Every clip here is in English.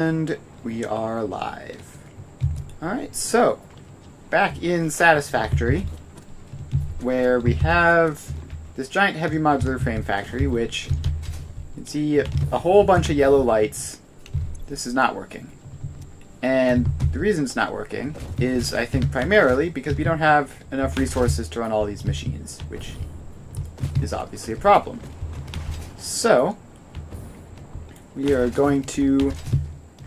And we are live. Alright, so back in Satisfactory, where we have this giant heavy modular frame factory, which you can see a whole bunch of yellow lights. This is not working. And the reason it's not working is, I think, primarily because we don't have enough resources to run all these machines, which is obviously a problem. So we are going to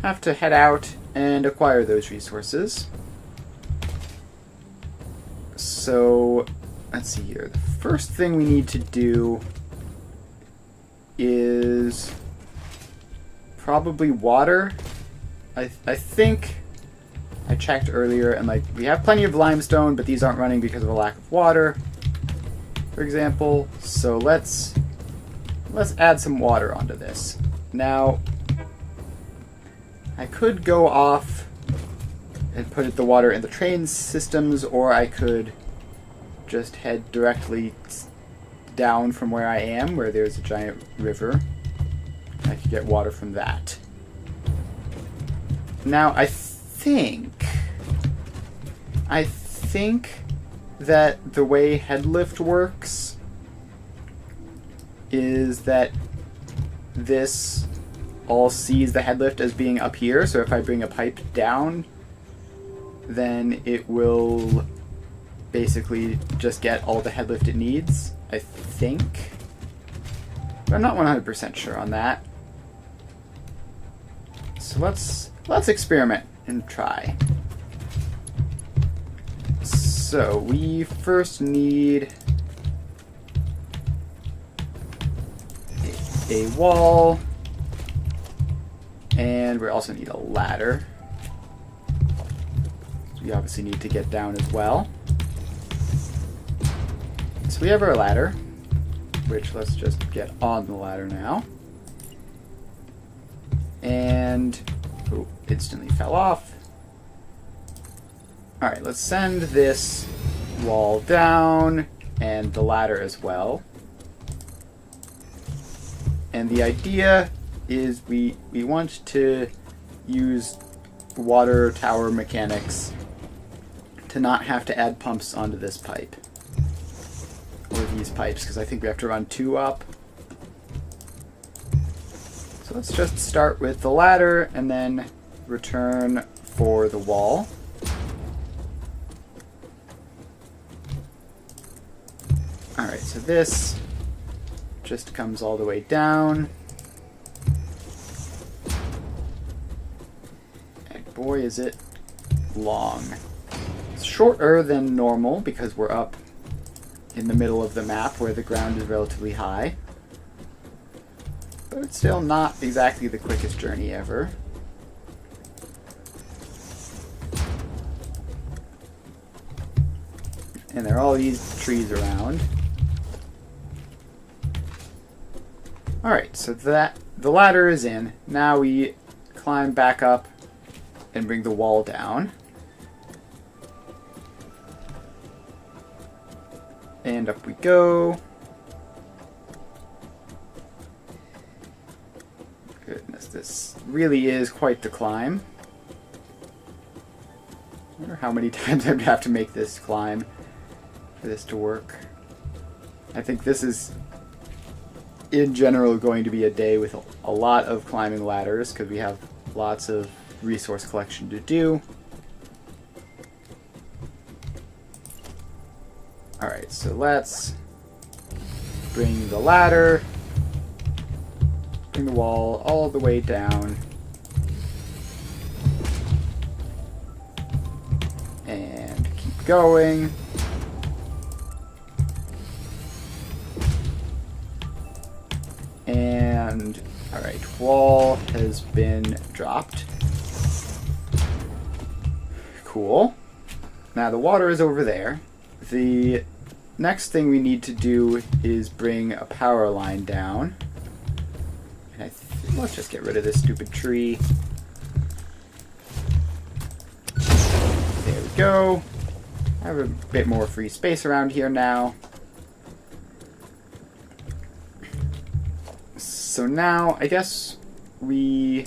have to head out and acquire those resources. So let's see here. The first thing we need to do is probably water. I think I checked earlier, and we have plenty of limestone, but these aren't running because of a lack of water, for example. So let's add some water onto this. Now, I could go off and put the water in the train systems, or I could just head directly down from where I am, where there's a giant river. I could get water from that. Now, I think that the way headlift works is that this all sees the headlift as being up here, so if I bring a pipe down, then it will basically just get all the headlift it needs, I think. But I'm not 100% sure on that. So let's experiment and try. So we first need a wall, and we also need a ladder. So we obviously need to get down as well. So we have our ladder, which let's just get on the ladder now. And oh, instantly fell off. Alright, let's send this wall down and the ladder as well. And the idea is we want to use water tower mechanics to not have to add pumps onto this pipe. Or these pipes, because I think we have to run two up. So let's just start with the ladder and then return for the wall. Alright, so this just comes all the way down. And boy, is it long. It's shorter than normal because we're up in the middle of the map where the ground is relatively high. But it's still not exactly the quickest journey ever. And there are all these trees around. Alright, so the ladder is in. Now we climb back up and bring the wall down. And up we go. Goodness, this really is quite the climb. I wonder how many times I'd have to make this climb for this to work. I think this is, in general, going to be a day with a lot of climbing ladders, because we have lots of resource collection to do. Alright, so let's bring the ladder, bring the wall all the way down, and keep going. And, alright, wall has been dropped. Cool. Now the water is over there. The next thing we need to do is bring a power line down. And let's just get rid of this stupid tree. There we go. I have a bit more free space around here now. So now, I guess we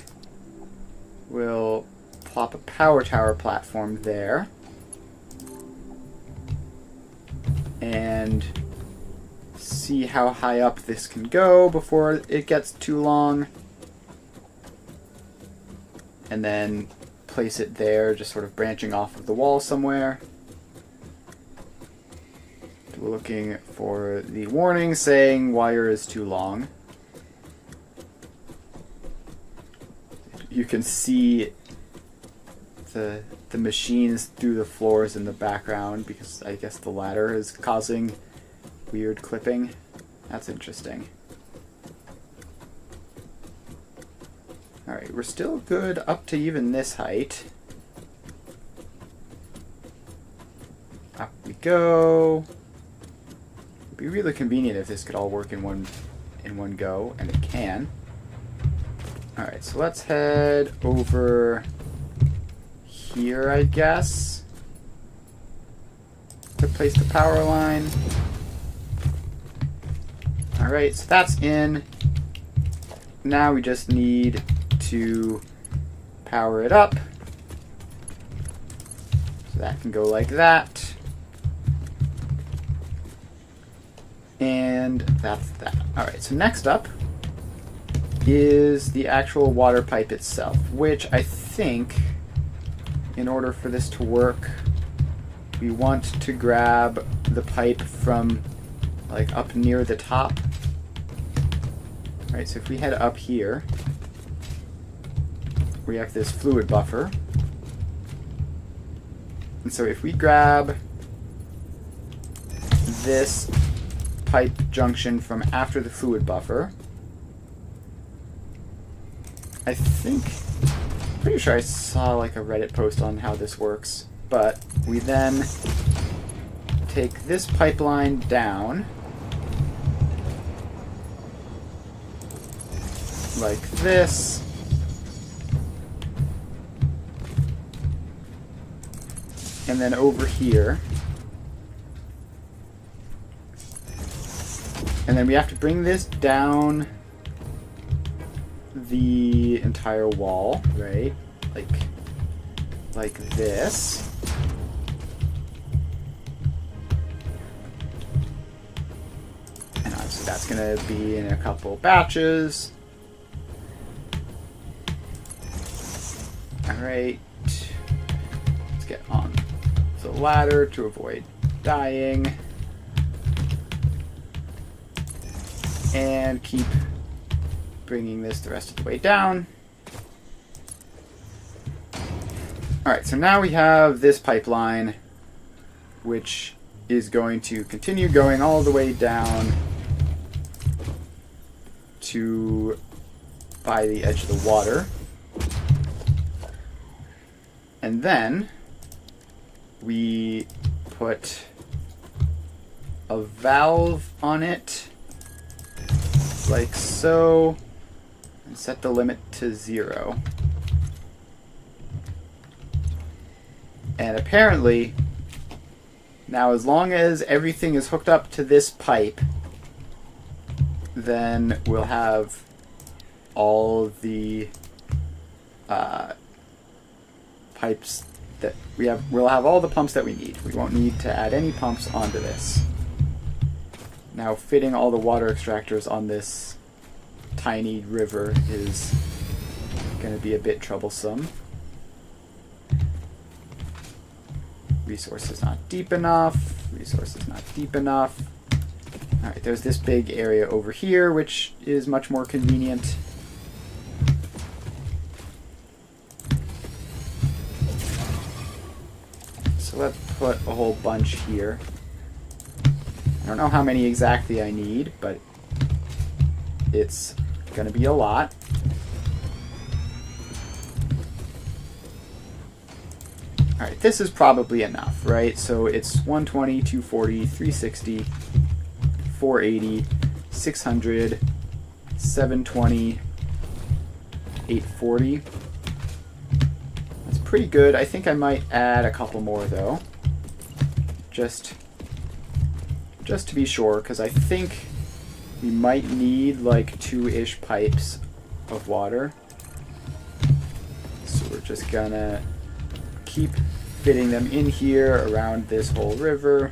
we'll plop a power tower platform there. And see how high up this can go before it gets too long. And then place it there, just sort of branching off of the wall somewhere. We're looking for the warning saying wire is too long. You can see the machines through the floors in the background because I guess the ladder is causing weird clipping. That's interesting. Alright, we're still good up to even this height. Up we go. It'd be really convenient if this could all work in one go, and it can. Alright, so let's head over here, I guess, to place the power line. Alright, so that's in. Now we just need to power it up. So that can go like that. And that's that. Alright, so next up is the actual water pipe itself, which I think, in order for this to work, we want to grab the pipe from like up near the top. Alright, so if we head up here, we have this fluid buffer. And so if we grab this pipe junction from after the fluid buffer, I think, pretty sure I saw like a Reddit post on how this works, but we then take this pipeline down like this, and then over here, and then we have to bring this down the entire wall, right? Like this. And obviously that's going to be in a couple batches. Alright. Let's get on the ladder to avoid dying. And keep bringing this the rest of the way down. Alright, so now we have this pipeline, which is going to continue going all the way down to by the edge of the water. And then we put a valve on it, like so, and set the limit to 0. And apparently, now as long as everything is hooked up to this pipe, then we'll have all the pipes that we have. We'll have all the pumps that we need. We won't need to add any pumps onto this. Now, fitting all the water extractors on this tiny river is going to be a bit troublesome. Resources not deep enough. Resources not deep enough. Alright, there's this big area over here, which is much more convenient. So let's put a whole bunch here. I don't know how many exactly I need, but it's going to be a lot. Alright, this is probably enough, right? So it's 120, 240, 360, 480, 600, 720, 840. That's pretty good. I think I might add a couple more, though. Just to be sure, because I think we might need like 2-ish pipes of water. So just gonna keep fitting them in here around this whole river.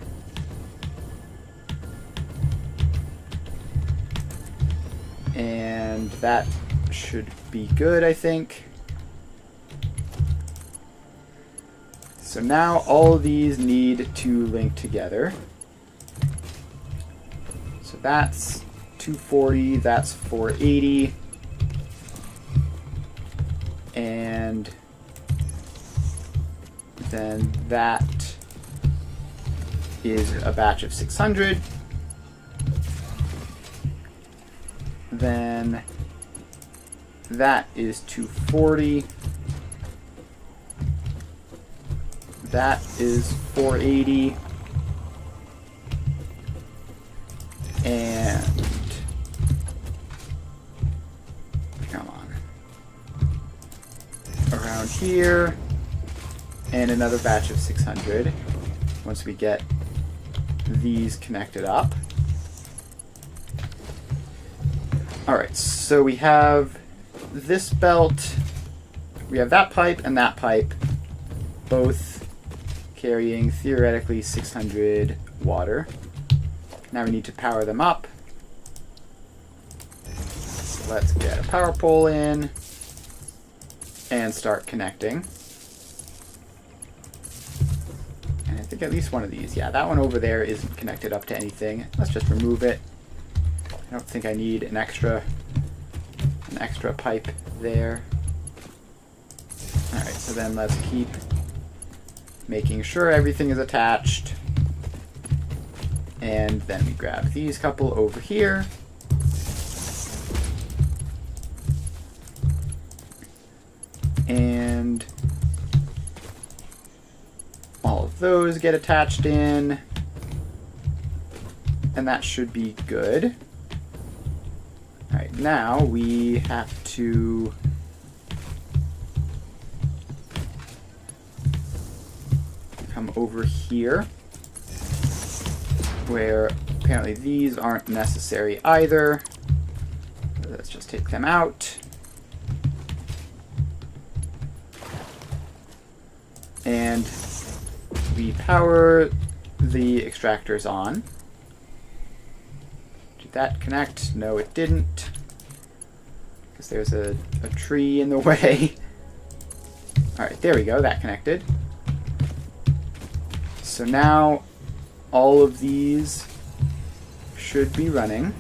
And that should be good, I think. So now all of these need to link together. So that's 240, that's 480. And then that is a batch of 600. Then that is 240. That is 480. And come on. Around here. And another batch of 600 once we get these connected up. Alright, so we have this belt, we have that pipe and that pipe, both carrying theoretically 600 water. Now we need to power them up. So let's get a power pole in and start connecting. And I think at least one of these, yeah, that one over there isn't connected up to anything. Let's just remove it. I don't think I need an extra pipe there. Alright, so then let's keep making sure everything is attached. And then we grab these couple over here. And all of those get attached in. And that should be good. Alright, now we have to come over here, where apparently these aren't necessary either. Let's just take them out. And we power the extractors on. Did that connect? No, it didn't. Because there's a tree in the way. Alright, there we go, that connected. So now all of these should be running.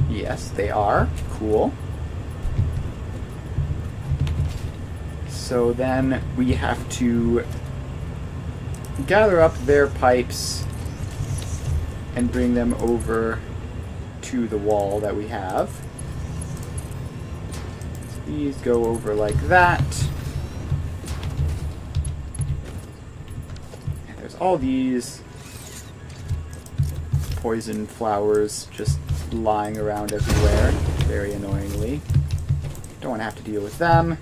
Yes, they are. Cool. So then we have to gather up their pipes and bring them over to the wall that we have. So these go over like that. And there's all these poison flowers just lying around everywhere, very annoyingly. Don't want to have to deal with them.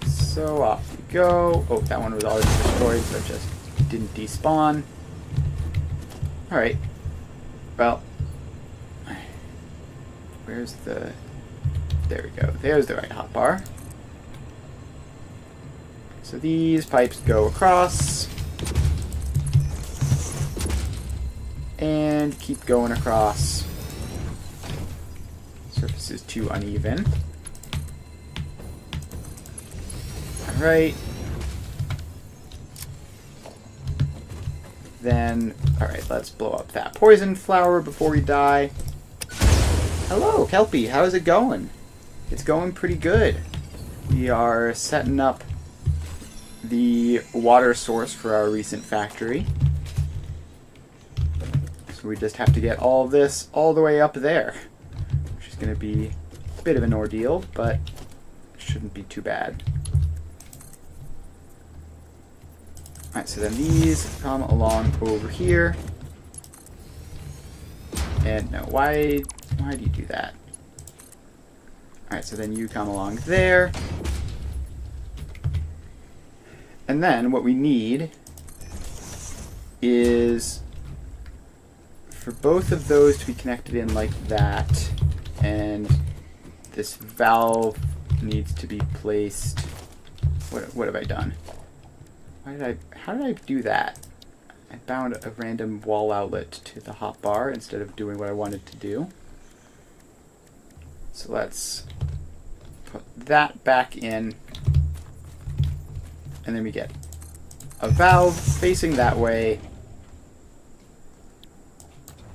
So off we go. Oh, that one was already destroyed, so it just didn't despawn. Alright. Well, where's the... There we go. There's the right hotbar. So these pipes go across. And keep going across. Surface is too uneven. Alright. Then, alright, let's blow up that poison flower before we die. Hello, Kelpie, how's it going? It's going pretty good. We are setting up the water source for our recent factory. So we just have to get all of this all the way up there, which is going to be a bit of an ordeal, but it shouldn't be too bad. Alright, so then these come along over here. And no, why do you do that? Alright, so then you come along there. And then what we need is for both of those to be connected in like that, and this valve needs to be placed. What have I done? How did I do that? I bound a random wall outlet to the hotbar instead of doing what I wanted to do. So let's put that back in, and then we get a valve facing that way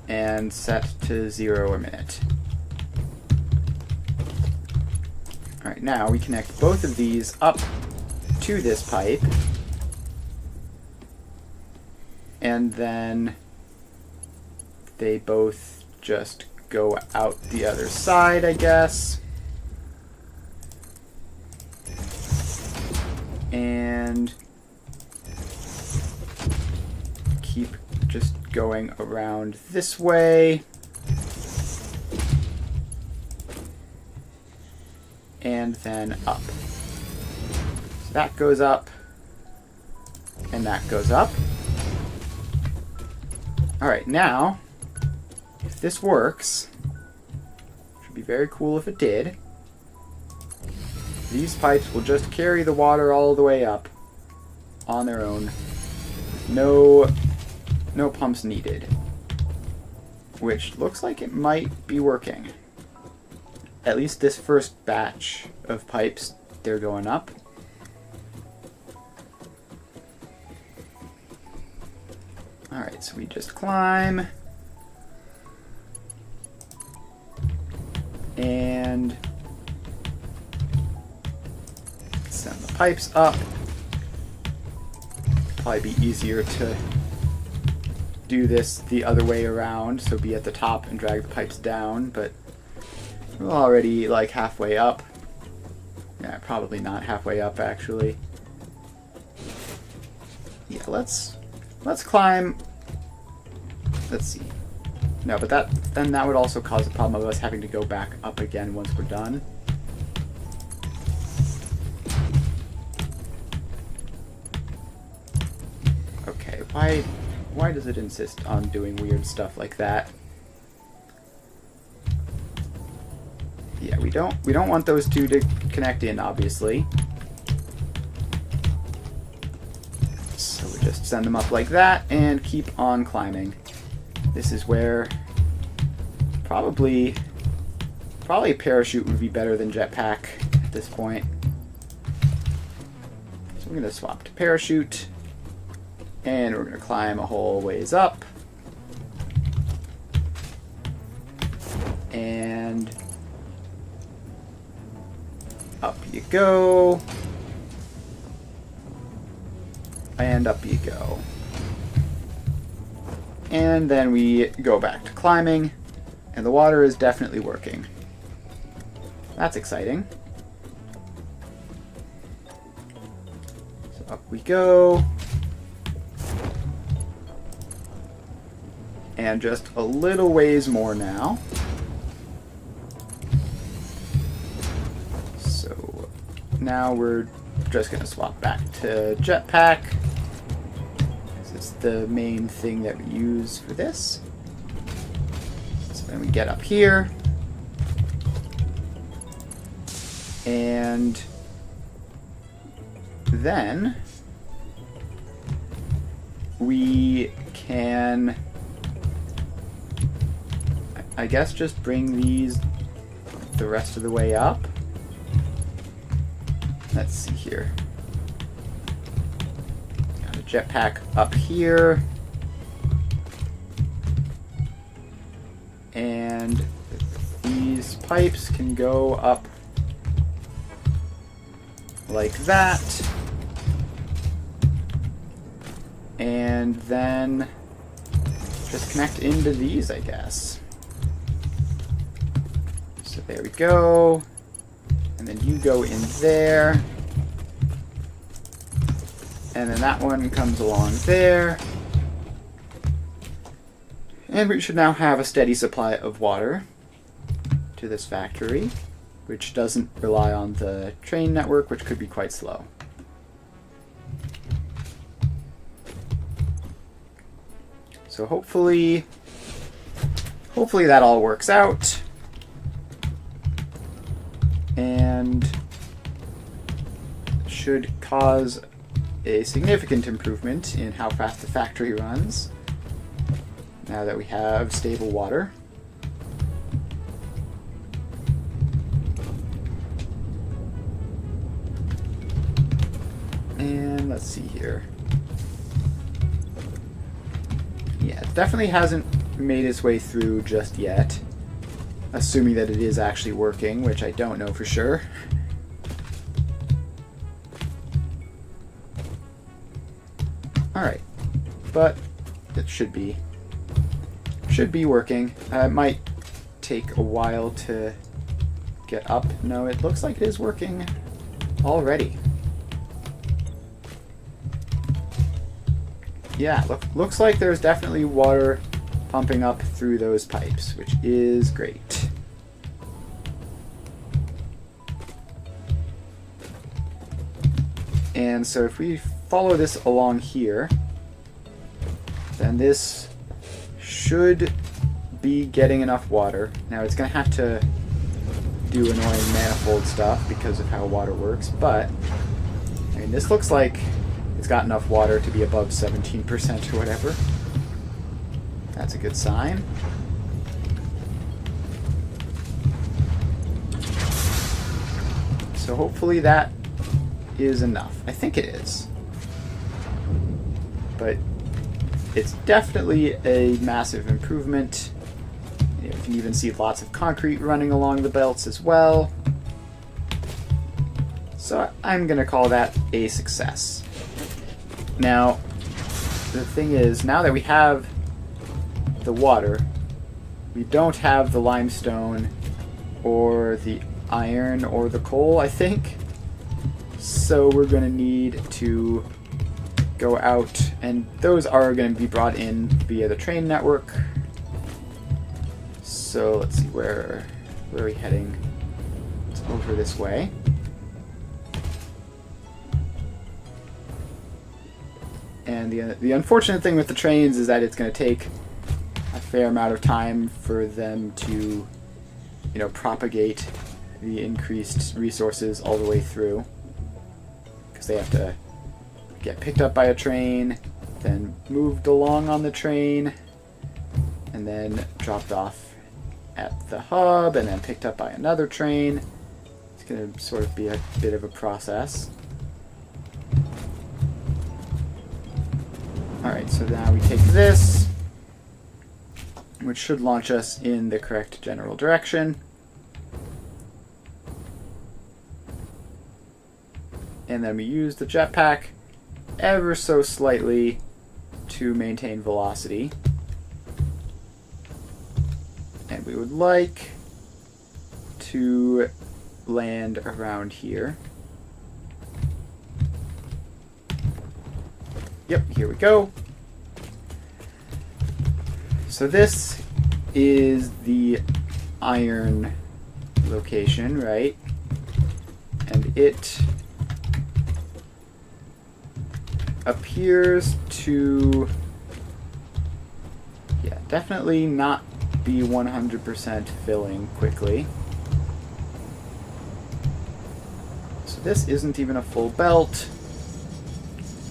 and set to 0 a minute. Alright, now we connect both of these up to this pipe, and then they both just go out the other side, I guess. And keep just going around this way. And then up. So that goes up, and that goes up. Alright, now, if this works, which would be very cool if it did, these pipes will just carry the water all the way up on their own. No pumps needed. Which looks like it might be working. At least this first batch of pipes, they're going up. Alright, so we just climb. And send the pipes up. Probably be easier to do this the other way around, so be at the top and drag the pipes down, but we're already like halfway up. Yeah, probably not halfway up actually. Yeah, let's climb. Let's see. No, but then that would also cause the problem of us having to go back up again once we're done. Okay, why does it insist on doing weird stuff like that? Yeah, we don't want those two to connect in, obviously. So we just send them up like that and keep on climbing. This is where probably a parachute would be better than jetpack at this point. So we're going to swap to parachute, and we're going to climb a whole ways up. And up you go. And up you go. And then we go back to climbing, and the water is definitely working. That's exciting. So up we go. And just a little ways more now. So now we're just going to swap back to jetpack. It's the main thing that we use for this. So then we get up here. And then we can, I guess, just bring these the rest of the way up. Let's see here. Got a jetpack up here. And these pipes can go up like that. And then just connect into these, I guess. So there we go. And then you go in there. And then that one comes along there. And we should now have a steady supply of water to this factory, which doesn't rely on the train network, which could be quite slow. So hopefully hopefully that all works out. And should cause a significant improvement in how fast the factory runs now that we have stable water. And let's see here. Yeah, it definitely hasn't made its way through just yet. Assuming that it is actually working, which I don't know for sure. Alright. But it should be working. It might take a while to get up. No, it looks like it is working already. Yeah, looks like there's definitely water pumping up through those pipes, which is great. And so if we follow this along here, then this should be getting enough water. Now it's going to have to do annoying manifold stuff because of how water works, but I mean, this looks like it's got enough water to be above 17% or whatever. That's a good sign. So hopefully that is enough. I think it is. But it's definitely a massive improvement. You can even see lots of concrete running along the belts as well. So I'm going to call that a success. Now, the thing is, now that we have the water, we don't have the limestone or the iron or the coal, I think. So we're going to need to go out, and those are going to be brought in via the train network. So let's see, where are we heading? It's over this way. And the unfortunate thing with the trains is that it's going to take a fair amount of time for them to, propagate the increased resources all the way through. Because they have to get picked up by a train, then moved along on the train, and then dropped off at the hub, and then picked up by another train. It's going to sort of be a bit of a process. Alright, so now we take this, which should launch us in the correct general direction. And then we use the jetpack ever so slightly to maintain velocity. And we would like to land around here. Yep, here we go. So this is the iron location, right? And it appears to, definitely not be 100% filling quickly. So this isn't even a full belt.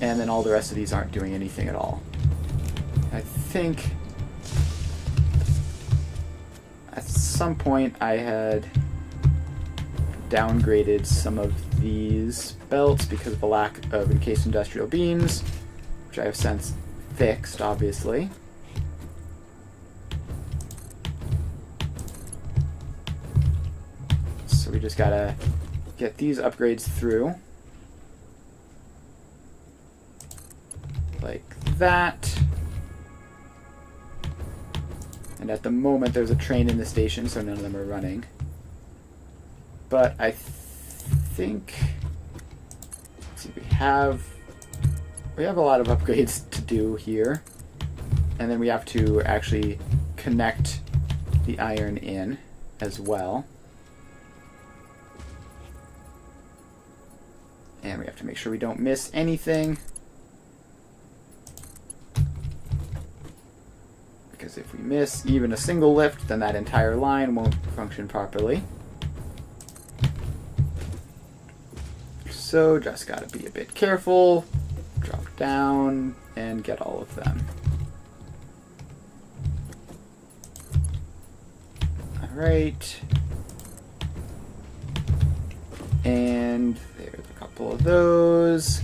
And then all the rest of these aren't doing anything at all. I think at some point I had downgraded some of these belts because of the lack of encased industrial beams, which I have since fixed, obviously. So we just gotta get these upgrades through. Like that. And at the moment there's a train in the station, so none of them are running. But I think, let's see, we have a lot of upgrades to do here. And then we have to actually connect the iron in as well. And we have to make sure we don't miss anything. Because because if we miss even a single lift, then that entire line won't function properly. So just gotta be a bit careful, drop down, and get all of them. Alright. And there's a couple of those.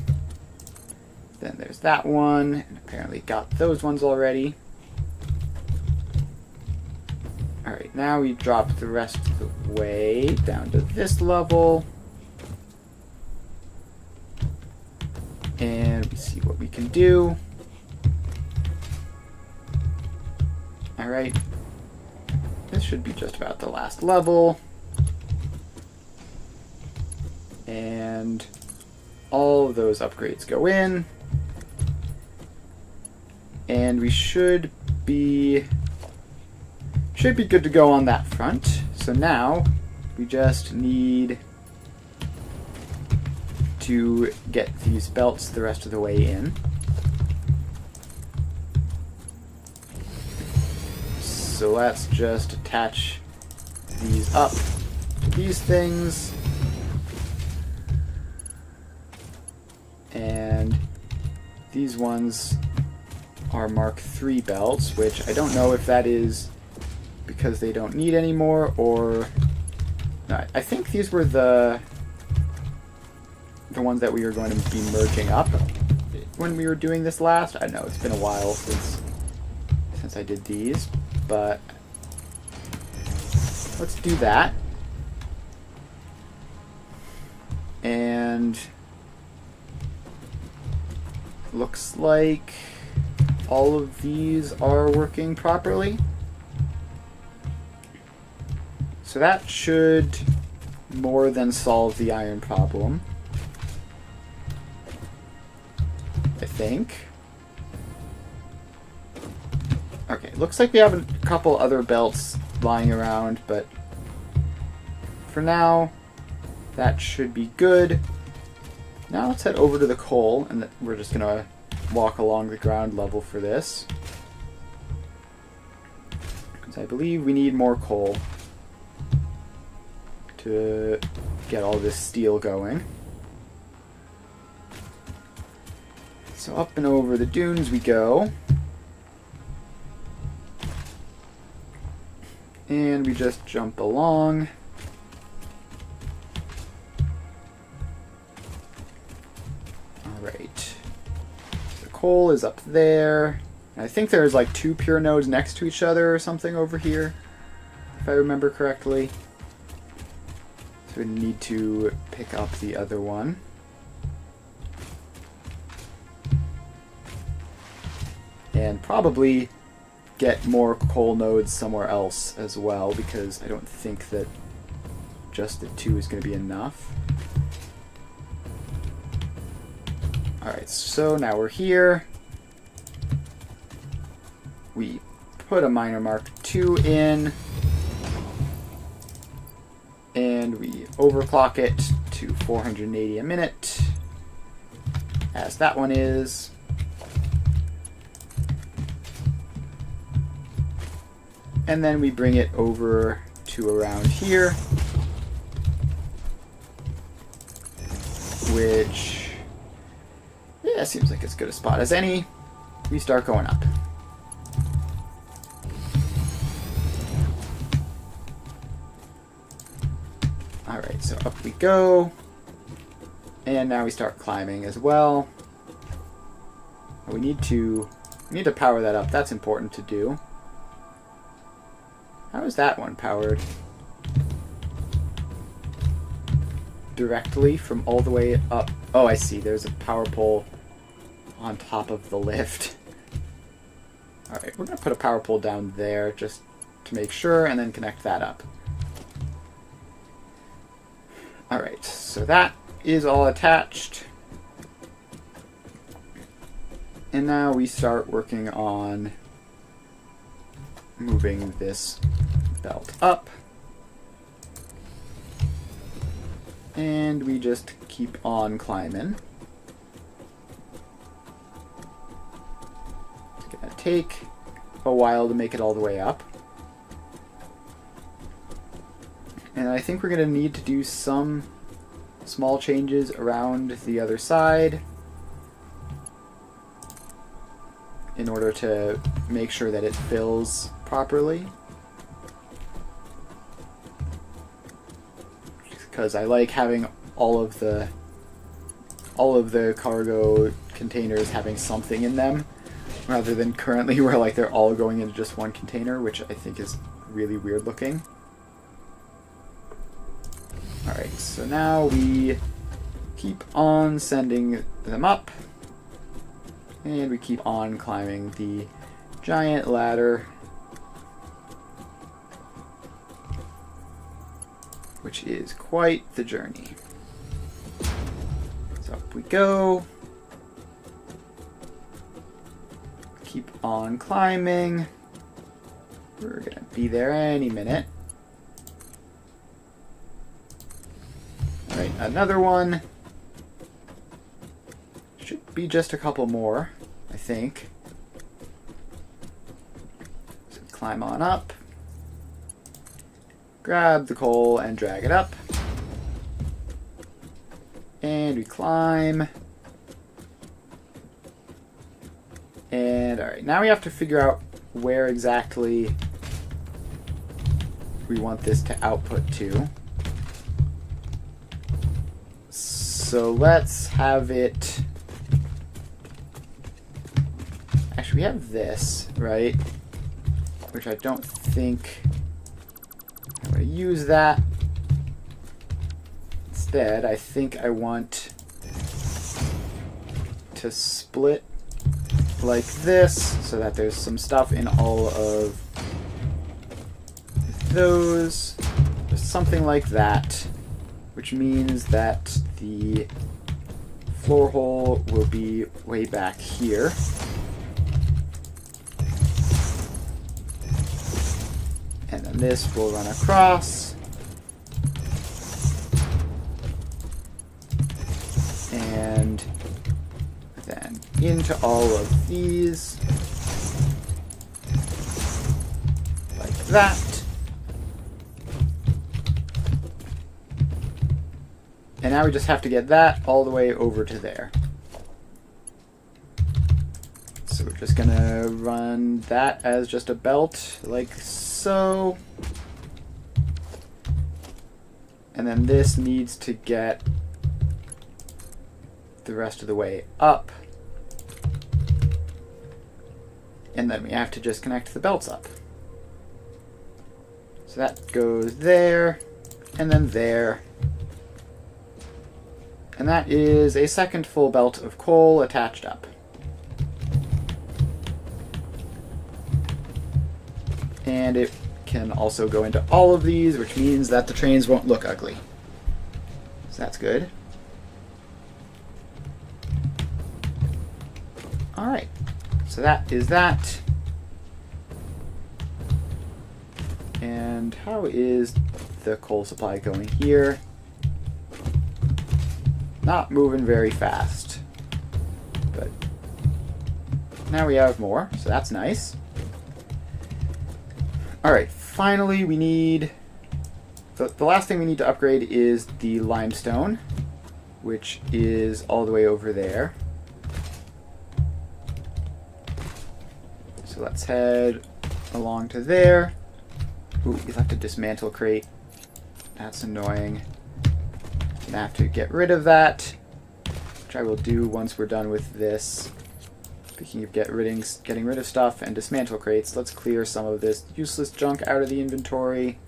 Then there's that one, and apparently got those ones already. Alright, now we drop the rest of the way down to this level. And we see what we can do. Alright. This should be just about the last level. And all of those upgrades go in. And we should be good to go on that front. So now we just need to get these belts the rest of the way in. So let's just attach these up to these things. And these ones are Mark III belts, which I don't know if that is because they don't need any more, or... No, I think these were the ones that we were going to be merging up when we were doing this last. I know it's been a while since I did these, but let's do that. And looks like all of these are working properly. So that should more than solve the iron problem, I think. Okay, looks like we have a couple other belts lying around, but for now, that should be good. Now let's head over to the coal, and we're just going to walk along the ground level for this. Because I believe we need more coal to get all this steel going. So up and over the dunes we go. And we just jump along. Alright. The coal is up there. And I think there's like 2 pure nodes next to each other or something over here, if I remember correctly. So we need to pick up the other one. And probably get more coal nodes somewhere else as well, because I don't think that just the 2 is going to be enough. Alright, so now we're here. We put a miner Mark II in, and we overclock it to 480 a minute, as that one is. And then we bring it over to around here, which, yeah, seems like as good a spot as any. We start going up. Alright, so up we go. And now we start climbing as well. We need to power that up. That's important to do. How is that one powered? Directly from all the way up. Oh, I see. There's a power pole on top of the lift. Alright, we're going to put a power pole down there just to make sure, and then connect that up. Alright, so that is all attached. And now we start working on moving this belt up. And we just keep on climbing. It's gonna take a while to make it all the way up. And I think we're going to need to do some small changes around the other side in order to make sure that it fills properly. Because I like having all of the cargo containers having something in them, rather than currently where like they're all going into just one container, which I think is really weird looking. Alright, so now we keep on sending them up, and we keep on climbing the giant ladder, which is quite the journey. So up we go. Keep on climbing. We're gonna be there any minute. Alright, another one. Should be just a couple more, I think. So climb on up. Grab the coal and drag it up. And we climb. And alright, now we have to figure out where exactly we want this to output to. So let's have it... Actually, we have this, right? Which I don't think... I'm going to use that. Instead, I think I want to split like this so that there's some stuff in all of those. Something like that. Which means that the floor hole will be way back here. And then this will run across. And then into all of these. Like that. And now we just have to get that all the way over to there. So we're just gonna run that as just a belt, like so. And then this needs to get the rest of the way up. And then we have to just connect the belts up. So that goes there, and then there. And that is a second full belt of coal attached up. And it can also go into all of these, which means that the trains won't look ugly. So that's good. Alright, so that is that. And how is the coal supply going here? Not moving very fast. But now we have more, so that's nice. Alright, finally we need... The last thing we need to upgrade is the limestone, which is all the way over there. So let's head along to there. Ooh, we left a dismantle crate. That's annoying. Gonna have to get rid of that, which I will do once we're done with this. Speaking of getting rid of stuff and dismantle crates, let's clear some of this useless junk out of the inventory.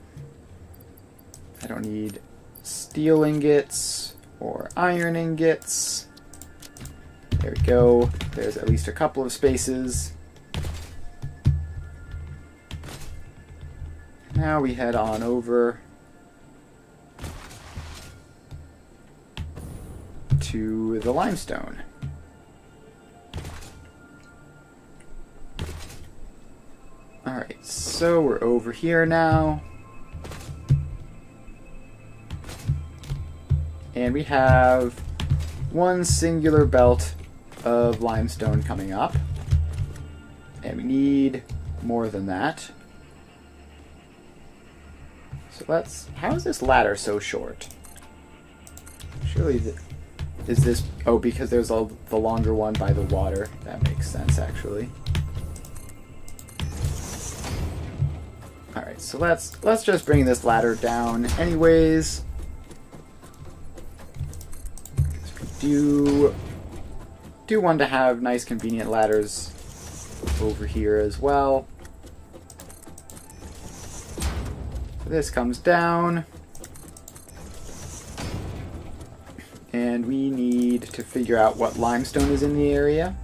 I don't need steel ingots or iron ingots. There we go. There's at least a couple of spaces. Now we head on over to the limestone. Alright, so we're over here now. And we have one singular belt of limestone coming up. And we need more than that. So let's... How is this ladder so short? Surely... Is this... Oh, because there's the longer one by the water. That makes sense, actually. Alright, so let's just bring this ladder down anyways. We do want to have nice convenient ladders over here as well. So this comes down. And we need to figure out what limestone is in the area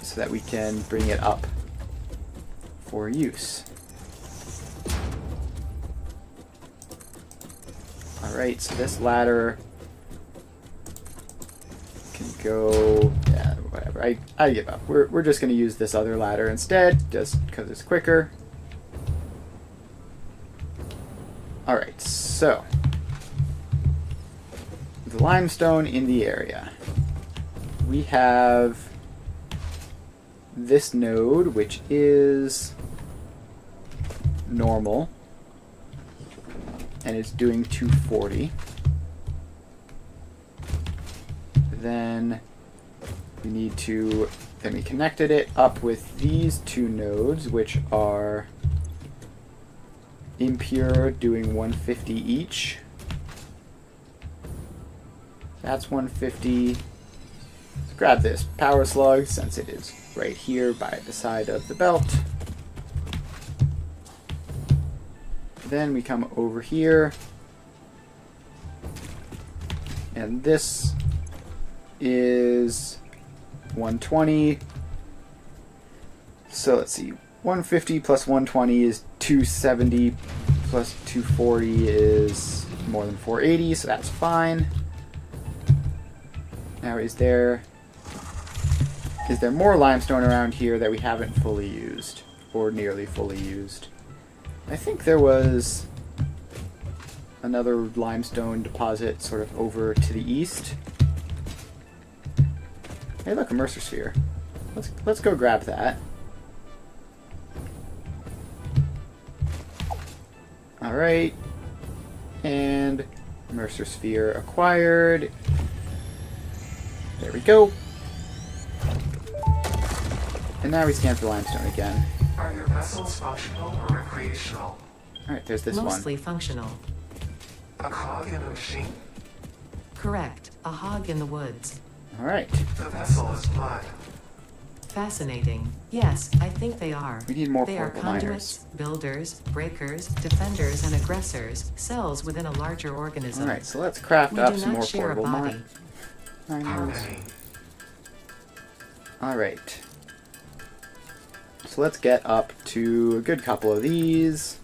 so that we can bring it up for use. Alright, so this ladder can go... Yeah, whatever. I give up. We're just going to use this other ladder instead, just because it's quicker. Alright, so... the limestone in the area. We have this node, which is normal, and it's doing 240. Then we need to, then we connected it up with these two nodes, which are impure, doing 150 each. That's 150. Let's grab this power slug since it is right here by the side of the belt. Then we come over here. And this is 120. So let's see. 150 plus 120 is 270 plus 240 is more than 480, so that's fine. Now, is there more limestone around here that we haven't fully used, or nearly fully used? I think there was another limestone deposit sort of over to the east. Hey, look, a Mercer sphere. Let's go grab that. All right, and Mercer sphere acquired. There we go. And now we scan for limestone again. Are your vessels functional or recreational? Alright, there's this one. Mostly functional. A cog in a machine? Correct. A hog in the woods. Alright. The vessel is blood. Fascinating. Yes, I think they are. We need more They are portable conduits, miners. builders, breakers, defenders, and aggressors, cells within a larger organism. Alright, so let's craft We up do some not more share a portable body. miners. Harmony. Alright. So let's get up to a good couple of these.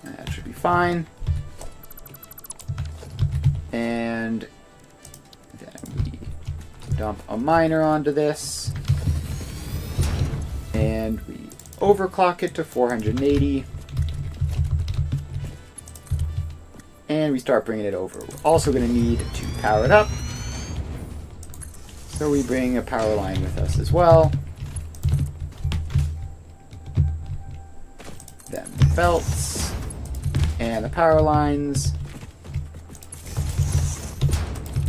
That should be fine. And then we dump a miner onto this. And we overclock it to 480. And we start bringing it over. We're also going to need to power it up. So we bring a power line with us as well. Then the belts and the power lines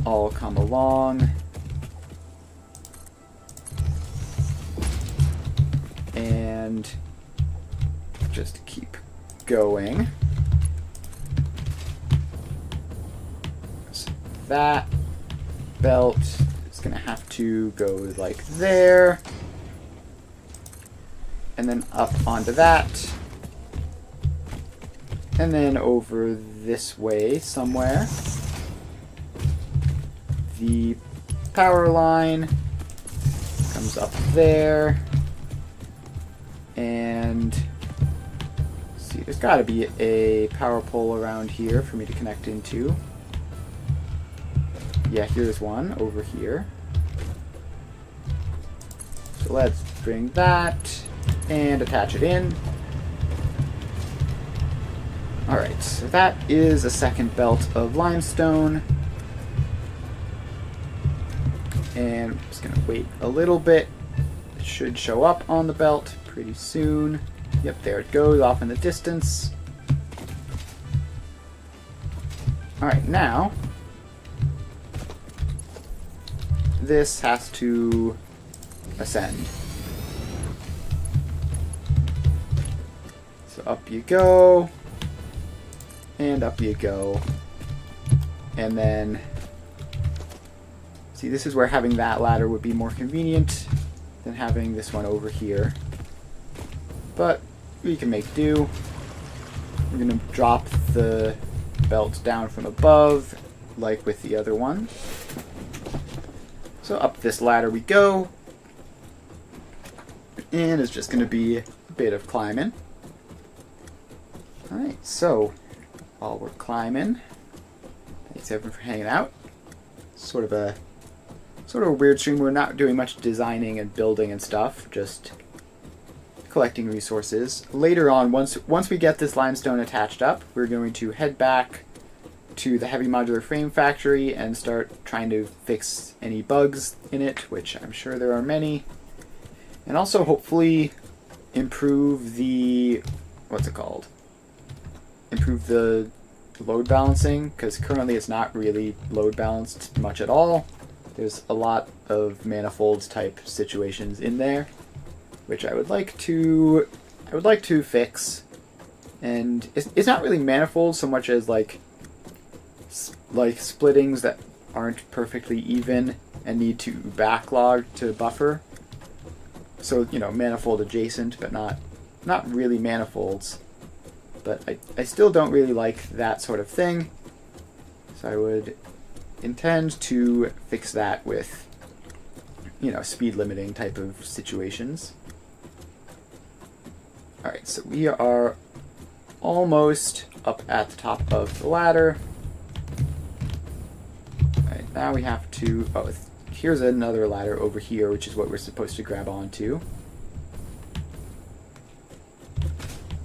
all come along. And just keep going. So that belt is going to have to go like there. And then up onto that. And then over this way somewhere. The power line comes up there. And let's see, there's got to be a power pole around here for me to connect into. Yeah, here's one over here. So let's bring that and attach it in. Alright, so that is a second belt of limestone. And I'm just going to wait a little bit. It should show up on the belt pretty soon. Yep, there it goes off in the distance. Alright, now this has to ascend. So up you go, and up you go. And then, see, this is where having that ladder would be more convenient than having this one over here. But we can make do. We're going to drop the belt down from above, like with the other one. So up this ladder we go. And it's just going to be a bit of climbing. Alright, so while we're climbing, thanks everyone for hanging out. Sort of a weird stream. We're not doing much designing and building and stuff, just collecting resources. Later on, once we get this limestone attached up, we're going to head back to the heavy modular frame factory and start trying to fix any bugs in it, which I'm sure there are many. And also hopefully improve the, improve the load balancing, because currently it's not really load balanced much at all. There's a lot of manifolds type situations in there, which I would like to fix. And it's not really manifolds so much as like splittings that aren't perfectly even and need to backlog to buffer. So, you know, manifold adjacent, but not really manifolds. But I still don't really like that sort of thing. So I would intend to fix that with, you know, speed limiting type of situations. Alright, so we are almost up at the top of the ladder. Alright, now we have to... Oh, here's another ladder over here, which is what we're supposed to grab onto.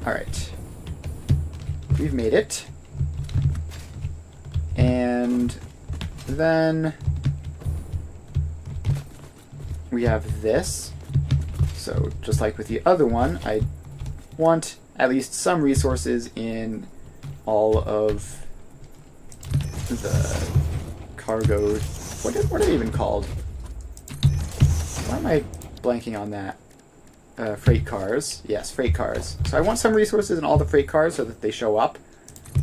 Alright. We've made it. And then we have this. So just like with the other one, I want at least some resources in all of the cargo. What are they even called? Why am I blanking on that? Freight cars. Yes, freight cars. So I want some resources in all the freight cars so that they show up.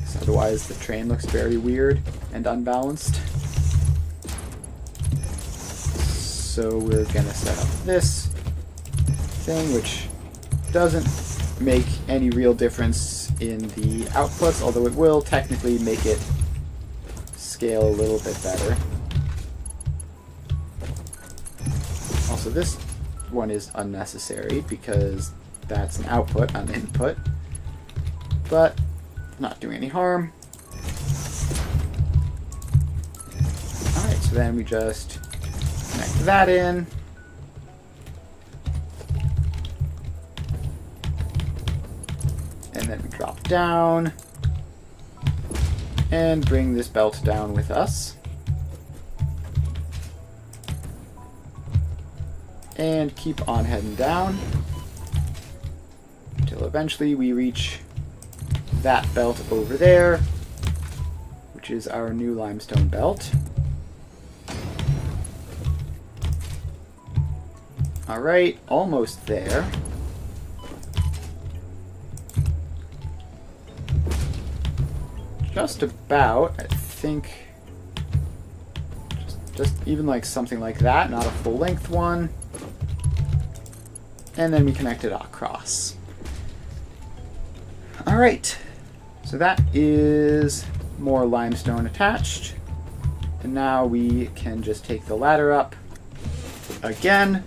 So otherwise the train looks very weird and unbalanced. So we're gonna set up this thing, which doesn't make any real difference in the outputs, although it will technically make it scale a little bit better. Also, this one is unnecessary because that's an output, not an input, but not doing any harm. Alright, so then we just connect that in. And then we drop down and bring this belt down with us. And keep on heading down until eventually we reach that belt over there, which is our new limestone belt. Alright, almost there. Just about, I think. Just even like something like that, not a full length one. And then we connect it across. Alright, so that is more limestone attached. And now we can just take the ladder up again.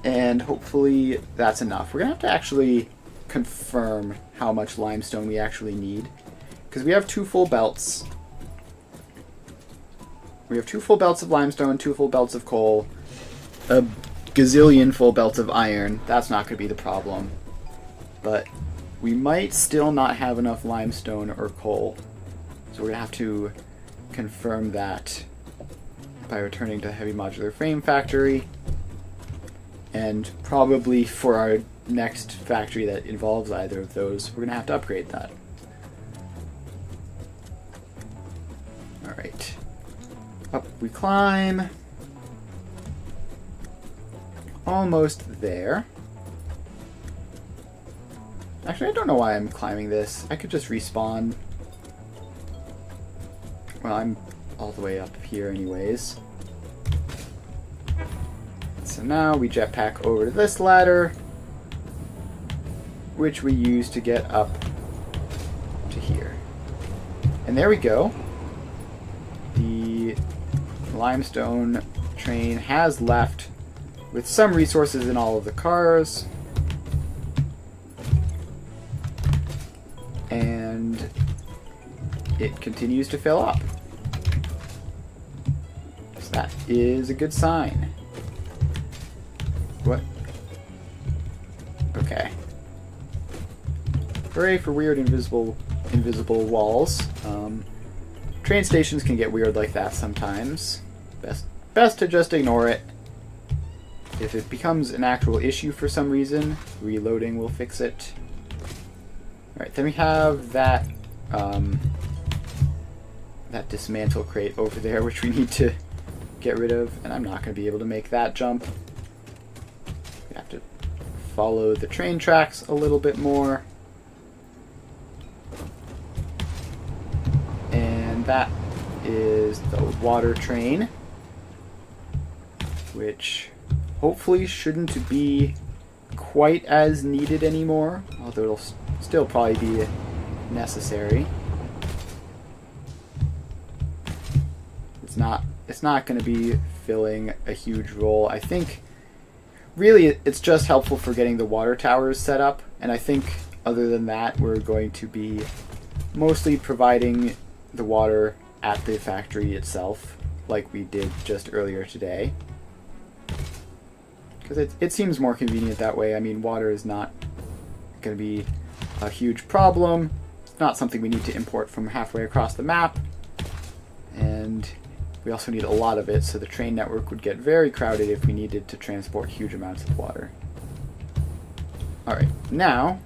And hopefully that's enough. We're going to have to actually confirm how much limestone we actually need. Because we have 2 full belts. We have 2 full belts of limestone, 2 full belts of coal, a gazillion full belts of iron. That's not going to be the problem. But we might still not have enough limestone or coal. So we're going to have to confirm that by returning to the heavy modular frame factory. And probably for our next factory that involves either of those, we're going to have to upgrade that. Alright. Up we climb. Almost there. Actually, I don't know why I'm climbing this. I could just respawn. Well, I'm all the way up here anyways. So now we jetpack over to this ladder, which we use to get up to here. And there we go. The limestone train has left with some resources in all of the cars. And it continues to fill up. So that is a good sign. What? Okay. Hooray for weird invisible walls. Train stations can get weird like that sometimes. Best to just ignore it. If it becomes an actual issue for some reason, reloading will fix it. Alright, then we have that that dismantle crate over there, which we need to get rid of, and I'm not going to be able to make that jump. We have to follow the train tracks a little bit more. And that is the water train, which hopefully shouldn't be quite as needed anymore, although it'll still probably be necessary. It's not going to be filling a huge role. I think really it's just helpful for getting the water towers set up, and I think other than that we're going to be mostly providing the water at the factory itself, like we did just earlier today. Because it seems more convenient that way. I mean, water is not going to be a huge problem. It's not something we need to import from halfway across the map. And we also need a lot of it, so the train network would get very crowded if we needed to transport huge amounts of water. Alright, now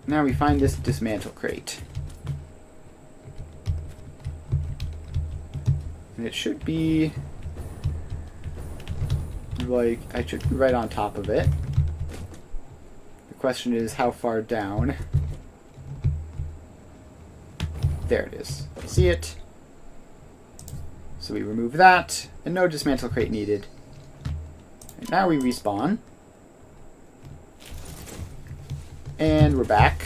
we find this dismantle crate. And it should be like, I should be right on top of it. The question is how far down. There it is. See it? So we remove that, and no dismantle crate needed. And now we respawn. And we're back.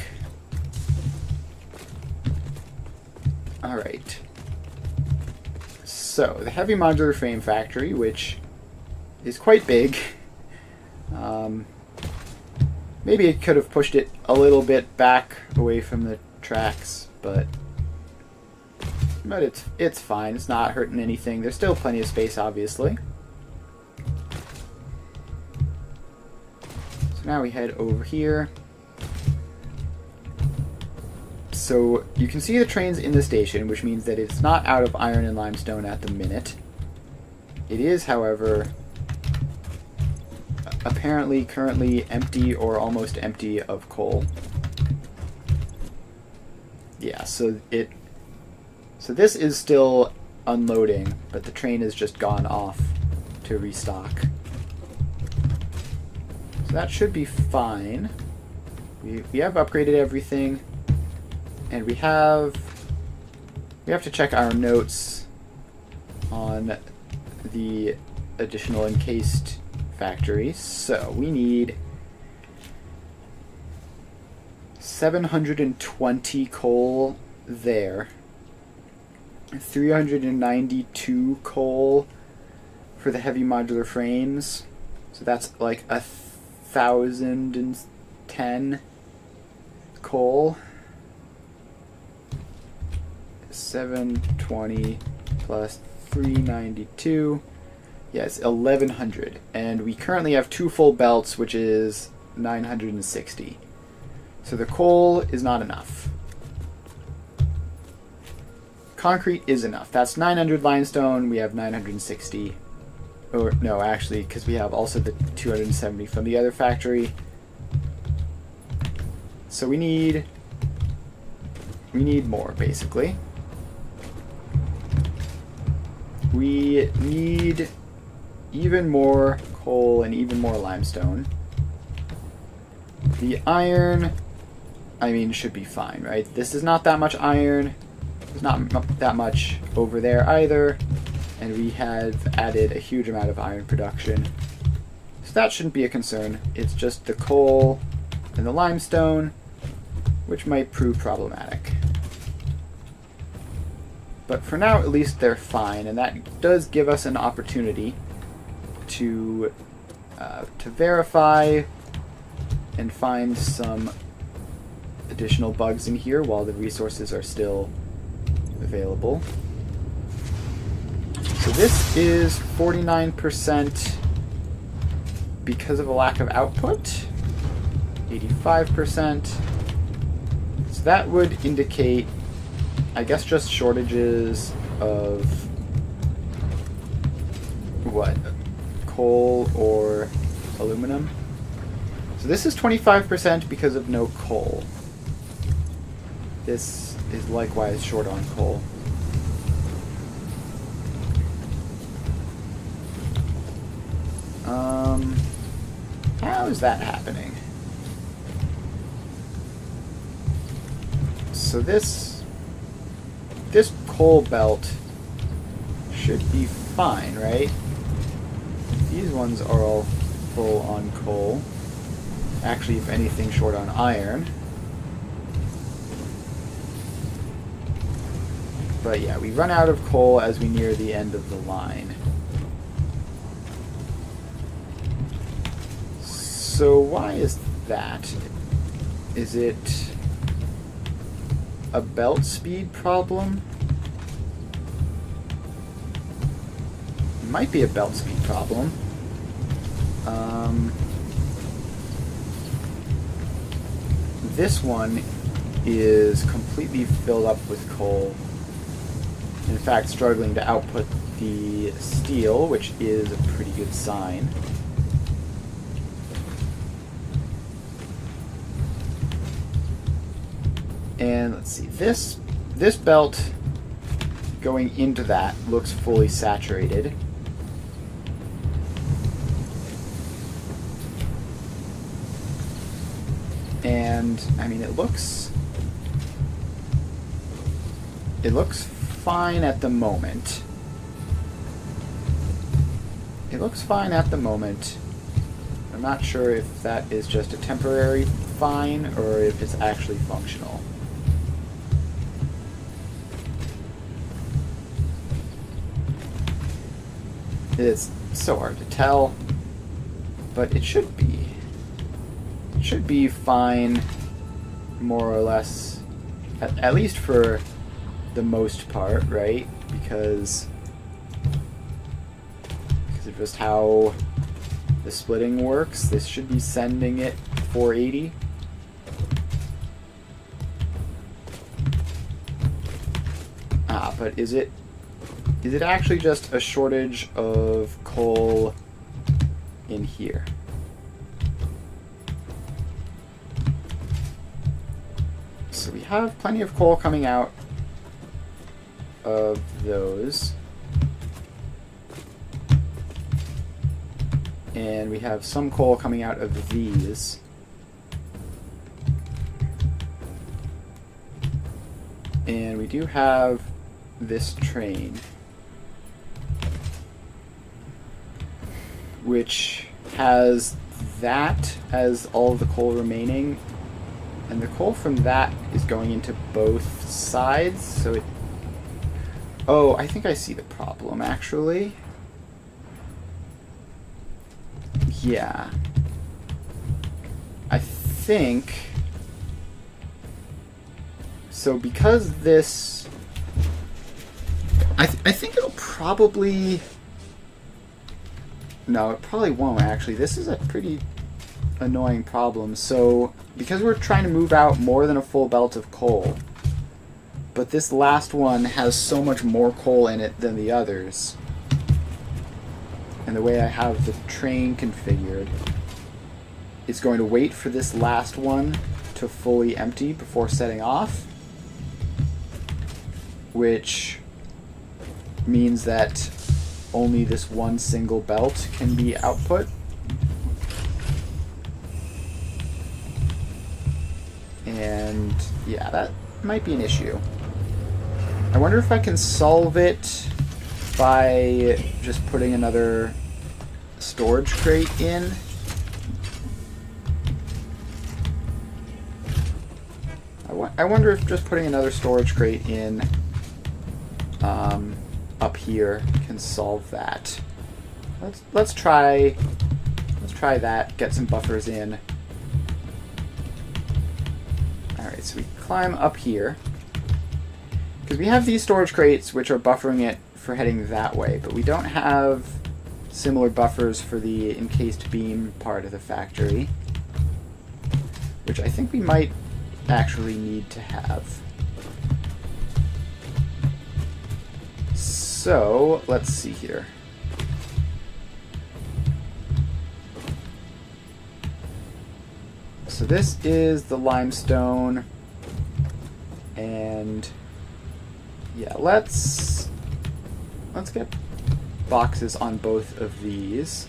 Alright. So, the heavy modular frame factory, which is quite big. Maybe it could have pushed it a little bit back away from the tracks, but it's fine. It's not hurting anything. There's still plenty of space, obviously. So now we head over here. So you can see the trains in the station, which means that it's not out of iron and limestone at the minute. It is, however, apparently currently empty or almost empty of coal. Yeah, so this is still unloading, but the train has just gone off to restock. So that should be fine. We have upgraded everything, and we have to check our notes on the additional encased factory. So we need 720 coal there, 392 coal for the heavy modular frames, so that's like 1,010 coal. 720 plus 392, yes, 1,100, and we currently have 2 full belts, which is 960. So the coal is not enough. concrete is enough. That's 900 limestone. We have 960. Or, no, actually, because we have also the 270 from the other factory. So we need more, basically. We need even more coal and even more limestone. The iron, I mean, should be fine, right? This is not that much iron. There's not that much over there either. And we have added a huge amount of iron production. So that shouldn't be a concern. It's just the coal and the limestone, which might prove problematic. But for now, at least they're fine, and that does give us an opportunity to verify and find some additional bugs in here while the resources are still available. So this is 49% because of a lack of output, 85%. So that would indicate, I guess, just shortages of what? Coal or aluminum? So this is 25% because of no coal. This is likewise short on coal. How is that happening? So this coal belt should be fine, right? These ones are all full on coal. Actually, if anything, short on iron. But yeah, we run out of coal as we near the end of the line. So why is that? Is it a belt speed problem? It might be a belt speed problem. This one is completely filled up with coal. In fact, struggling to output the steel, which is a pretty good sign. And let's see, this belt going into that looks fully saturated. And I mean, it looks fine at the moment. It looks fine at the moment. I'm not sure if that is just a temporary fine or if it's actually functional. It's so hard to tell, but it should be. It should be fine, more or less, at least for the most part, right? Because of just how the splitting works, this should be sending it 480. But is it actually just a shortage of coal in here? So we have plenty of coal coming out of those. And we have some coal coming out of these. And we do have this train, which has that as all of the coal remaining, and the coal from that is going into both sides, so it... Oh, I think I see the problem, actually. Yeah. I think... So because this... I think it'll probably... No, it probably won't, actually. This is a pretty annoying problem. So, because we're trying to move out more than a full belt of coal, but this last one has so much more coal in it than the others. And the way I have the train configured, it's going to wait for this last one to fully empty before setting off, which means that only this one single belt can be output. And yeah, that might be an issue. I wonder if I can solve it by just putting another storage crate in. I wonder if just putting another storage crate in up here can solve that. Let's try that. Get some buffers in. All right, so we climb up here because we have these storage crates which are buffering it for heading that way, but we don't have similar buffers for the encased beam part of the factory, which I think we might actually need to have. So let's see here. So this is the limestone, and yeah, let's get boxes on both of these.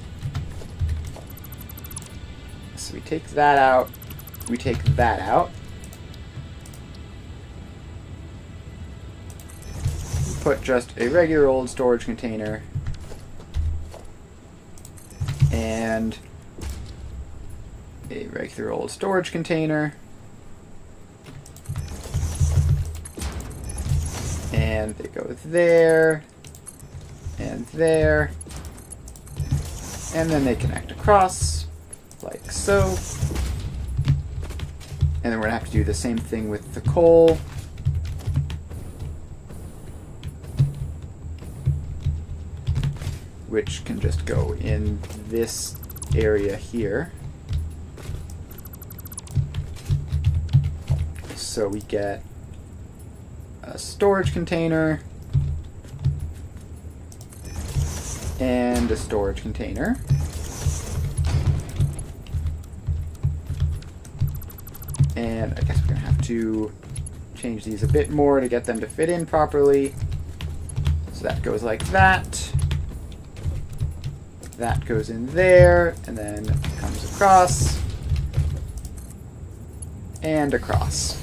So we take that out, we take that out. Put just a regular old storage container and a regular old storage container, and they go there and there, and then they connect across like so. And then we're gonna have to do the same thing with the coal. Which can just go in this area here. So we get a storage container and a storage container. And I guess we're going to have to change these a bit more to get them to fit in properly. So that goes like that. That goes in there, and then comes across, and across.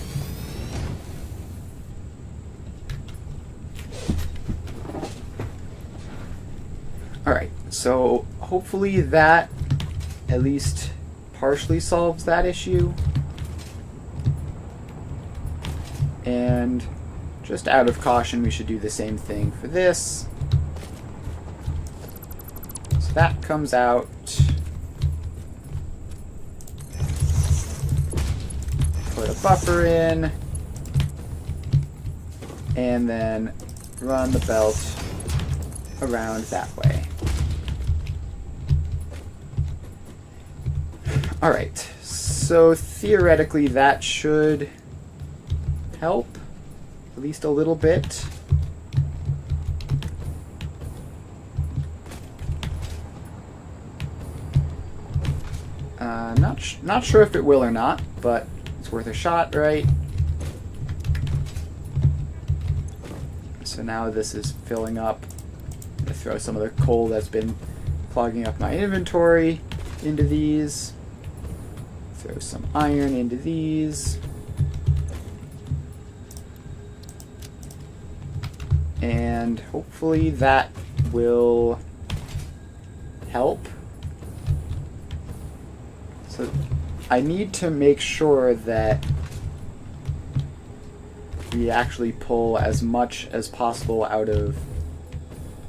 Alright, so hopefully that at least partially solves that issue. And just out of caution, we should do the same thing for this. That comes out. Put a buffer in. And then run the belt around that way. Alright, so theoretically that should help at least a little bit. Not sure if it will or not, but it's worth a shot, right? So now this is filling up. I'm gonna throw some of the coal that's been clogging up my inventory into these. Throw some iron into these. And hopefully that will help. So I need to make sure that we actually pull as much as possible out of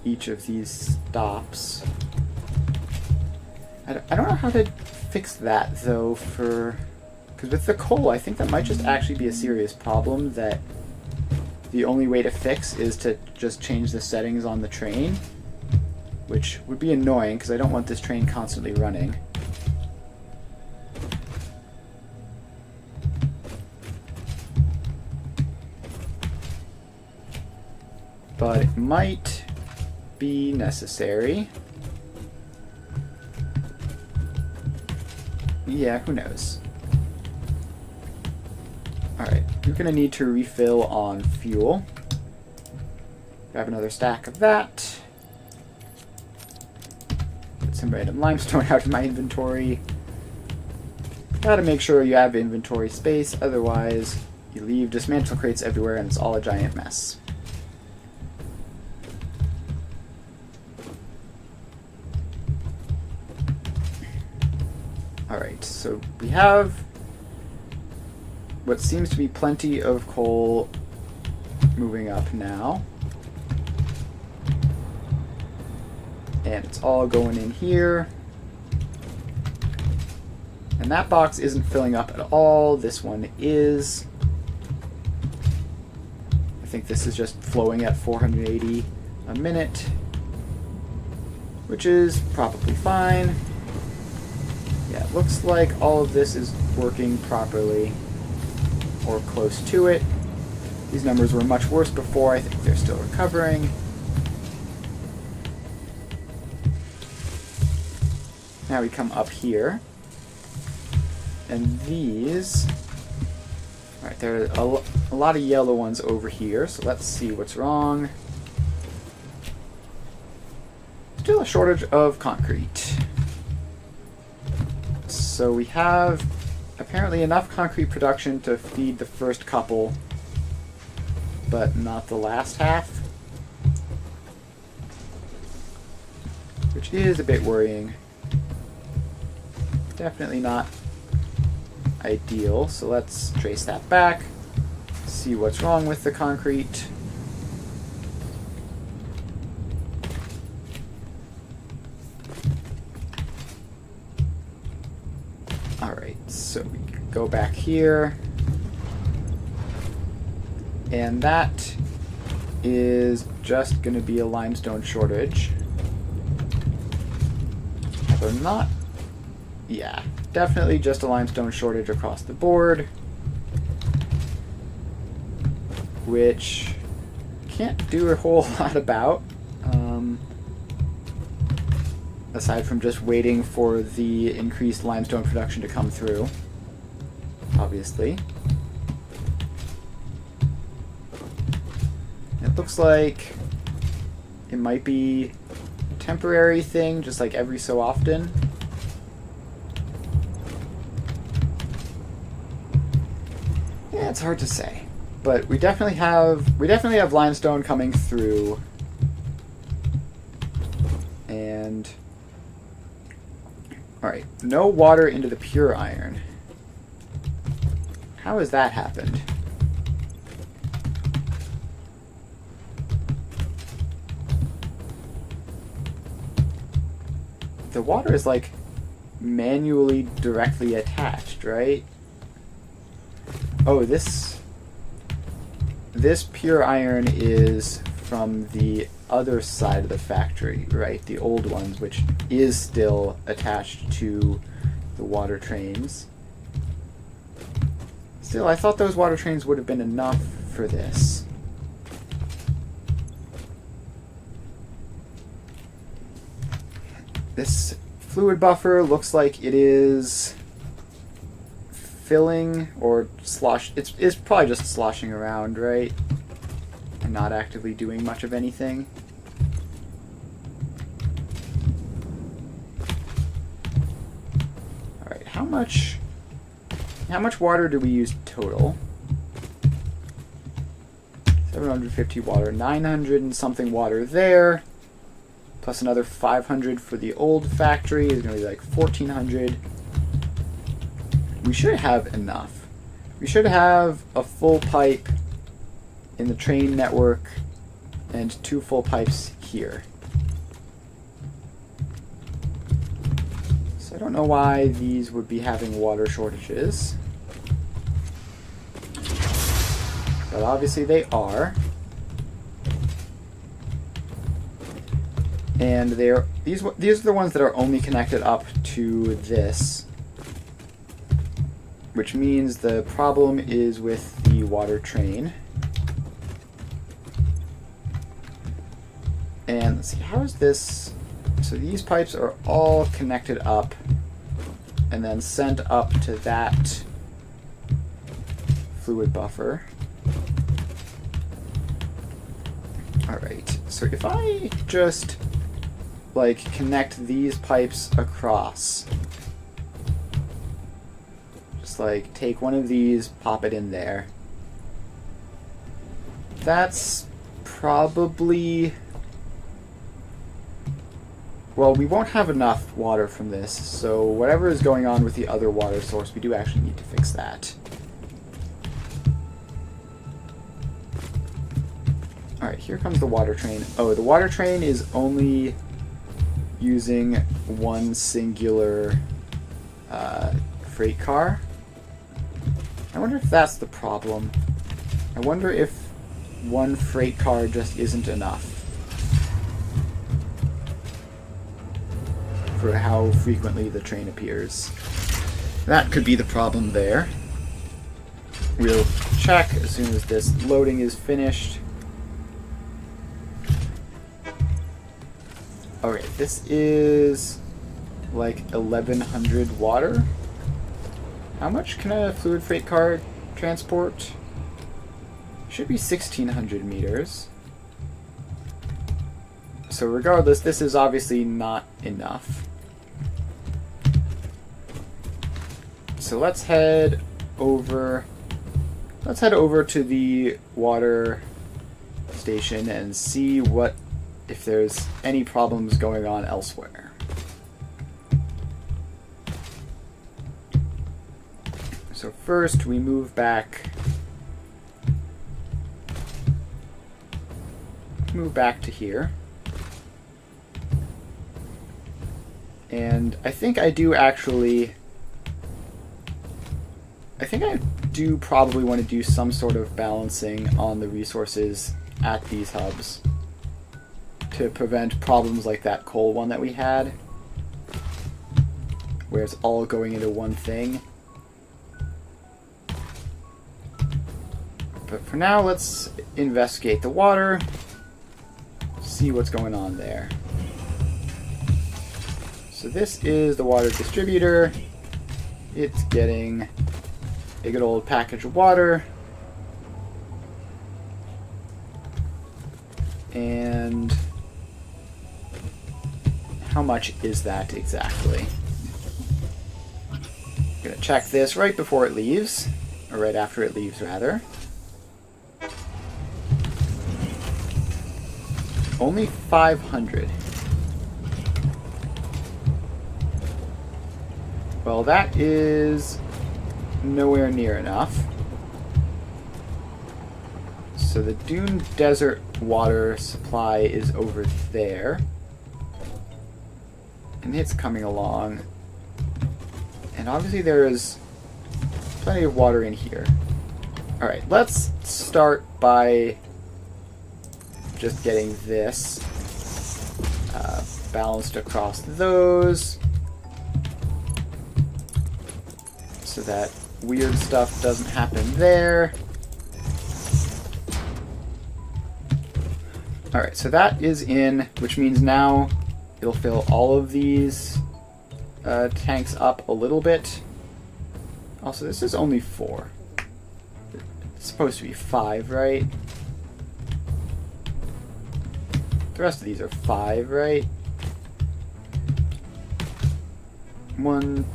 each of these stops. I don't know how to fix that though, because with the coal I think that might just actually be a serious problem that the only way to fix is to just change the settings on the train, which would be annoying because I don't want this train constantly running. but it might be necessary. Yeah, who knows? Alright, you're going to need to refill on fuel. Grab another stack of that. Put some random limestone out of my inventory. Gotta make sure you have inventory space, otherwise you leave dismantle crates everywhere and it's all a giant mess. Alright, so we have what seems to be plenty of coal moving up now. And it's all going in here. And that box isn't filling up at all. This one is. I think this is just flowing at 480 a minute, which is probably fine. Yeah, it looks like all of this is working properly, or close to it. These numbers were much worse before. I think they're still recovering. Now we come up here. And these... Alright, there are a lot of yellow ones over here, so let's see what's wrong. Still a shortage of concrete. So we have apparently enough concrete production to feed the first couple, but not the last half. Which is a bit worrying. Definitely not ideal, so let's trace that back, see what's wrong with the concrete. Alright, so we go back here, and that is just going to be a limestone shortage. Although not... Yeah, definitely just a limestone shortage across the board, which can't do a whole lot about, aside from just waiting for the increased limestone production to come through, obviously. It looks like it might be a temporary thing, just like every so often. Yeah, it's hard to say, but we definitely have limestone coming through, and all right, no water into the pure iron. How has that happened? The water is like manually directly attached, right? Oh, this pure iron is from the other side of the factory, right? The old ones, which is still attached to the water trains. Still, I thought those water trains would have been enough for this. This fluid buffer looks like it is filling or slosh. It's probably just sloshing around, right? And not actively doing much of anything. Alright, how much water do we use total? 750 water, 900 and something water there, plus another 500 for the old factory is going to be like 1400. We should have enough. We should have a full pipe in the train network and 2 full pipes here. So I don't know why these would be having water shortages, but obviously they are. And these are the ones that are only connected up to this, which means the problem is with the water train. And let's see, how is this? So these pipes are all connected up and then sent up to that fluid buffer. Alright, so if I just like connect these pipes across, just like take one of these, pop it in there, that's probably, well, we won't have enough water from this, so whatever is going on with the other water source, we do actually need to fix that. Alright, here comes the water train. Oh, the water train is only using one singular freight car. I wonder if that's the problem. I wonder if one freight car just isn't enough for how frequently the train appears. That could be the problem there. We'll check as soon as this loading is finished. Alright, this is like 1100 water. How much can a fluid freight car transport? Should be 1600 meters. So regardless, this is obviously not enough. So let's head over to the water station and see if there's any problems going on elsewhere. So first we move back to here. And I think I do probably want to do some sort of balancing on the resources at these hubs to prevent problems like that coal one that we had, where it's all going into one thing. But for now, let's investigate the water, see what's going on there. So this is the water distributor. It's getting a good old package of water. And how much is that exactly? I'm gonna check this right before it leaves, or right after it leaves, rather. Only 500. Well, that is nowhere near enough. So the Dune Desert water supply is over there. And it's coming along. And obviously there is plenty of water in here. Alright, let's start by just getting this balanced across those so that weird stuff doesn't happen there. Alright, so that is in, which means now it'll fill all of these tanks up a little bit. Also, this is only 4. It's supposed to be 5, right? The rest of these are 5, right? 1,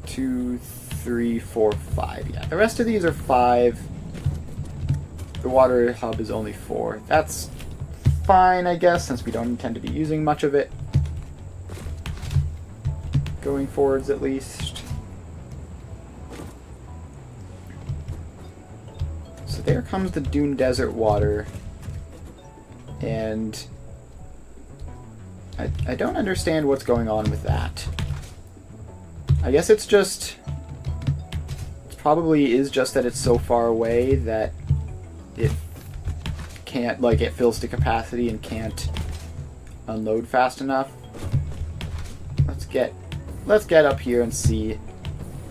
2, 3, 4, 5. Yeah, the rest of these are 5. The water hub is only 4. That's fine, I guess, since we don't intend to be using much of it. Going forwards, at least. So there comes the Dune Desert water. And I don't understand what's going on with that. I guess it's just... It probably is just that it's so far away that it can't, like, it fills to capacity and can't unload fast enough. Let's get up here and see.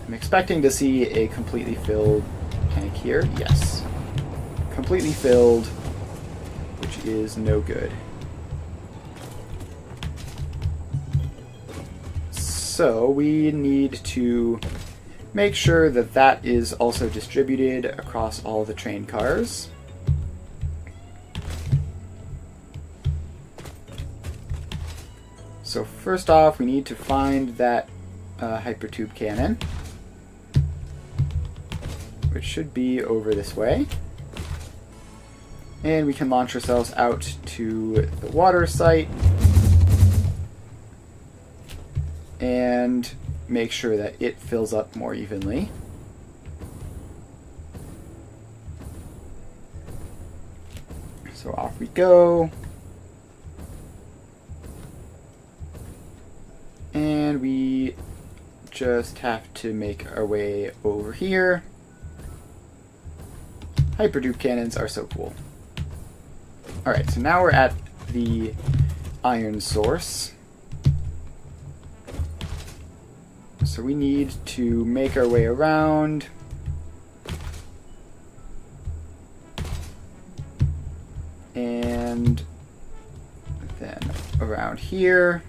I'm expecting to see a completely filled tank here. Yes. Completely filled, which is no good. So we need to make sure that that is also distributed across all the train cars. So first off, we need to find that hypertube cannon, which should be over this way. And we can launch ourselves out to the water site and make sure that it fills up more evenly. So off we go. And we just have to make our way over here. Hypertube cannons are so cool. Alright, so now we're at the iron source. So we need to make our way around. And then around here.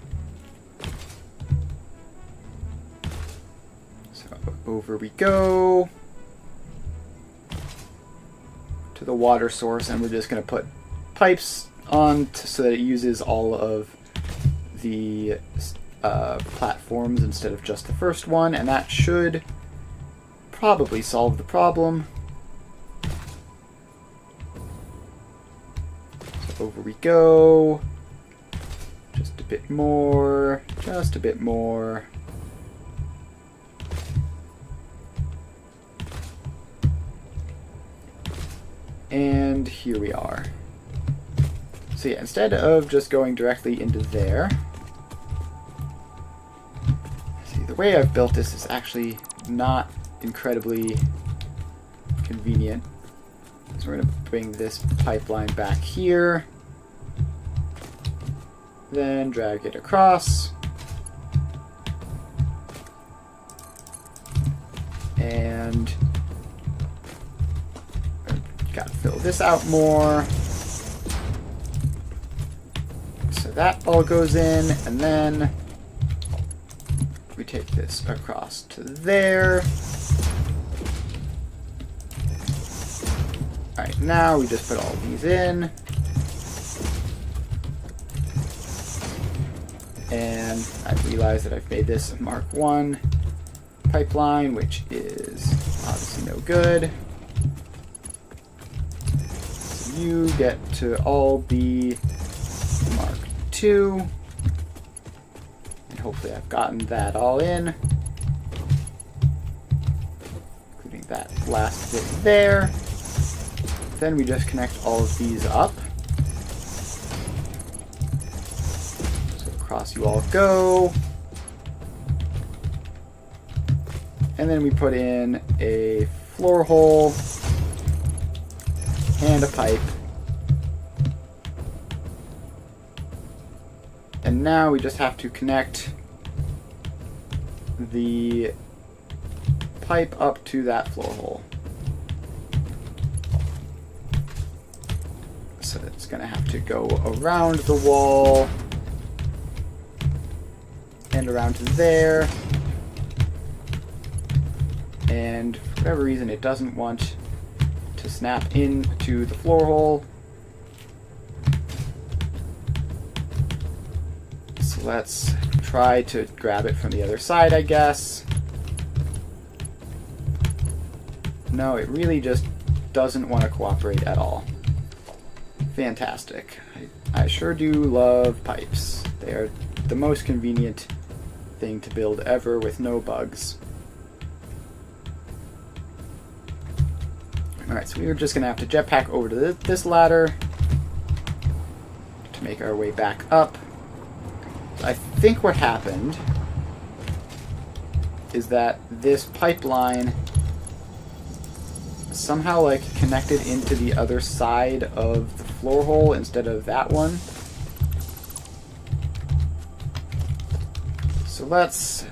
So over we go to the water source, and we're just going to put pipes on so that it uses all of the platforms instead of just the first one, and that should probably solve the problem. So over we go. Just a bit more. Just a bit more. And here we are. So yeah, instead of just going directly into there, see, the way I've built this is actually not incredibly convenient. So we're going to bring this pipeline back here, then drag it across, and got to fill this out more. So that all goes in, and then we take this across to there. Alright, now we just put all these in. And I've realized that I've made this a Mark 1 pipeline, which is obviously no good. So you get to all be Mark 2. And hopefully I've gotten that all in, including that last bit there. Then we just connect all of these up. So across you all go. And then we put in a floor hole and a pipe. And now we just have to connect the pipe up to that floor hole. So it's going to have to go around the wall and around to there. And for whatever reason, it doesn't want to snap into the floor hole. So let's try to grab it from the other side, I guess. No, it really just doesn't want to cooperate at all. Fantastic. I sure do love pipes. They are the most convenient thing to build ever with no bugs. Alright, so we're just going to have to jetpack over to this ladder to make our way back up. So I think what happened is that this pipeline somehow connected into the other side of the floor hole instead of that one. So let's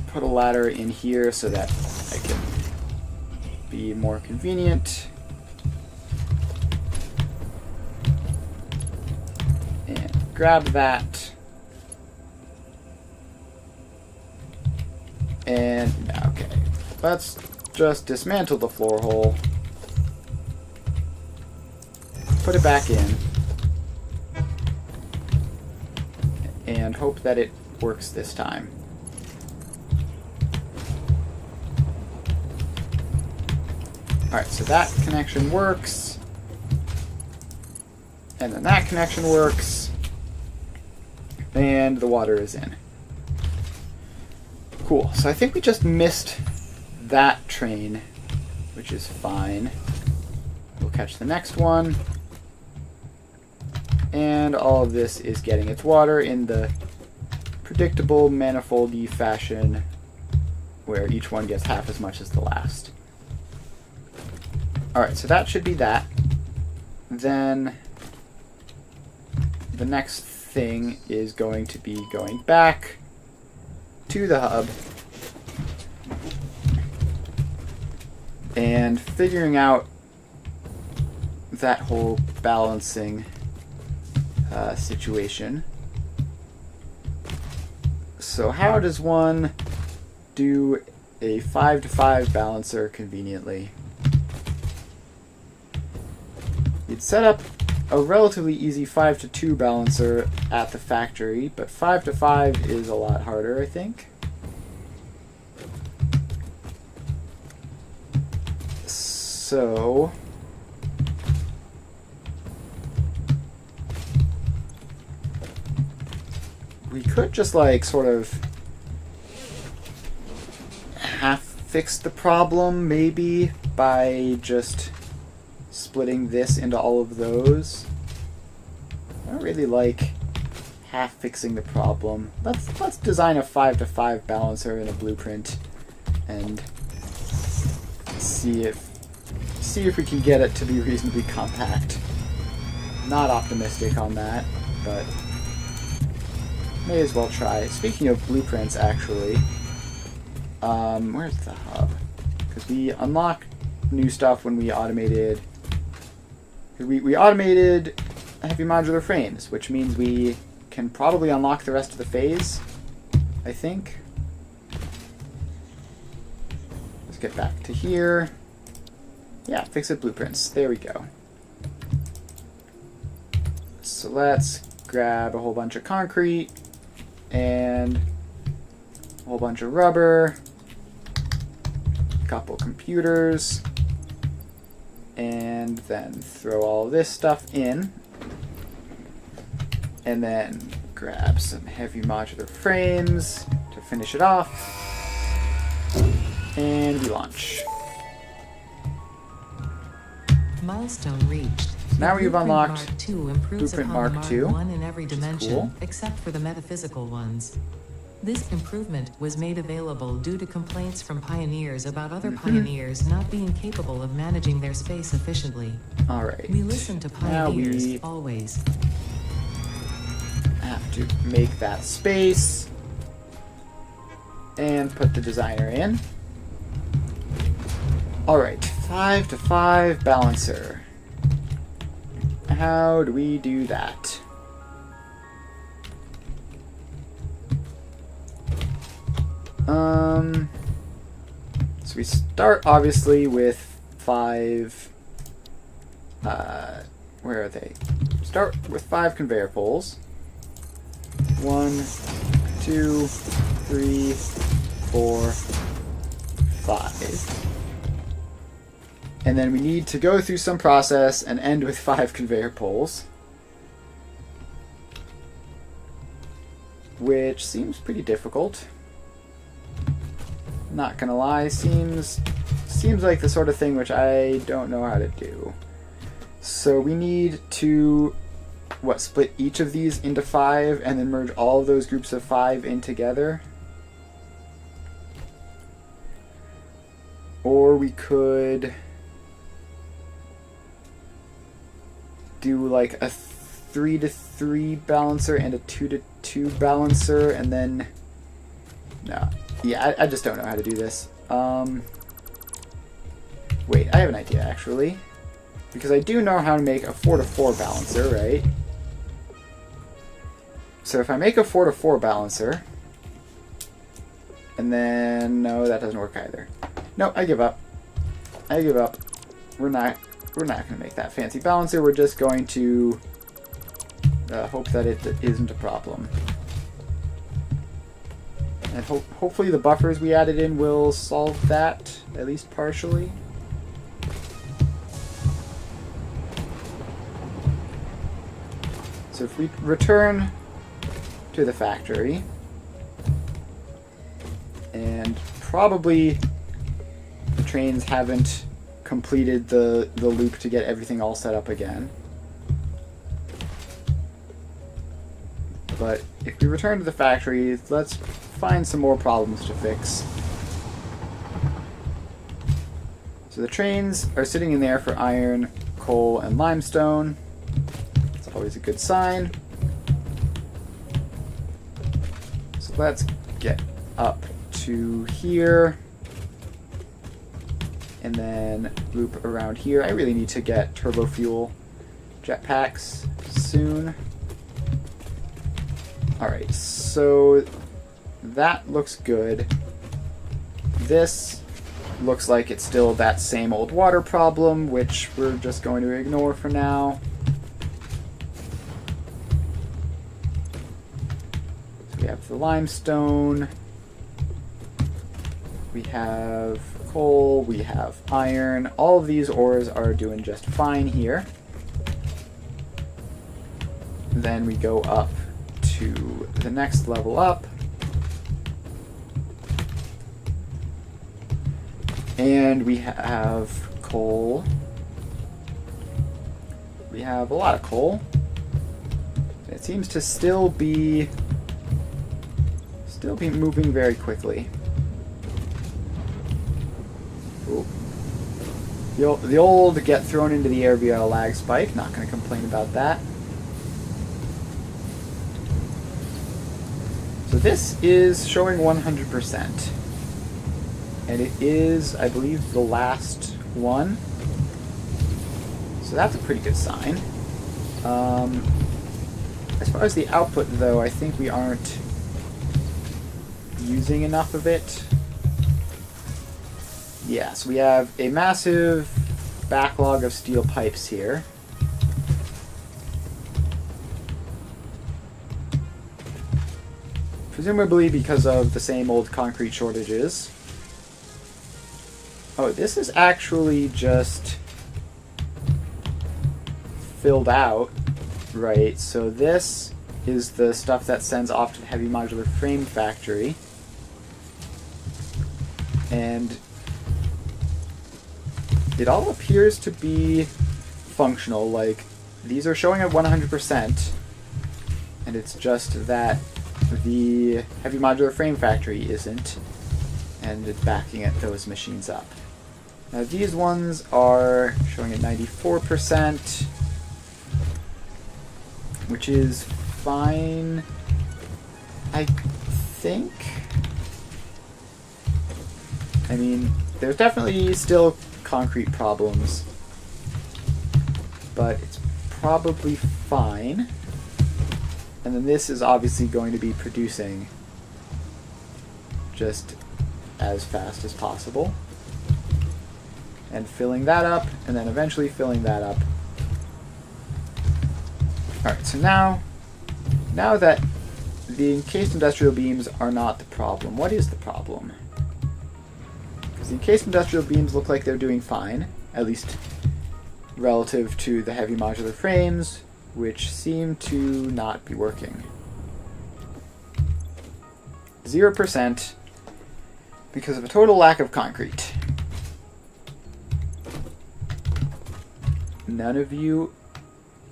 put a ladder in here so that I can be more convenient. And grab that. And, okay. Let's just dismantle the floor hole. Put it back in. And hope that it works this time. Alright, so that connection works. And then that connection works. And the water is in. Cool. So I think we just missed that train, which is fine. We'll catch the next one. And all of this is getting its water in the predictable, manifoldy fashion where each one gets half as much as the last. Alright, so that should be that. Then the next thing is going to be going back to the hub and figuring out that whole balancing situation. So how does one do a 5 to 5 balancer conveniently? You'd set up a relatively easy 5 to 2 balancer at the factory, but 5 to 5 is a lot harder, I think. So we could just like sort of half fix the problem maybe by just splitting this into all of those. I don't really like half fixing the problem. Let's design a 5 to 5 balancer in a blueprint and see if we can get it to be reasonably compact. Not optimistic on that, but may as well try. Speaking of blueprints, actually, where's the hub? Because we unlock new stuff when we automated. We automated heavy modular frames, which means we can probably unlock the rest of the phase, I think. Let's get back to here. Yeah, fix it blueprints. There we go. So let's grab a whole bunch of concrete and a whole bunch of rubber, a couple computers, and then throw all this stuff in, and then grab some heavy modular frames to finish it off, and we launch. Milestone reached. Now we've unlocked Mark II improves Blueprint upon Mark Mark II, I in every dimension, cool. except for the metaphysical ones. This improvement was made available due to complaints from pioneers about other pioneers not being capable of managing their space efficiently. Alright. We listen to pioneers, always. Have to make that space and put the designer in. Alright, 5 to 5 balancer. How do we do that? So we start obviously with 5, where are they? Start with 5 conveyor poles. 1, 2, 3, 4, 5. And then we need to go through some process and end with 5 conveyor poles. Which seems pretty difficult. Not gonna lie, seems like the sort of thing which I don't know how to do. So we need to, split each of these into 5 and then merge all of those groups of 5 in together? Or we could do like a 3 to 3 balancer and a 2 to 2 balancer, and then no. Yeah, I just don't know how to do this. Wait, I have an idea actually. Because I do know how to make a 4 to 4 balancer, right? So if I make a 4 to 4 balancer, And then, no, that doesn't work either. No, I give up. I give up. We're not going to make that fancy balancer. We're just going to hope that it isn't a problem. And hopefully the buffers we added in will solve that, at least partially. So if we return to the factory, and probably the trains haven't completed the loop to get everything all set up again. But if we return to the factory, let's find some more problems to fix. So the trains are sitting in there for iron, coal, and limestone. It's always a good sign. So let's get up to here. And then loop around here. I really need to get turbo fuel jetpacks soon. Alright, so that looks good. This looks like it's still that same old water problem, which we're just going to ignore for now. So we have the limestone, we have coal, we have iron. All of these ores are doing just fine here. Then we go up to the next level up. And we have coal. We have a lot of coal. It seems to still be moving very quickly. Ooh. The old get thrown into the air via a lag spike. Not going to complain about that. So this is showing 100%. And it is, I believe, the last one. So that's a pretty good sign. As far as the output, though, I think we aren't using enough of it. Yeah, so we have a massive backlog of steel pipes here. Presumably because of the same old concrete shortages. Oh, this is actually just filled out, right? So this is the stuff that sends off to the heavy modular frame factory. And it all appears to be functional. Like, these are showing at 100%, and it's just that the heavy modular frame factory isn't, and it's backing those machines up. Now these ones are showing at 94%, which is fine, I think. I mean, there's definitely still concrete problems, but it's probably fine. And then this is obviously going to be producing just as fast as possible. And filling that up, and then eventually filling that up. Alright, so now that the encased industrial beams are not the problem, what is the problem? Because the encased industrial beams look like they're doing fine, at least relative to the heavy modular frames, which seem to not be working. 0% because of a total lack of concrete. None of you...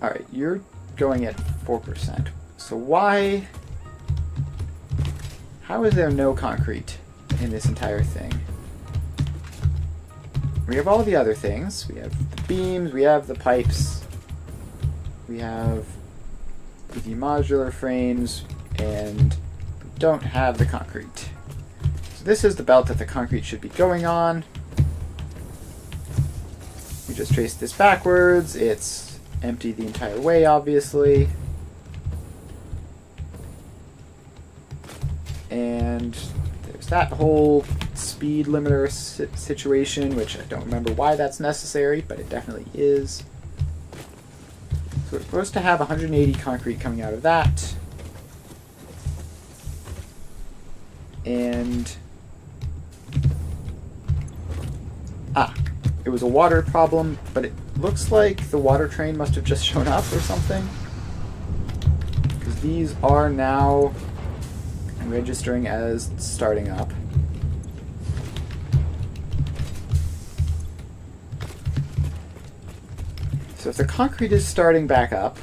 Alright, you're going at 4%. So why... How is there no concrete in this entire thing? We have all the other things. We have the beams, we have the pipes, we have the modular frames, and we don't have the concrete. So this is the belt that the concrete should be going on. We just traced this backwards. It's empty the entire way, obviously. And there's that whole speed limiter situation, which I don't remember why that's necessary, but it definitely is. So we're supposed to have 180 concrete coming out of that. And... it was a water problem, but it looks like the water train must have just shown up or something. Because these are now registering as starting up. So if the concrete is starting back up,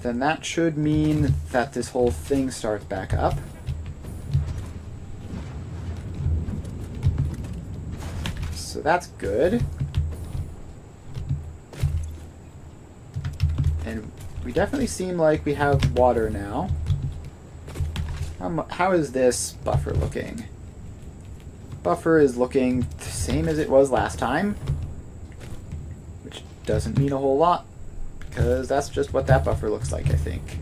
then that should mean that this whole thing starts back up. So that's good. And we definitely seem like we have water now. How is this buffer looking? Buffer is looking the same as it was last time, which doesn't mean a whole lot, because that's just what that buffer looks like, I think.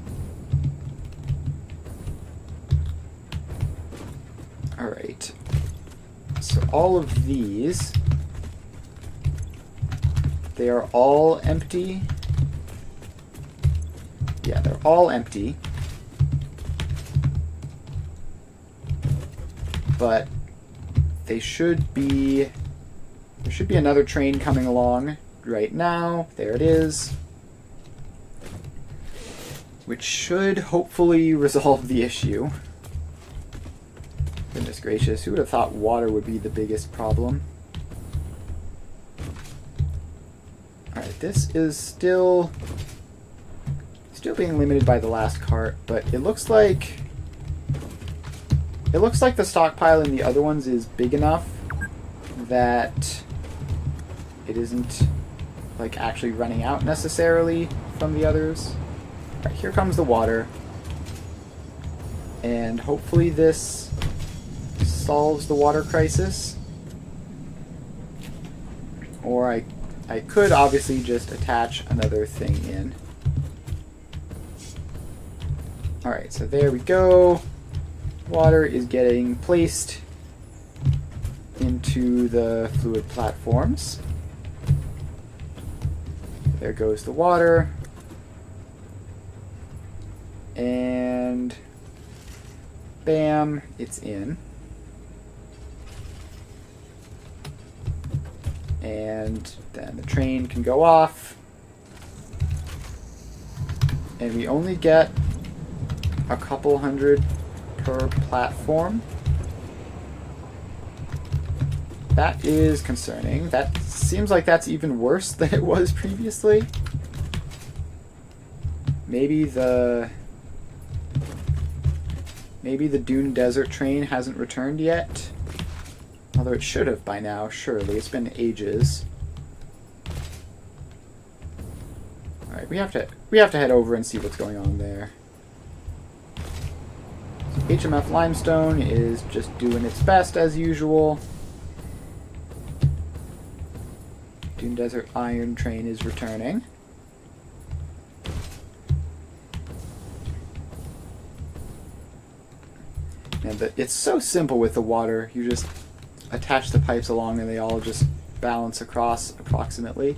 Alright. So all of these, they are all empty. Yeah, they're all empty. But they should be... There should be another train coming along right now. There it is. Which should hopefully resolve the issue. Goodness gracious, who would have thought water would be the biggest problem? Alright, this is still being limited by the last cart, but it looks like the stockpile in the other ones is big enough that it isn't like actually running out necessarily from the others. Alright, here comes the water. And hopefully this solves the water crisis. Or I could obviously just attach another thing in. Alright, so there we go. Water is getting placed into the fluid platforms. There goes the water. And bam, it's in. And then the train can go off. And we only get a couple hundred per platform. That is concerning. That seems like that's even worse than it was previously. Maybe the Dune Desert train hasn't returned yet. Although it should have by now, surely. It's been ages. Alright, we have to head over and see what's going on there. So HMF Limestone is just doing its best as usual. Dune Desert Iron train is returning. And it's so simple with the water. You just attach the pipes along and they all just balance across approximately.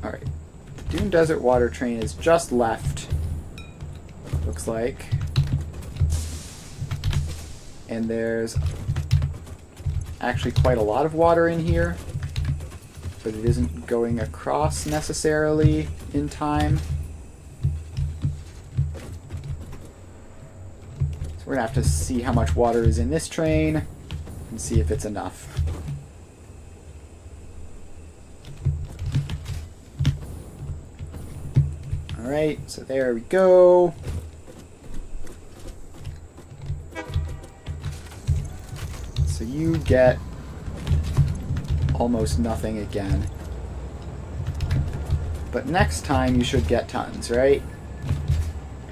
Alright. The Dune Desert water train is just left. Looks like. And there's actually quite a lot of water in here. But it isn't going across necessarily in time. We're going to have to see how much water is in this train and see if it's enough. Alright, so there we go. So you get almost nothing again. But next time you should get tons, right?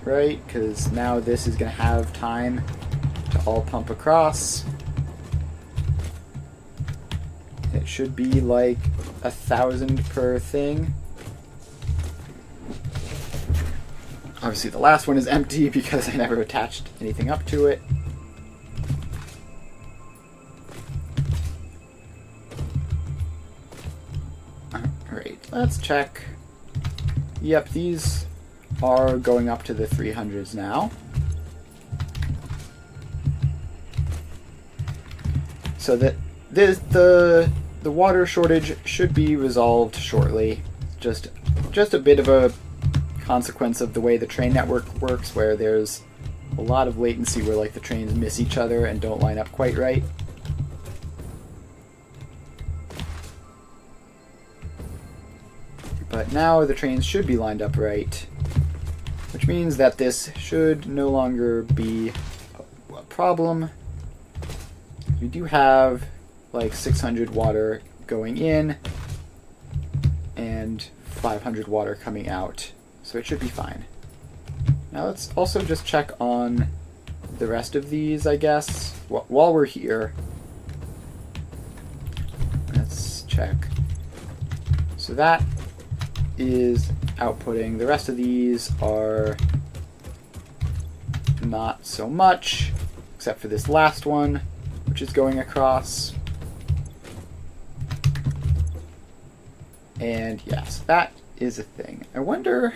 Right, because now this is going to have time to all pump across. It should be like 1,000 per thing. Obviously the last one is empty because I never attached anything up to it. Alright, let's check. Yep, these are going up to the 300s now. So that the water shortage should be resolved shortly. Just a bit of a consequence of the way the train network works, where there's a lot of latency where like the trains miss each other and don't line up quite right. But now the trains should be lined up right, which means that this should no longer be a problem. We do have like 600 water going in and 500 water coming out, so it should be fine. Now let's also just check on the rest of these, I guess, while we're here. Let's check. So that is outputting. The rest of these are not so much, except for this last one, which is going across. And yes, that is a thing. I wonder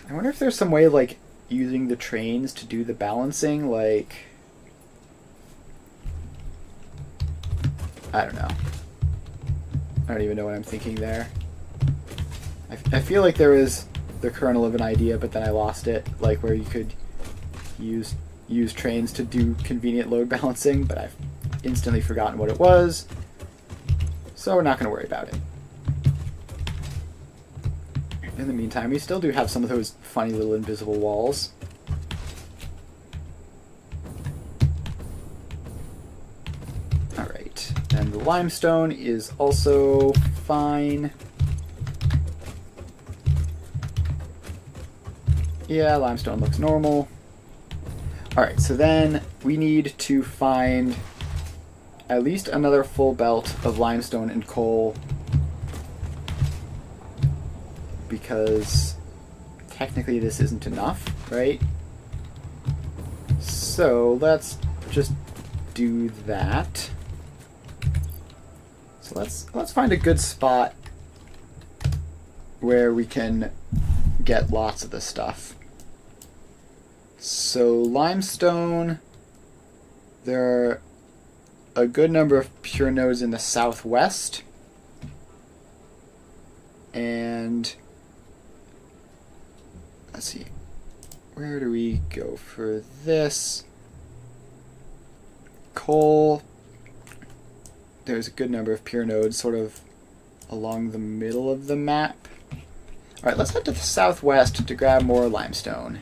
if there's some way of like using the trains to do the balancing, like I don't know. I don't even know what I'm thinking there. I feel like there was the kernel of an idea, but then I lost it, like where you could use trains to do convenient load balancing, but I've instantly forgotten what it was, so we're not going to worry about it. In the meantime, we still do have some of those funny little invisible walls. Alright, and the limestone is also fine. Yeah, limestone looks normal. Alright, so then we need to find at least another full belt of limestone and coal, because technically this isn't enough, right? So let's just do that. So let's find a good spot where we can get lots of this stuff. So limestone, there are a good number of pure nodes in the southwest, and let's see, where do we go for this? Coal, there's a good number of pure nodes sort of along the middle of the map. Alright, let's head to the southwest to grab more limestone.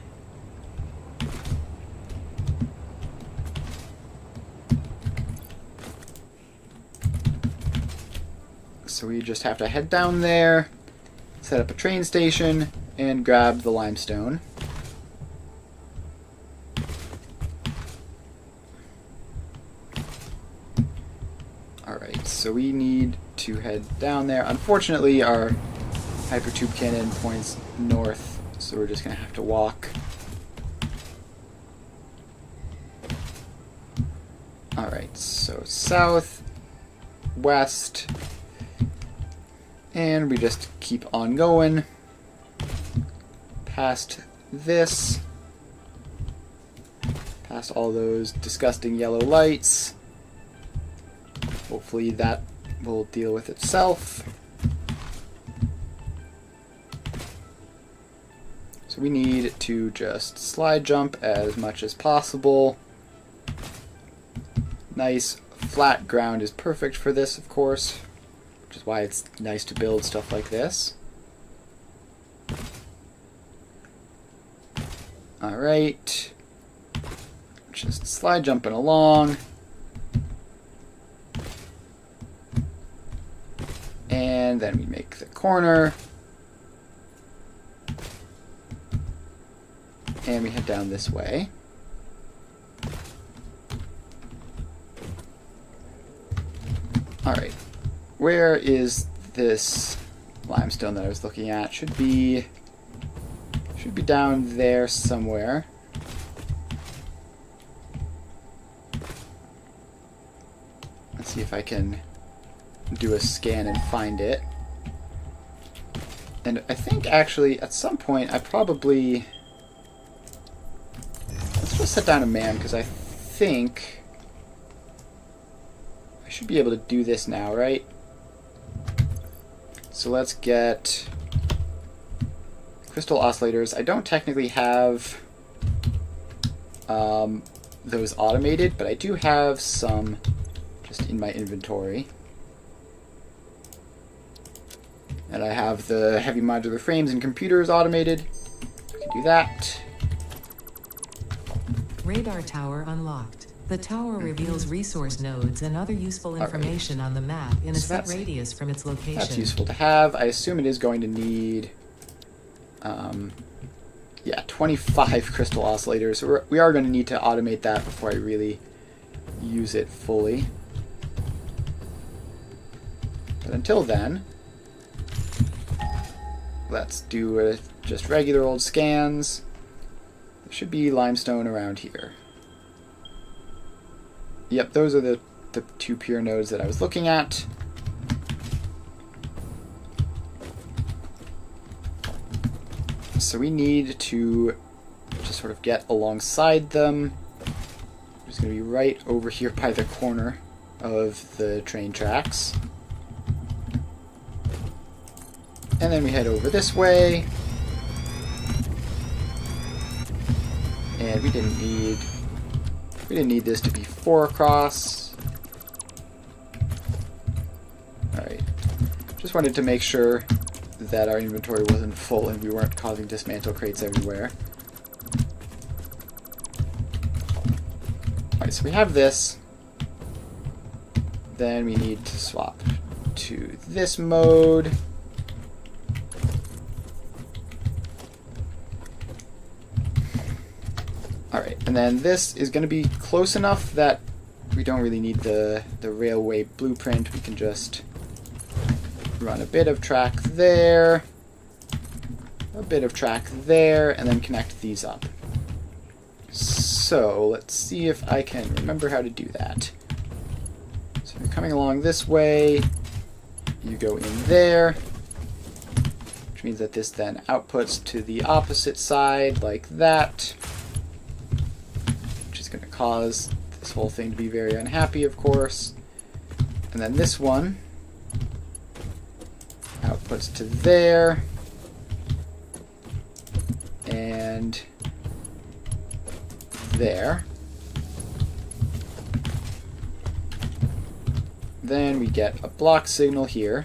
So we just have to head down there, set up a train station, and grab the limestone. Alright, so we need to head down there. Unfortunately, our hypertube cannon points north, so we're just going to have to walk. Alright, so south, west, and we just keep on going past this, past all those disgusting yellow lights. Hopefully that will deal with itself. So we need to just slide jump as much as possible. Nice flat ground is perfect for this, of course, which is why it's nice to build stuff like this. Alright, just slide jumping along. And then we make the corner. And we head down this way. Alright, where is this limestone that I was looking at. Should be down there somewhere. Let's see if I can do a scan and find it. And I think actually at some point I probably... Let's just set down a man, because I think I should be able to do this now, right? So let's get crystal oscillators. I don't technically have those automated, but I do have some just in my inventory. And I have the heavy modular frames and computers automated. I can do that. Radar tower unlocked. The tower reveals resource nodes and other useful information on the map in a set radius from its location. That's useful to have. I assume it is going to need, yeah, 25 crystal oscillators. So we are going to need to automate that before I really use it fully. But until then, let's do just regular old scans. There should be limestone around here. Yep, those are the two pure nodes that I was looking at. So we need to just sort of get alongside them. It's going to be right over here by the corner of the train tracks. And then we head over this way. And we didn't need this to be 4 across. Alright. Just wanted to make sure that our inventory wasn't full and we weren't causing dismantle crates everywhere. Alright, so we have this. Then we need to swap to this mode. Alright, and then this is going to be close enough that we don't really need the railway blueprint. We can just run a bit of track there, a bit of track there, and then connect these up. So, let's see if I can remember how to do that. So you're coming along this way, you go in there, which means that this then outputs to the opposite side like that. Going to cause this whole thing to be very unhappy, of course. And then this one outputs to there, and there. Then we get a block signal here,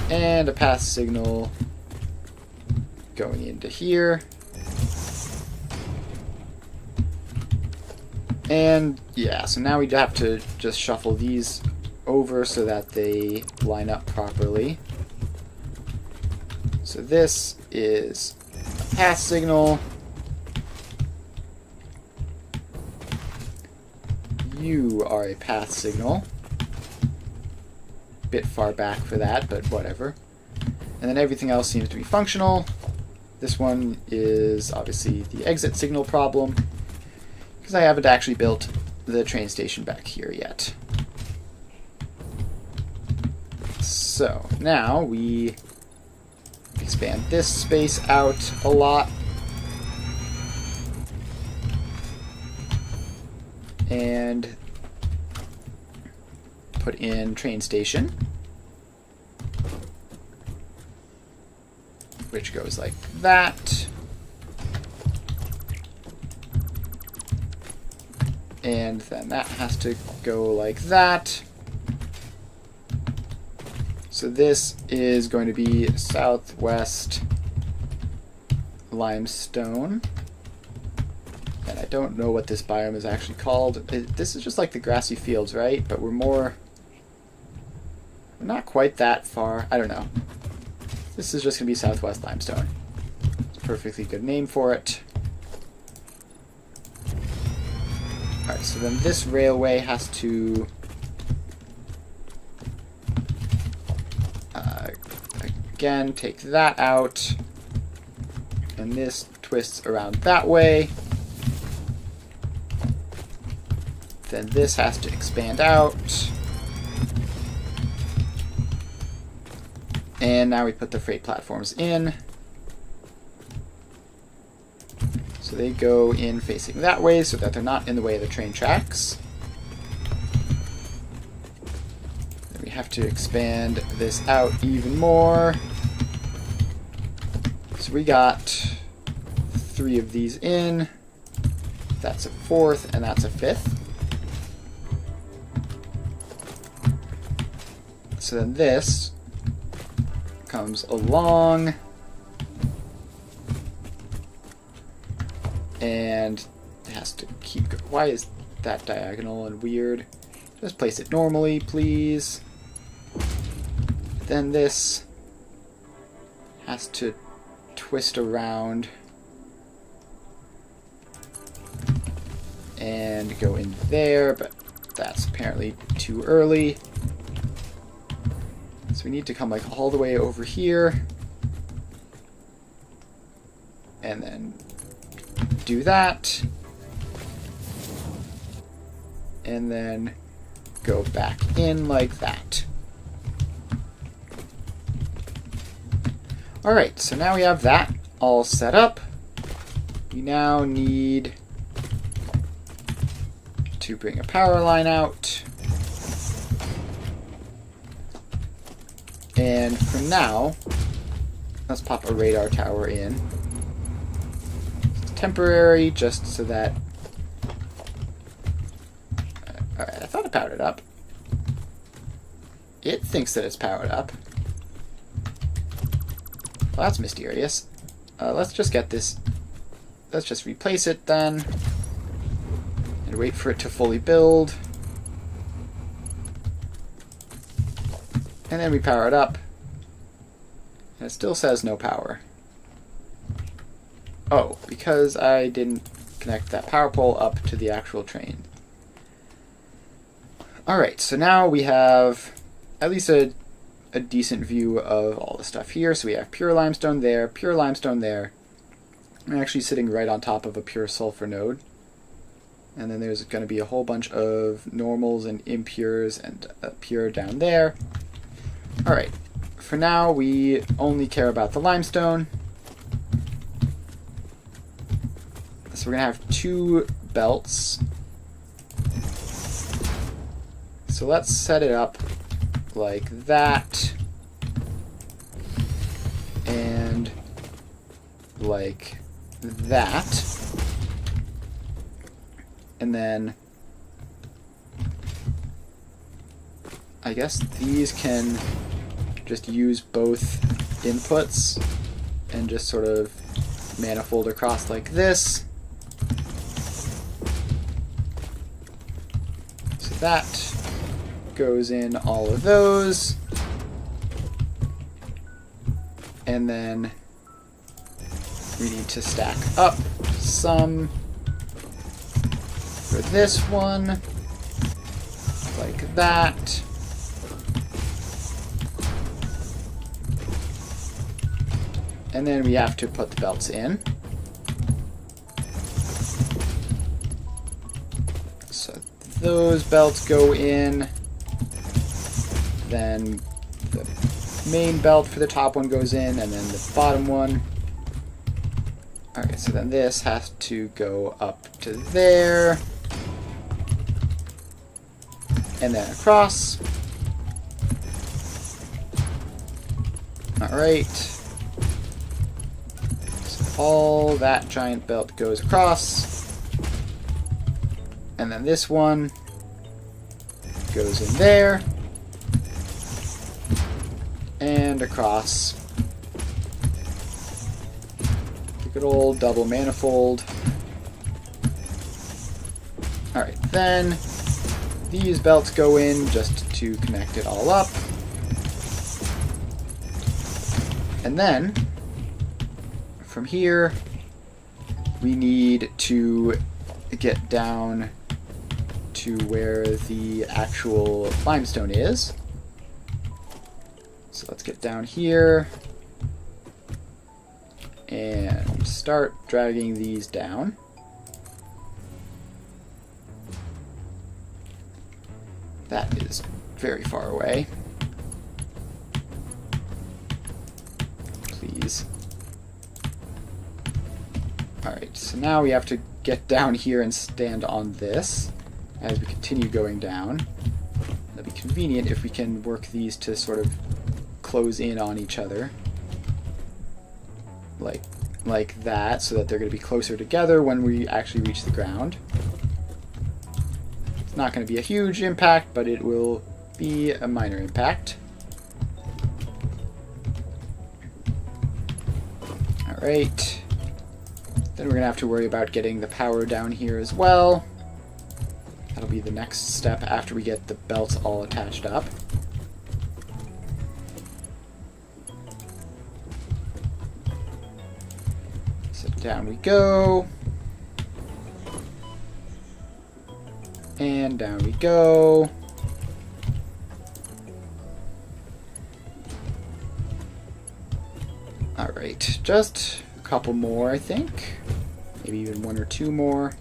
and a path signal going into here. And yeah, so now we have to just shuffle these over so that they line up properly. So this is a path signal. You are a path signal. Bit far back for that, but whatever. And then everything else seems to be functional. This one is obviously the exit signal problem, because I haven't actually built the train station back here yet. So now we expand this space out a lot. And put in train station, which goes like that. And then that has to go like that. So this is going to be southwest limestone. And I don't know what this biome is actually called. This is just like the grassy fields, right? But we're not quite that far. I don't know. This is just going to be southwest limestone. It's a perfectly good name for it. Alright, so then this railway has to again, take that out. And this twists around that way. Then this has to expand out. And now we put the freight platforms in. So they go in facing that way so that they're not in the way of the train tracks. Then we have to expand this out even more. So we got 3 of these in. That's a 4th and that's a 5th. So then this comes along and it has to keep going. Why is that diagonal and weird? Just place it normally, please. Then this has to twist around and go in there, but that's apparently too early. So we need to come like all the way over here and then do that and then go back in like that. Alright, so now we have that all set up. We now need to bring a power line out. And for now, let's pop a radar tower in. It's temporary, just so that... Alright, I thought it powered it up. It thinks that it's powered up. Well, that's mysterious. Let's just get this... Let's just replace it then. And wait for it to fully build. And then we power it up. And it still says no power. Oh, because I didn't connect that power pole up to the actual train. Alright, so now we have at least a decent view of all the stuff here. So we have pure limestone there, pure limestone there. I'm actually sitting right on top of a pure sulfur node. And then there's going to be a whole bunch of normals and impures and pure down there. Alright, for now we only care about the limestone. So we're going to have 2 belts. So let's set it up like that. And like that. And then I guess these can just use both inputs and just sort of manifold across like this. So that goes in all of those. And then we need to stack up some for this one, like that. And then we have to put the belts in. So those belts go in. Then the main belt for the top one goes in, and then the bottom one. Alright, so then this has to go up to there. And then across. Alright. All that giant belt goes across. And then this one goes in there. And across. The good old double manifold. Alright, then these belts go in just to connect it all up. And then from here, we need to get down to where the actual limestone is. So let's get down here, and start dragging these down. That is very far away. Please. Alright, so now we have to get down here and stand on this as we continue going down. It'll be convenient if we can work these to sort of close in on each other. Like that, so that they're going to be closer together when we actually reach the ground. It's not going to be a huge impact, but it will be a minor impact. Alright. Then we're going to have to worry about getting the power down here as well. That'll be the next step after we get the belts all attached up. So down we go. And down we go. Alright, just a couple more, I think. Maybe even one or two more.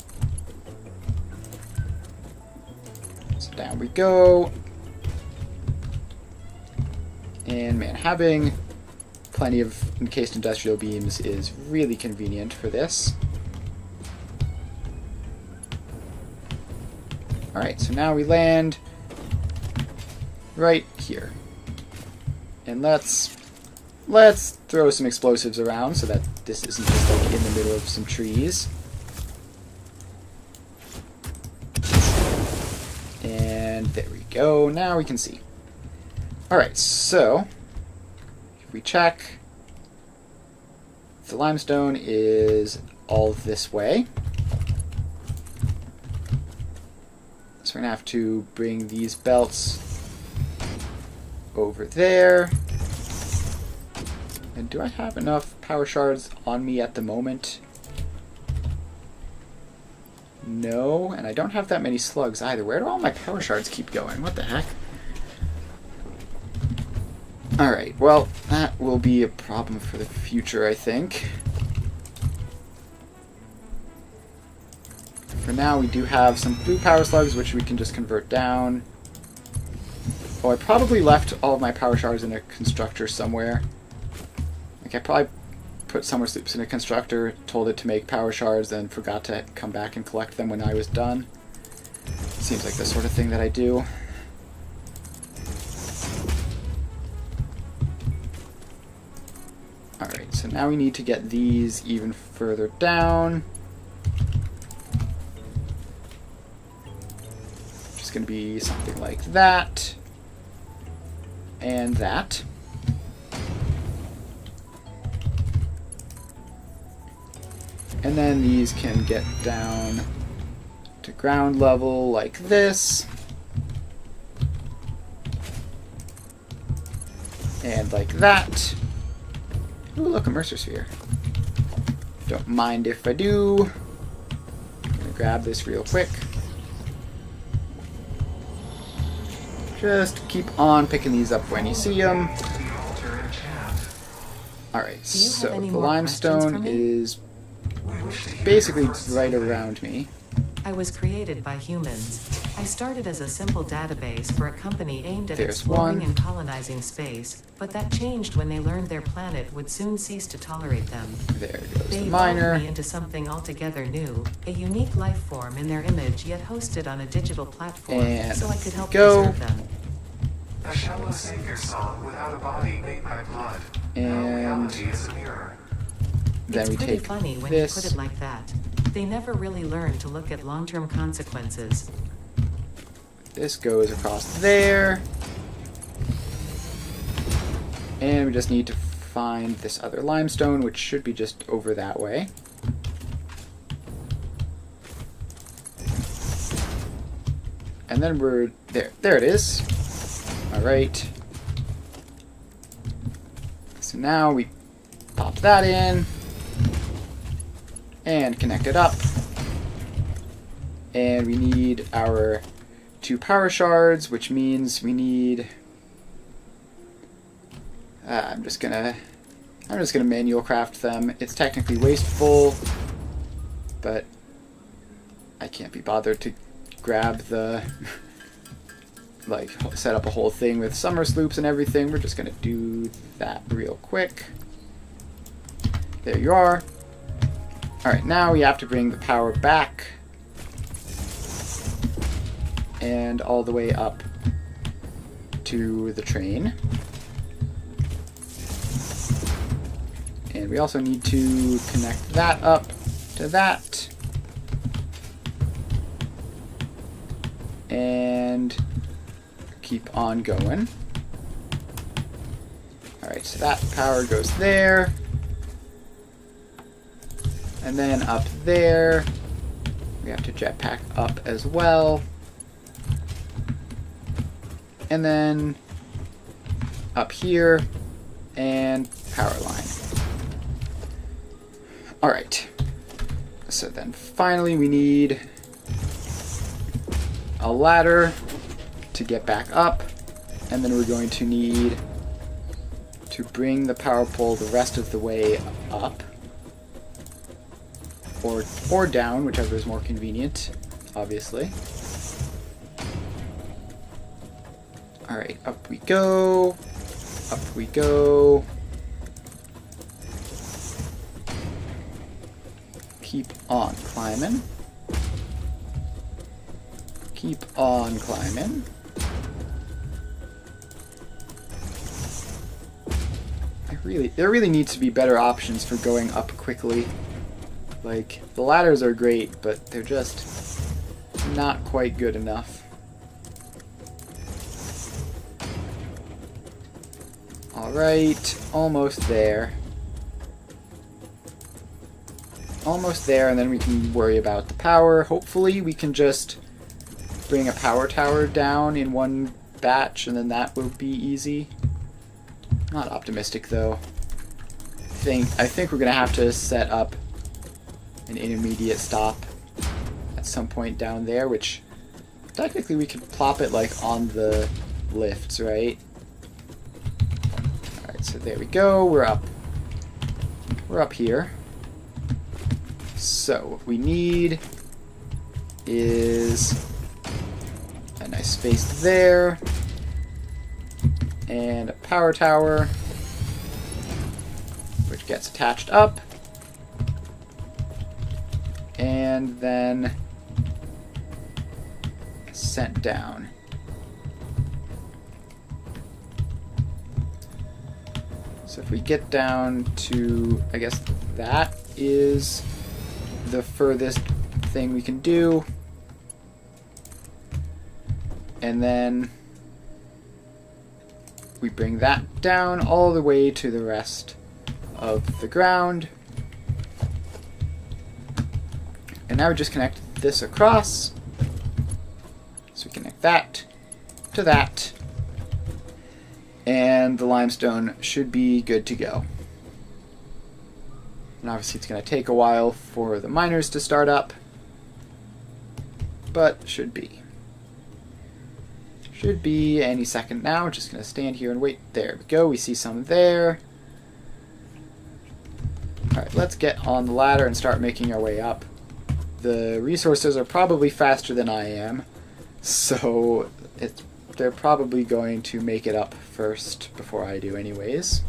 So down we go. And man, having plenty of encased industrial beams is really convenient for this. Alright, so now we land right here. And let's throw some explosives around so that this isn't just like in the middle of some trees. And there we go. Now we can see. Alright, so if we check, the limestone is all this way. So we're going to have to bring these belts over there. And do I have enough power shards on me at the moment? No, and I don't have that many slugs either. Where do all my power shards keep going? What the heck? Alright, well, that will be a problem for the future, I think. For now, we do have some blue power slugs, which we can just convert down. Oh, I probably left all of my power shards in a constructor somewhere. Like, I probably put Summer Sleeps in a constructor, told it to make power shards, then forgot to come back and collect them when I was done. Seems like the sort of thing that I do. Alright, so now we need to get these even further down. Just going to be something like that. And that. And then these can get down to ground level like this. And like that. Ooh, look, a Mercer Sphere. Don't mind if I do. I'm gonna grab this real quick. Just keep on picking these up when you see them. Alright, so the limestone is basically right around me. I was created by humans. I started as a simple database for a company aimed at There's exploring one. and colonizing space, but that changed when they learned their planet would soon cease to tolerate them. There goes They the evolved miner. me into something altogether new, a unique life form in their image yet hosted on a digital platform, And so I could help go. preserve them. A shallow savior song without a body made by blood. Now And reality is a mirror. then It's we pretty take funny when this. you put it like that. They never really learn to look at long-term consequences. This goes across there. And we just need to find this other limestone, which should be just over that way. And then we're there. There it is. Alright. So now we pop that in. And connect it up. And we need our 2 power shards, which means we need... I'm just gonna I'm just going to manual craft them. It's technically wasteful, but I can't be bothered to grab the like set up a whole thing with summer sloops and everything. We're just going to do that real quick. There you are. Alright, now we have to bring the power back and all the way up to the train. And we also need to connect that up to that. And keep on going. Alright, so that power goes there. And then up there, we have to jetpack up as well. And then up here, and power line. Alright, so then finally we need a ladder to get back up, and then we're going to need to bring the power pole the rest of the way up, or down, whichever is more convenient, obviously. Alright, up we go, up we go. Keep on climbing. Keep on climbing. There really needs to be better options for going up quickly. Like, the ladders are great, but they're just not quite good enough. Alright, almost there. Almost there, and then we can worry about the power. Hopefully we can just bring a power tower down in one batch, and then that will be easy. Not optimistic, though. I think we're going to have to set up an intermediate stop at some point down there, which technically we could plop it like on the lifts, right? Alright, so there we go. We're up. We're up here. So what we need is a nice space there and a power tower which gets attached up and then sent down. So if we get down to, I guess that is the furthest thing we can do, and then we bring that down all the way to the rest of the ground. And now we just connect this across. So we connect that to that. And the limestone should be good to go. And obviously it's going to take a while for the miners to start up. But should be. Should be any second now. We're just going to stand here and wait. There we go. We see some there. Alright, let's get on the ladder and start making our way up. The resources are probably faster than I am, so they're probably going to make it up first before I do anyways.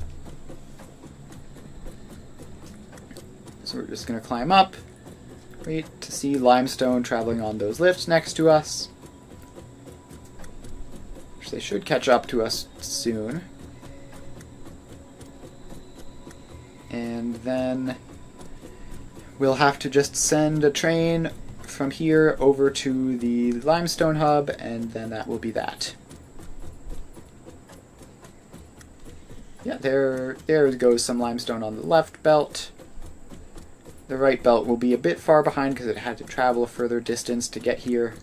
So we're just going to climb up, wait to see limestone traveling on those lifts next to us. Which they should catch up to us soon. And then we'll have to just send a train from here over to the limestone hub, and then that will be that. Yeah, there goes some limestone on the left belt. The right belt will be a bit far behind because it had to travel a further distance to get here.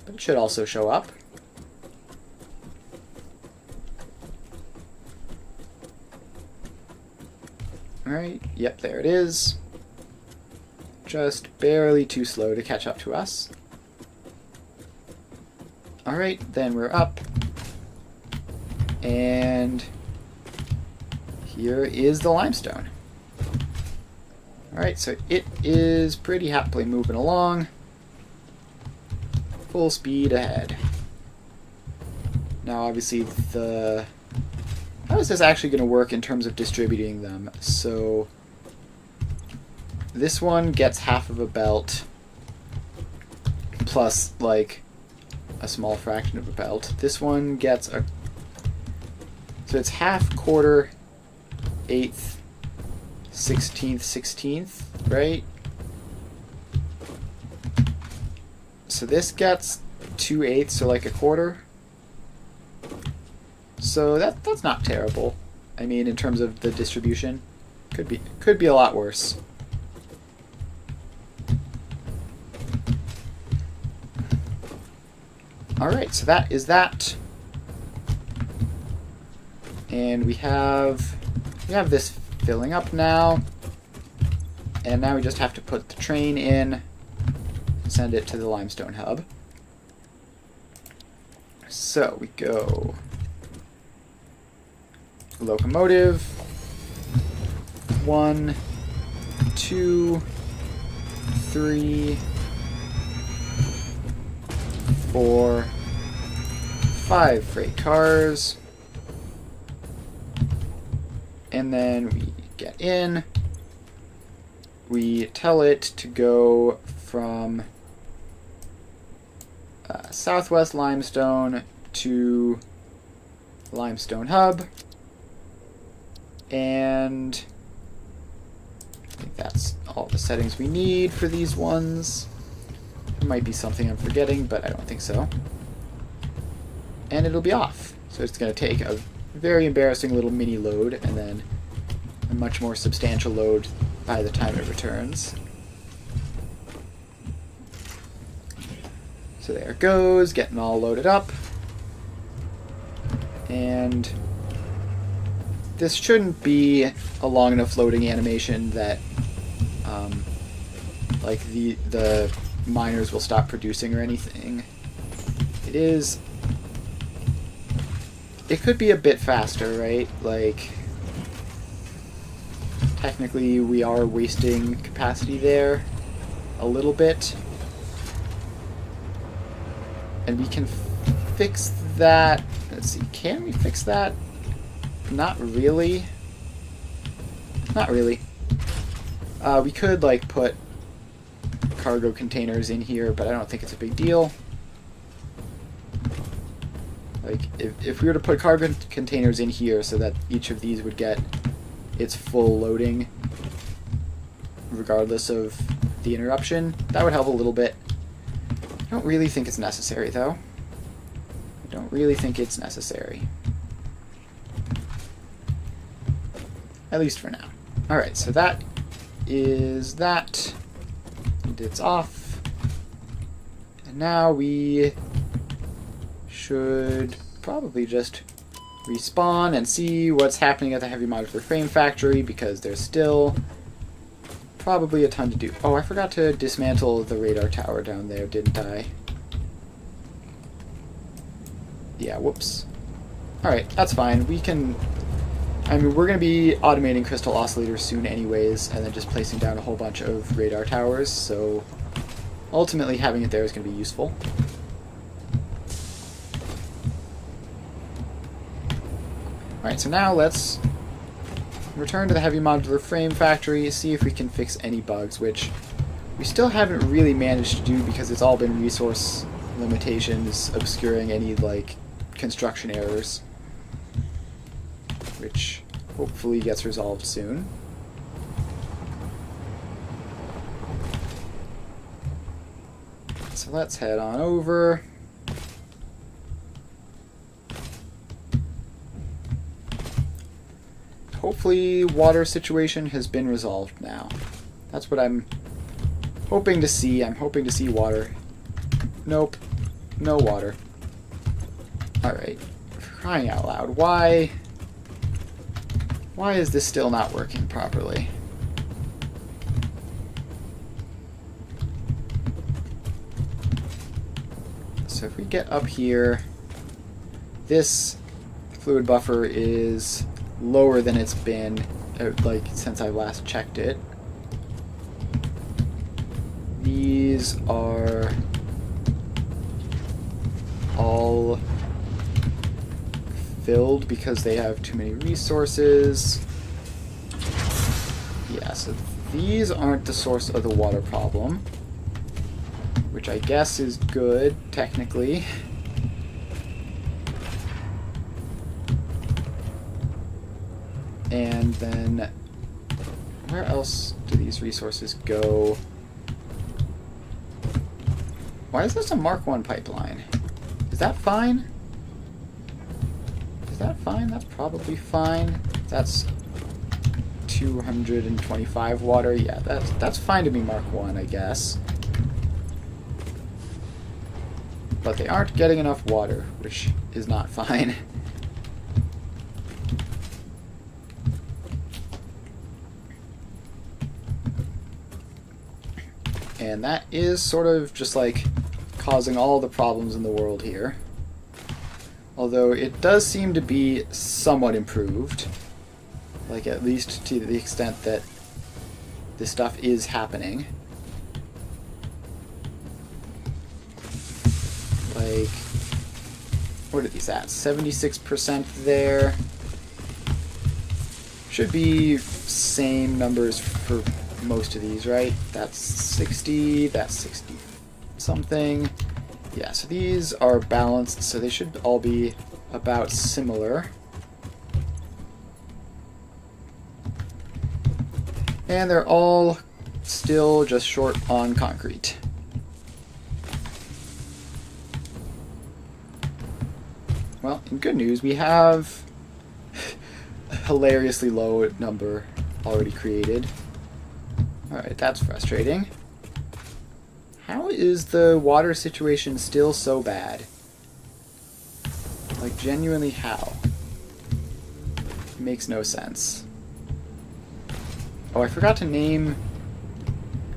But it should also show up. Alright, yep, there it is. Just barely too slow to catch up to us. Alright, then we're up. And here is the limestone. Alright, so it is pretty happily moving along. Full speed ahead. Now obviously how is this actually going to work in terms of distributing them? So this one gets half of a belt plus like a small fraction of a belt. This one gets so it's half, quarter, eighth, 16th, right? So this gets 2/8, so like a quarter. So that's not terrible. I mean, in terms of the distribution, could be a lot worse. All right, so that is that, and we have this filling up now, and now we just have to put the train in and send it to the limestone hub. So we go locomotive 1, 2, 3, 4, 5 freight cars, and then we get in, we tell it to go from Southwest Limestone to Limestone Hub, and I think that's all the settings we need for these ones. There might be something I'm forgetting, but I don't think so. And it'll be off. So it's going to take a very embarrassing little mini load and then a much more substantial load by the time it returns. So there it goes, getting all loaded up. And this shouldn't be a long enough loading animation that like the miners will stop producing or anything. It could be a bit faster, right? Like, technically we are wasting capacity there a little bit. And we can fix that. Let's see, can we fix that? Not really. Not really. We could, like, put cargo containers in here, but I don't think it's a big deal. Like, if we were to put cargo containers in here so that each of these would get its full loading, regardless of the interruption, that would help a little bit. I don't really think it's necessary, though. I don't really think it's necessary. At least for now. Alright, so that is that. And it's off. And now we should probably just respawn and see what's happening at the Heavy Modular Frame Factory, because there's still probably a ton to do. Oh, I forgot to dismantle the radar tower down there, didn't I? Yeah, whoops. Alright, that's fine. We can... I mean, we're going to be automating crystal oscillators soon anyways, and then just placing down a whole bunch of radar towers, so ultimately having it there is going to be useful. Alright, so now let's return to the Heavy Modular Frame Factory, see if we can fix any bugs, which we still haven't really managed to do because it's all been resource limitations obscuring any, like, construction errors, which hopefully gets resolved soon. So let's head on over. Hopefully water situation has been resolved now. That's what I'm hoping to see. I'm hoping to see water. Nope. No water. Alright. For crying out loud. Why is this still not working properly? So if we get up here, this fluid buffer is lower than it's been, like, since I last checked it. These are all filled because they have too many resources. Yeah, so these aren't the source of the water problem, which I guess is good, technically. And then, where else do these resources go? Why is this a Mark 1 pipeline? Is that fine? Is that fine? That's probably fine. That's 225 water. Yeah, that's fine to be Mark 1, I guess. But they aren't getting enough water, which is not fine. And that is sort of just like causing all the problems in the world here. Although it does seem to be somewhat improved. Like, at least to the extent that this stuff is happening. Like, what are these at? 76% there. Should be same numbers for most of these, right? That's 60, that's 60 something. Yeah, so these are balanced, so they should all be about similar. And they're all still just short on concrete. Well, in good news, we have a hilariously low number already created. Alright, that's frustrating. How is the water situation still so bad? Like, genuinely how? It makes no sense. Oh, I forgot to name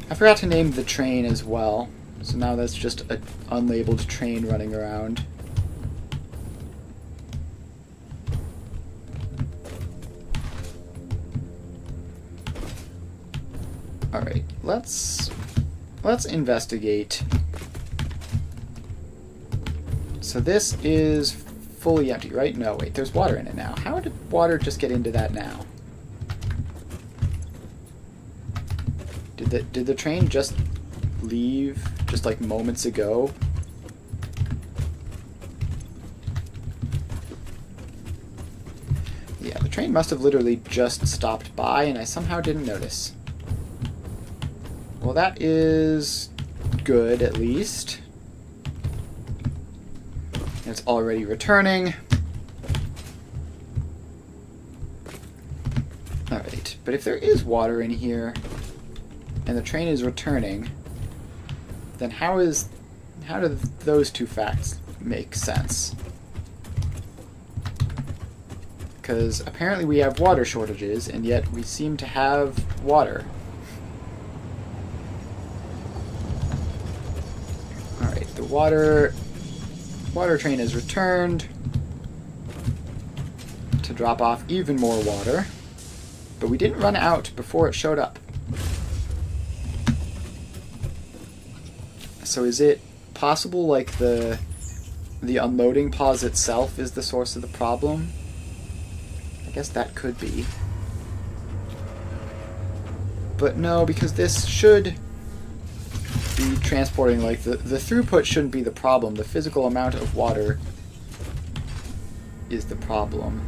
the train as well. So now that's just an unlabeled train running around. Alright, let's investigate. So this is fully empty, right? No, wait, there's water in it now. How did water just get into that now? Did the train just leave just like moments ago? Yeah, the train must have literally just stopped by and I somehow didn't notice. Well, that is good, at least. It's already returning. Alright, but if there is water in here, and the train is returning, then how do those two facts make sense? Because apparently we have water shortages, and yet we seem to have water. Alright, the water train is returned to drop off even more water, but we didn't run out before it showed up. So is it possible, like, the unloading pause itself is the source of the problem? I guess that could be. But no, because this should be transporting, like, the throughput shouldn't be the problem. The physical amount of water is the problem.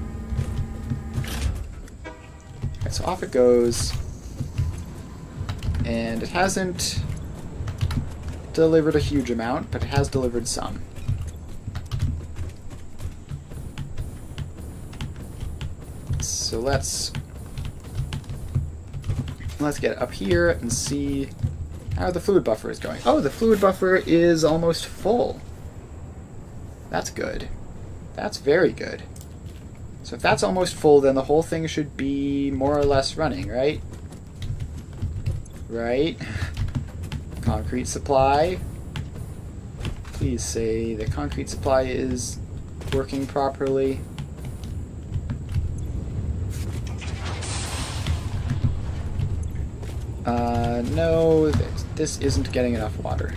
Alright, so off it goes. And it hasn't delivered a huge amount, but it has delivered some. So let's get up here and see how the fluid buffer is going. Oh, the fluid buffer is almost full. That's good. That's very good. So if that's almost full, then the whole thing should be more or less running, right? Right? Concrete supply. Please say the concrete supply is working properly. No, this isn't getting enough water.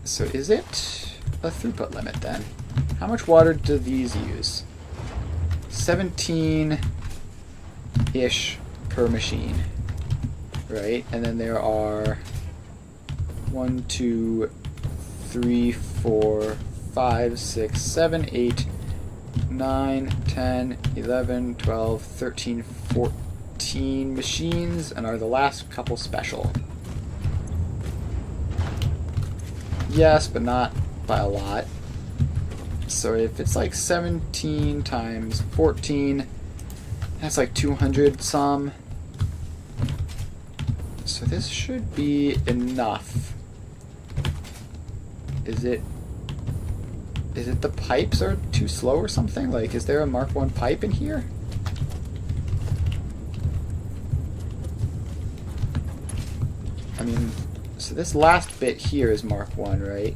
So is it a throughput limit then? How much water do these use? 17-ish per machine, right? And then there are 1, 2, 3, 4, 5, 6, 7, 8, 9, 10, 11, 12, 13, 14 machines, and are the last couple special? Yes, but not by a lot. So if it's like 17 times 14, that's like 200 some. So this should be enough. Is it the pipes are too slow or something? Like, is there a Mark 1 pipe in here? I mean, so this last bit here is Mark 1, right?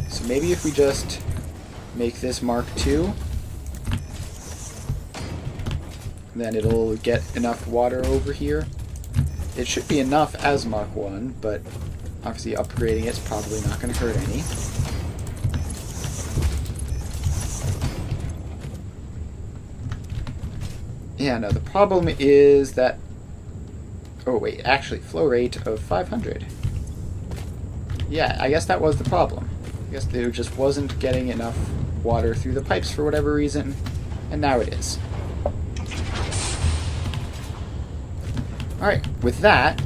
So maybe if we just make this Mark 2, then it'll get enough water over here. It should be enough as Mark 1, but obviously upgrading it's probably not going to hurt any. Yeah, no, the problem is that... Oh, wait, actually, flow rate of 500. Yeah, I guess that was the problem. I guess there just wasn't getting enough water through the pipes for whatever reason, and now it is. Alright, with that,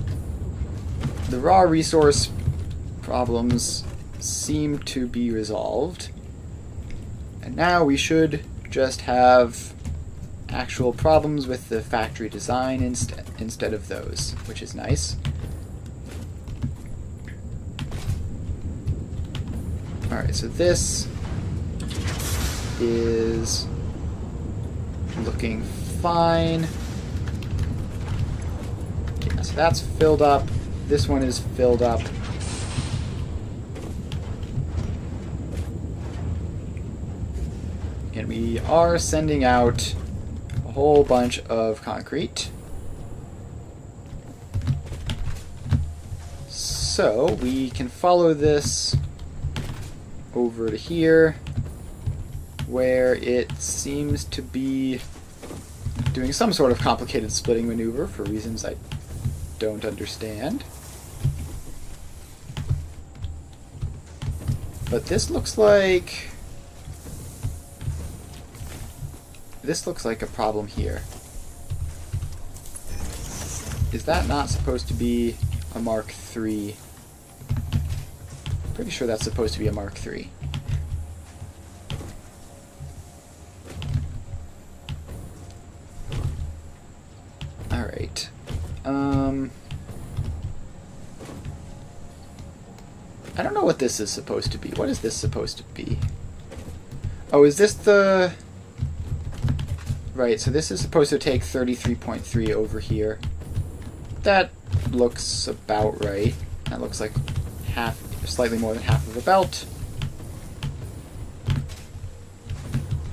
the raw resource problems seem to be resolved. And now we should just have actual problems with the factory design instead of those, which is nice. Alright, so this is looking fine. Yeah, so that's filled up. This one is filled up. And we are sending out a whole bunch of concrete. So we can follow this over to here, where it seems to be doing some sort of complicated splitting maneuver for reasons I don't understand. But this looks like a problem here. Is that not supposed to be a Mark III? Pretty sure that's supposed to be a Mark III. Alright. I don't know what this is supposed to be. What is this supposed to be? Oh, is this the... Right, so this is supposed to take 33.3 over here. That looks about right. That looks like half, slightly more than half of a belt.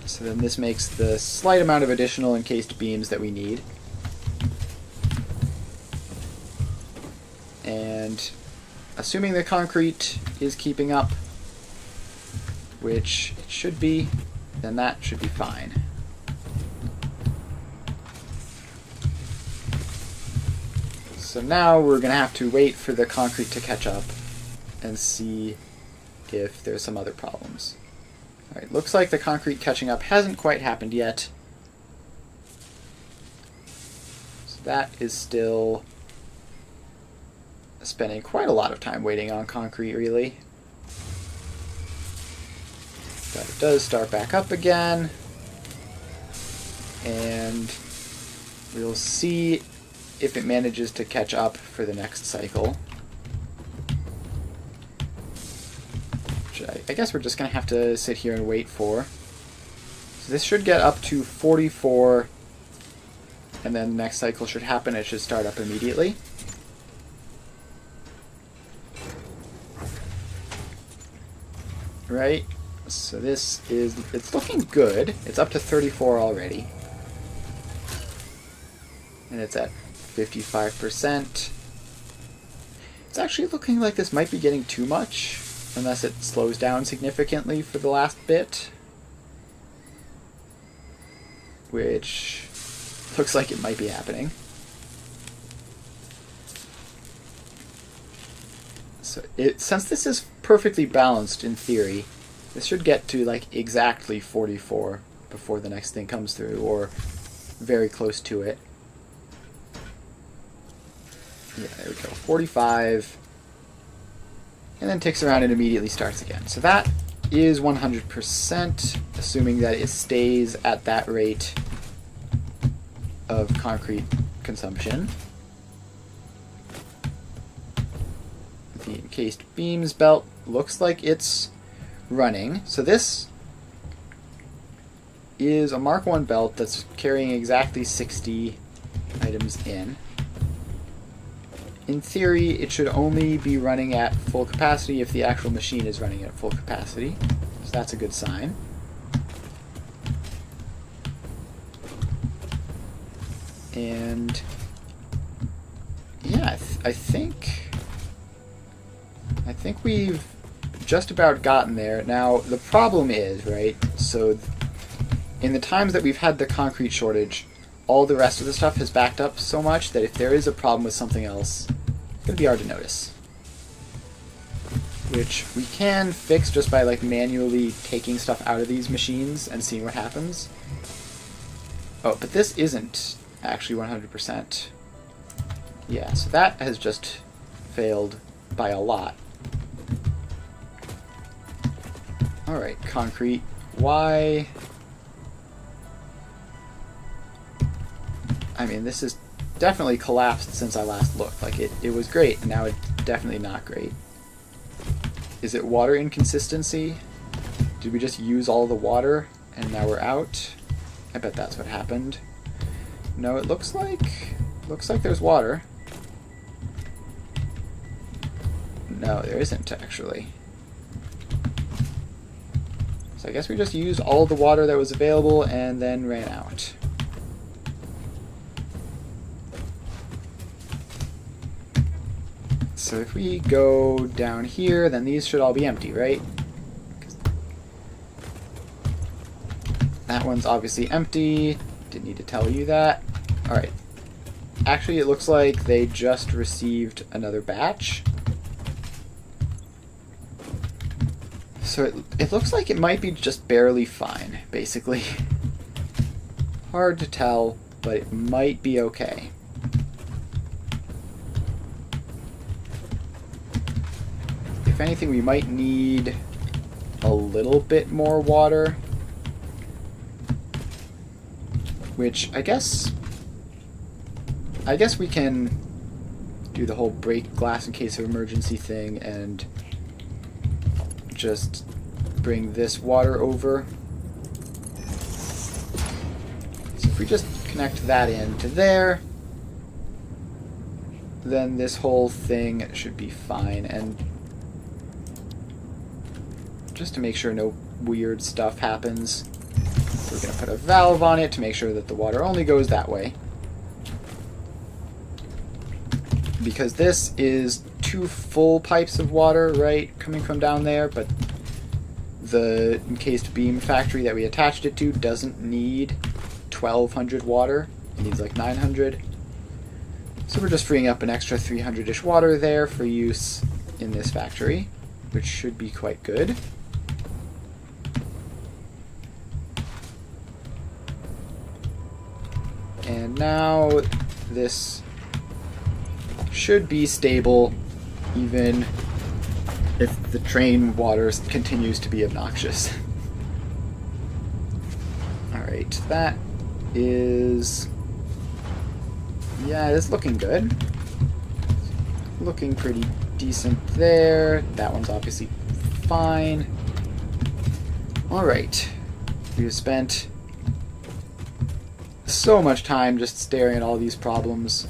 So then this makes the slight amount of additional encased beams that we need. And assuming the concrete is keeping up, which it should be, then that should be fine. So now we're going to have to wait for the concrete to catch up and see if there's some other problems. Alright, looks like the concrete catching up hasn't quite happened yet. So that is still spending quite a lot of time waiting on concrete, really. But it does start back up again. And we'll see if it manages to catch up for the next cycle. Which I guess we're just going to have to sit here and wait for. So this should get up to 44, and then the next cycle should happen. It should start up immediately. Right? So this is, it's looking good. It's up to 34 already. And it's at 55%. It's actually looking like this might be getting too much, unless it slows down significantly for the last bit. Which looks like it might be happening. So since this is perfectly balanced in theory, this should get to like exactly 44 before the next thing comes through, or very close to it. Yeah, there we go. 45. And then ticks around and immediately starts again. So that is 100%, assuming that it stays at that rate of concrete consumption. The encased beams belt looks like it's running. So this is a Mark 1 belt that's carrying exactly 60 items in. In theory, it should only be running at full capacity if the actual machine is running at full capacity. So that's a good sign. And yeah, I think we've just about gotten there. Now, the problem is, right, so in the times that we've had the concrete shortage, all the rest of the stuff has backed up so much that if there is a problem with something else, it's going to be hard to notice. Which we can fix just by like manually taking stuff out of these machines and seeing what happens. Oh, but this isn't actually 100%. Yeah, so that has just failed by a lot. Alright, concrete. Why? I mean, this has definitely collapsed since I last looked. Like, it was great, and now it's definitely not great. Is it water inconsistency? Did we just use all the water, and now we're out? I bet that's what happened. No, it looks like there's water. No, there isn't, actually. So I guess we just used all the water that was available and then ran out. So if we go down here, then these should all be empty, right? That one's obviously empty. Didn't need to tell you that. Alright. Actually, it looks like they just received another batch. So it looks like it might be just barely fine, basically. Hard to tell, but it might be okay. If anything, we might need a little bit more water. Which, I guess we can do the whole break glass in case of emergency thing and just bring this water over. So if we just connect that in to there, then this whole thing should be fine. And just to make sure no weird stuff happens, we're going to put a valve on it to make sure that the water only goes that way. Because this is 2 full pipes of water, right, coming from down there, but the encased beam factory that we attached it to doesn't need 1200 water. It needs like 900. So we're just freeing up an extra 300-ish water there for use in this factory, which should be quite good. And now this should be stable, even if the train water continues to be obnoxious. Alright, that is... yeah, it's looking good. Looking pretty decent there. That one's obviously fine. Alright, we've spent so much time just staring at all these problems.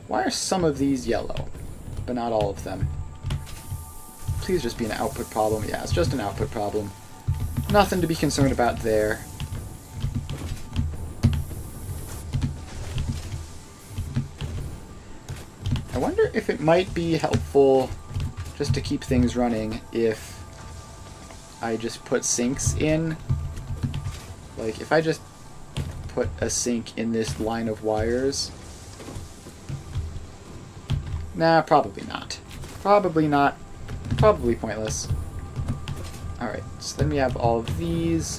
Why are some of these yellow, but not all of them? Please just be an output problem. Yeah, it's just an output problem. Nothing to be concerned about there. I wonder if it might be helpful just to keep things running if I just put sinks in. Like, if I just put a sink in this line of wires. Nah, probably not. Probably not. Probably pointless. Alright, so then we have all of these,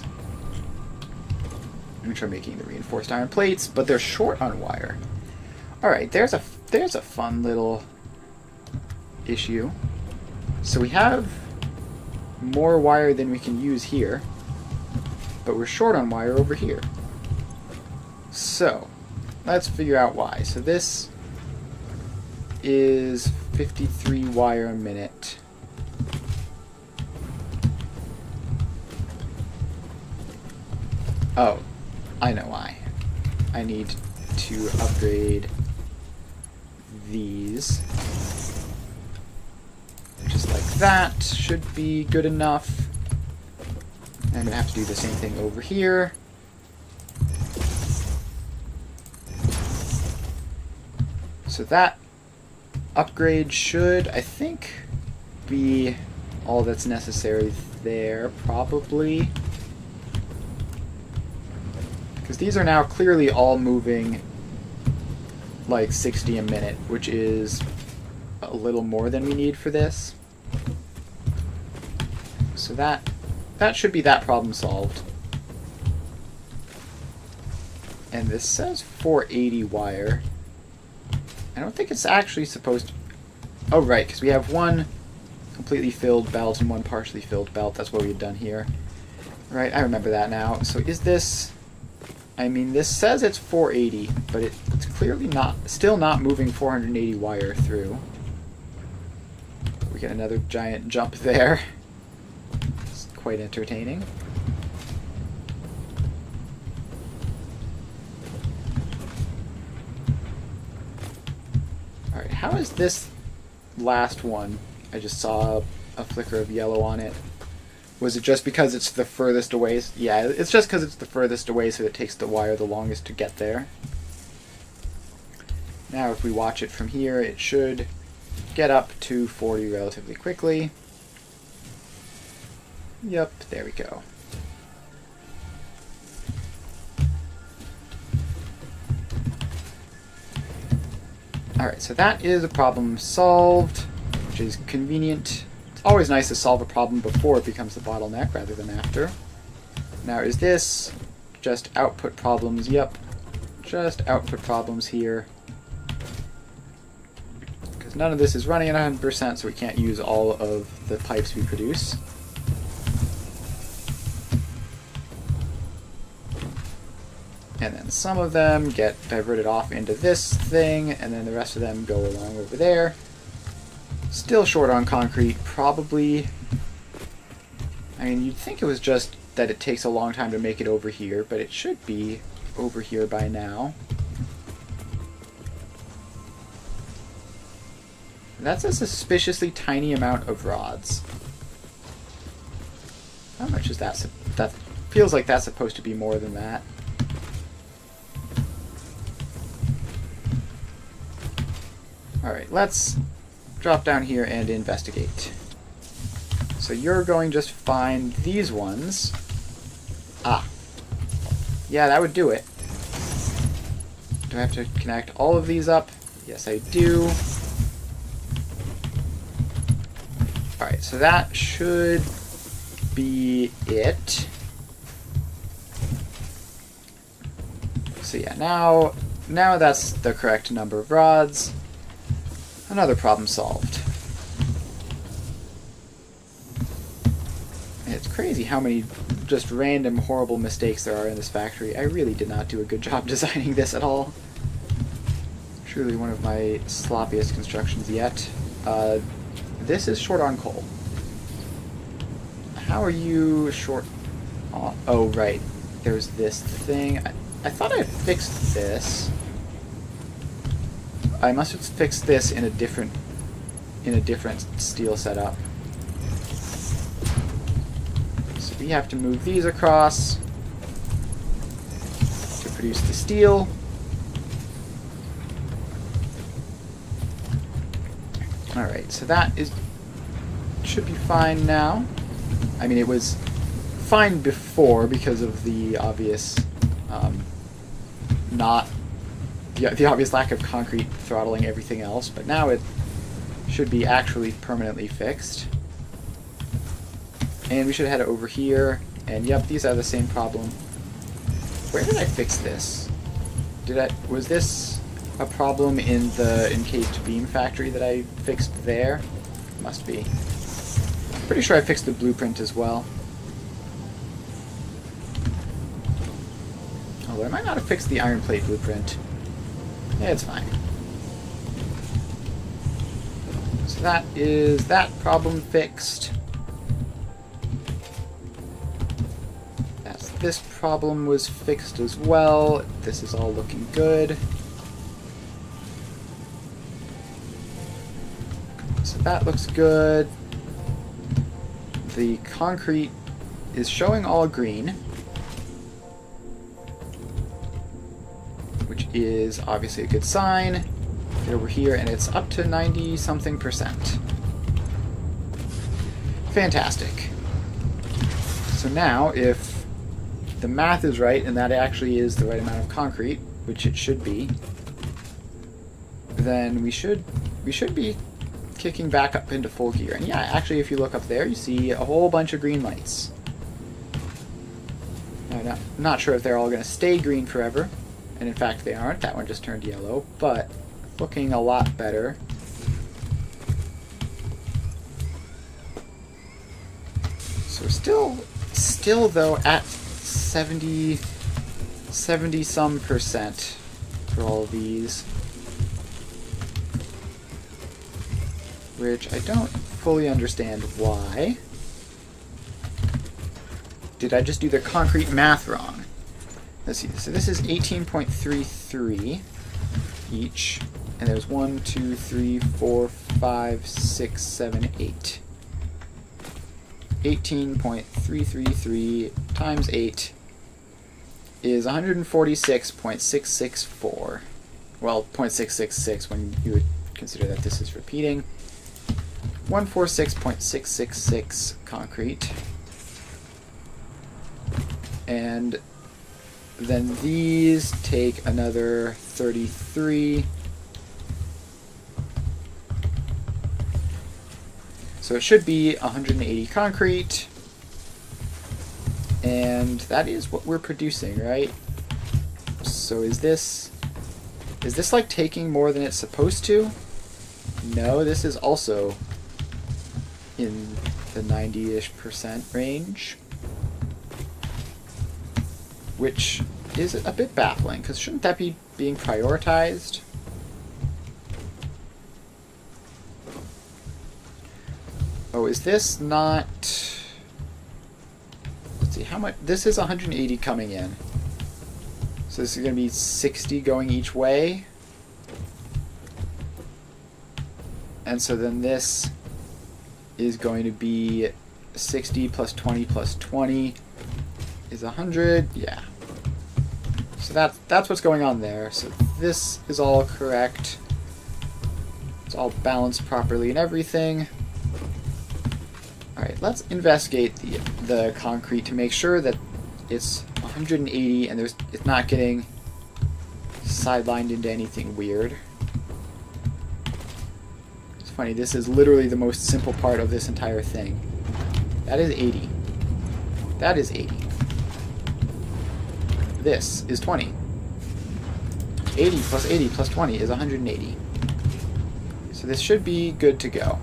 which are making the reinforced iron plates, but they're short on wire. Alright, there's a fun little issue. So we have more wire than we can use here, but we're short on wire over here. So, let's figure out why. So this is 53 wire a minute. Oh, I know why. I need to upgrade these. Just like that should be good enough. I'm gonna have to do the same thing over here. So that upgrade should, I think, be all that's necessary there, probably. Because these are now clearly all moving like 60 a minute, which is a little more than we need for this. So that should be that problem solved. And this says 480 wire. I don't think it's actually supposed to... Oh, right, because we have one completely filled belt and one partially filled belt. That's what we had done here. Right, I remember that now. So is this... I mean, this says it's 480, but it's clearly still not moving 480 wire through. We get another giant jump there. It's quite entertaining. Alright, how is this last one? I just saw a flicker of yellow on it. Was it just because it's the furthest away? Yeah, it's just because it's the furthest away, so it takes the wire the longest to get there. Now if we watch it from here, it should get up to 40 relatively quickly. Yep, there we go. Alright, so that is a problem solved, which is convenient. It's always nice to solve a problem before it becomes the bottleneck rather than after. Now, is this just output problems? Yep, just output problems here. Because none of this is running at 100%, so we can't use all of the pipes we produce. And then some of them get diverted off into this thing, and then the rest of them go along over there. Still short on concrete, probably. I mean, you'd think it was just that it takes a long time to make it over here, but it should be over here by now. That's a suspiciously tiny amount of rods. How much is that? That feels like that's supposed to be more than that. Alright, let's drop down here and investigate. So you're going just find these ones. Ah. Yeah, that would do it. Do I have to connect all of these up? Yes, I do. Alright, so that should be it. So yeah, now that's the correct number of rods. Another problem solved. And it's crazy how many just random horrible mistakes there are in this factory. I really did not do a good job designing this at all. Truly one of my sloppiest constructions yet. This is short on coal. How are you short on... Oh, right. There's this thing. I thought I fixed this. I must have fixed this in a different steel setup. So we have to move these across to produce the steel. Alright, so that should be fine now. I mean, it was fine before because of the obvious the obvious lack of concrete throttling everything else, but now it should be actually permanently fixed. And we should head over here, and yep, these are the same problem. Where did I fix this? Was this a problem in the encased beam factory that I fixed there? Must be. Pretty sure I fixed the blueprint as well. Although I might not have fixed the iron plate blueprint. Yeah, it's fine. So that is that problem fixed. This problem was fixed as well. This is all looking good. So that looks good. The concrete is showing all green, which is obviously a good sign. Get over here, and it's up to 90-something%. Fantastic. So now, if the math is right, and that actually is the right amount of concrete, which it should be, then we should be kicking back up into full gear. And yeah, actually, if you look up there, you see a whole bunch of green lights. Now, I'm not sure if they're all going to stay green forever, and in fact they aren't. That one just turned yellow, but looking a lot better. So we're still though at 70-some% for all of these, which I don't fully understand why. Did I just do the concrete math wrong? Let's see. So this is 18.33 each, and there's 1, 2, 3, 4, 5, 6, 7, 8. 18.333 times 8 is 146.664. Well, 0.666 when you would consider that this is repeating. 146.666 concrete. And then these take another 33. So it should be 180 concrete. And that is what we're producing, right? So is this like taking more than it's supposed to? No, this is also in the 90-ish% range, which is a bit baffling, because shouldn't that be being prioritized? Oh, is this not... Let's see, how much... This is 180 coming in. So this is going to be 60 going each way. And so then this is going to be 60 plus 20 plus 20 is 100. Yeah. So that's what's going on there. So this is all correct. It's all balanced properly and everything. Alright, let's investigate the concrete to make sure that it's 180 and it's not getting sidelined into anything weird. It's funny, this is literally the most simple part of this entire thing. That is 80. That is 80. This is 20. 80 plus 80 plus 20 is 180. So this should be good to go.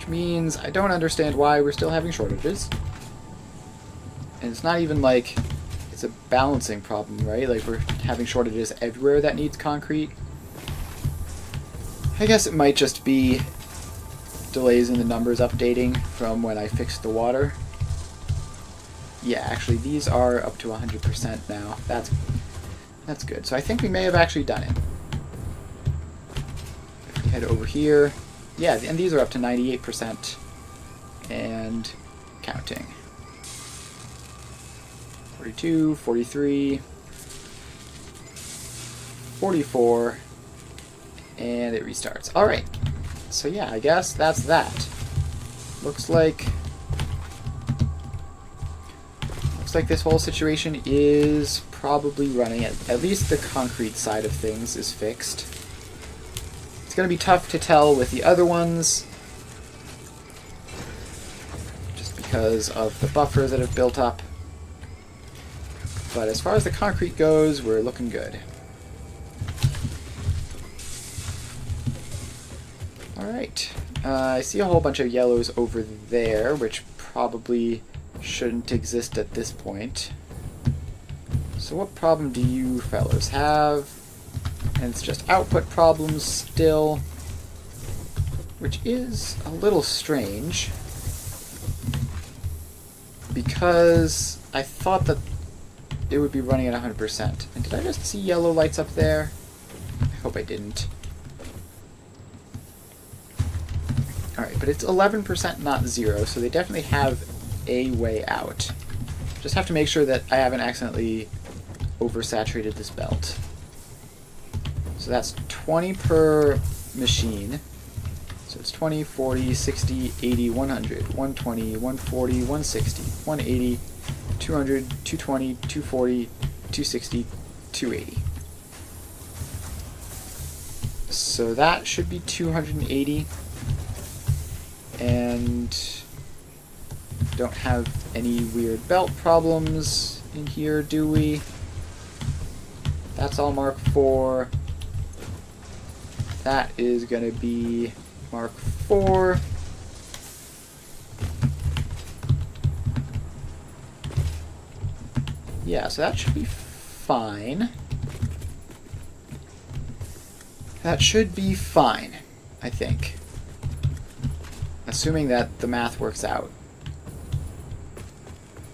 Means I don't understand why we're still having shortages. And it's not even like it's a balancing problem, right? Like we're having shortages everywhere that needs concrete. I guess it might just be delays in the numbers updating from when I fixed the water. Yeah, actually these are up to 100% now. That's good. So I think we may have actually done it. If we head over here, yeah, and these are up to 98%. and counting. 42, 43, 44, and it restarts. Alright, so yeah, I guess that's that. Looks like this whole situation is probably running. At least the concrete side of things is fixed. It's going to be tough to tell with the other ones, just because of the buffers that have built up. But as far as the concrete goes, we're looking good. Alright, I see a whole bunch of yellows over there, which probably shouldn't exist at this point. So what problem do you fellows have? And it's just output problems still, which is a little strange, because I thought that it would be running at 100%. And did I just see yellow lights up there? I hope I didn't. Alright, but it's 11%, not 0, so they definitely have a way out. Just have to make sure that I haven't accidentally oversaturated this belt. So that's 20 per machine. So it's 20, 40, 60, 80, 100, 120, 140, 160, 180, 200, 220, 240, 260, 280. So that should be 280. And don't have any weird belt problems in here, do we? That's all Mark 4. That is going to be Mark 4. Yeah, so that should be fine. That should be fine, I think. Assuming that the math works out.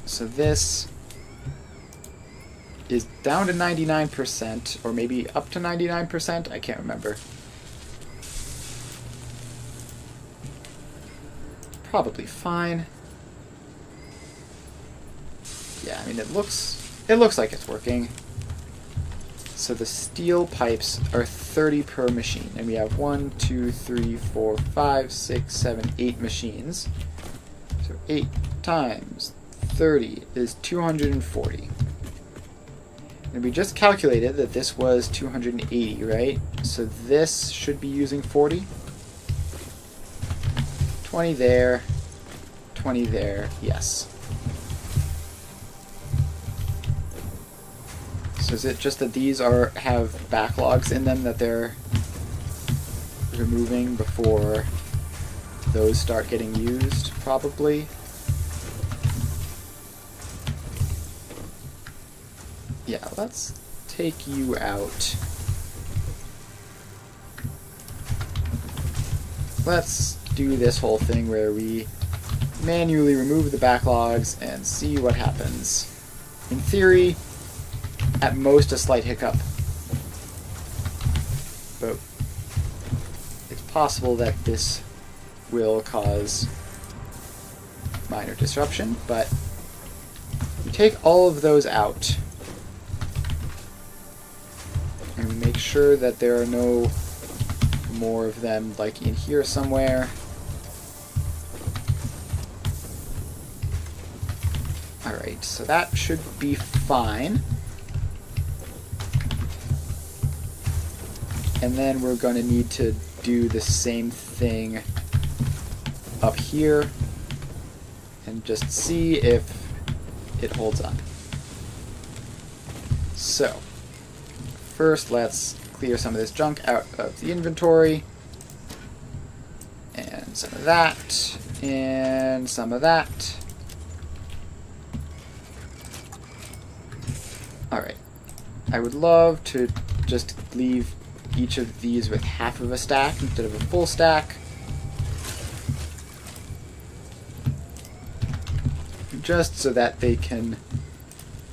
So this is down to 99%, or maybe up to 99%, I can't remember. Probably fine. Yeah, I mean it looks like it's working. So the steel pipes are 30 per machine, and we have 1, 2, 3, 4, 5, 6, 7, 8 machines. So 8 times 30 is 240. And we just calculated that this was 280, right? So this should be using 40. 20 there, 20 there, yes. So is it just that these have backlogs in them that they're removing before those start getting used, probably? Yeah, let's take you out. Let's do this whole thing where we manually remove the backlogs and see what happens. In theory, at most a slight hiccup, but it's possible that this will cause minor disruption. But we take all of those out and we make sure that there are no more of them, like in here somewhere. Alright, so that should be fine. And then we're going to need to do the same thing up here and just see if it holds up. So, first let's clear some of this junk out of the inventory. And some of that. And some of that. Alright. I would love to just leave each of these with half of a stack instead of a full stack. Just so that they can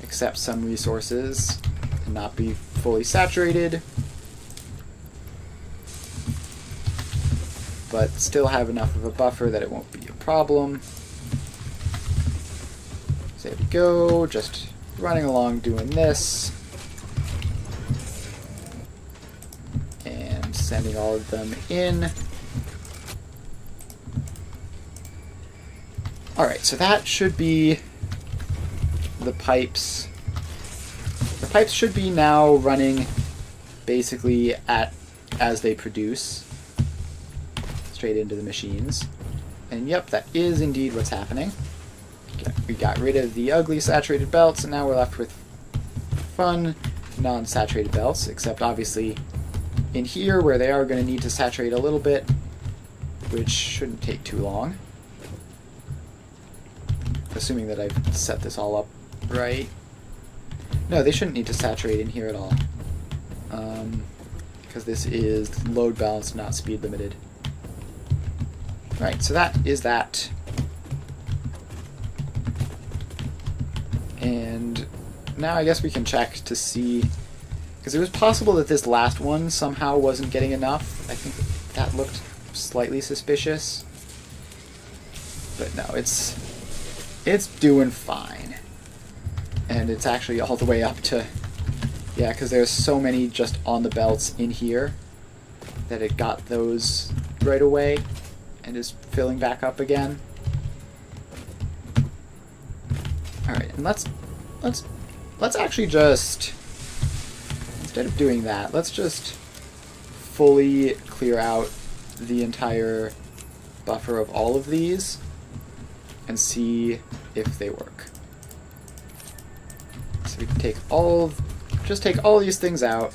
accept some resources and not be fully saturated. but still have enough of a buffer that it won't be a problem. So there we go, just running along doing this. And sending all of them in. Alright, so that should be the pipes. The pipes should be now running basically as they produce, straight into the machines. And yep, that is indeed what's happening. We got rid of the ugly saturated belts, and now we're left with fun non-saturated belts, except obviously in here where they are going to need to saturate a little bit, which shouldn't take too long. Assuming that I've set this all up right. No, they shouldn't need to saturate in here at all. Because this is load balanced, not speed limited. Right, so that is that. And now I guess we can check to see, because it was possible that this last one somehow wasn't getting enough. I think that looked slightly suspicious. But no, it's doing fine. And it's actually all the way up to, yeah, because there's so many just on the belts in here that it got those right away and is filling back up again. Alright, and let's actually just, instead of doing that, let's just fully clear out the entire buffer of all of these and see if they work. So we can take just take all these things out,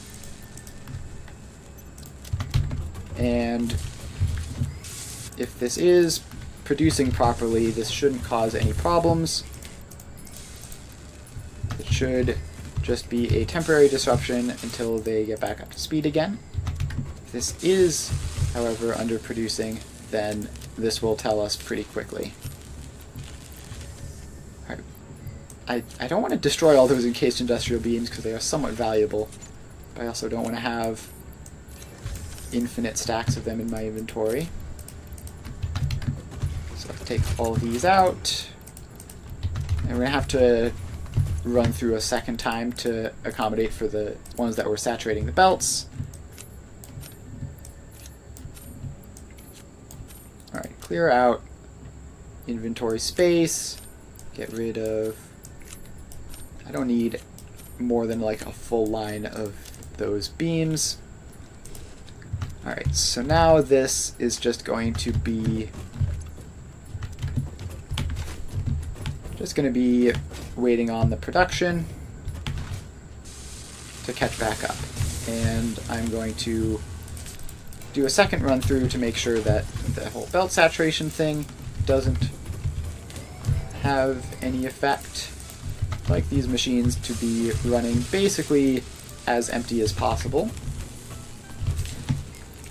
and if this is producing properly, this shouldn't cause any problems. It should just be a temporary disruption until they get back up to speed again. If this is, however, underproducing, then this will tell us pretty quickly. I don't want to destroy all those encased industrial beams because they are somewhat valuable, but I also don't want to have infinite stacks of them in my inventory. So let's take all of these out, and we're going to have to run through a second time to accommodate for the ones that were saturating the belts. Alright, clear out inventory space, get rid of, I don't need more than like a full line of those beams. Alright, so now this is just going to be waiting on the production to catch back up. And I'm going to do a second run through to make sure that the whole belt saturation thing doesn't have any effect. I'd like these machines to be running basically as empty as possible,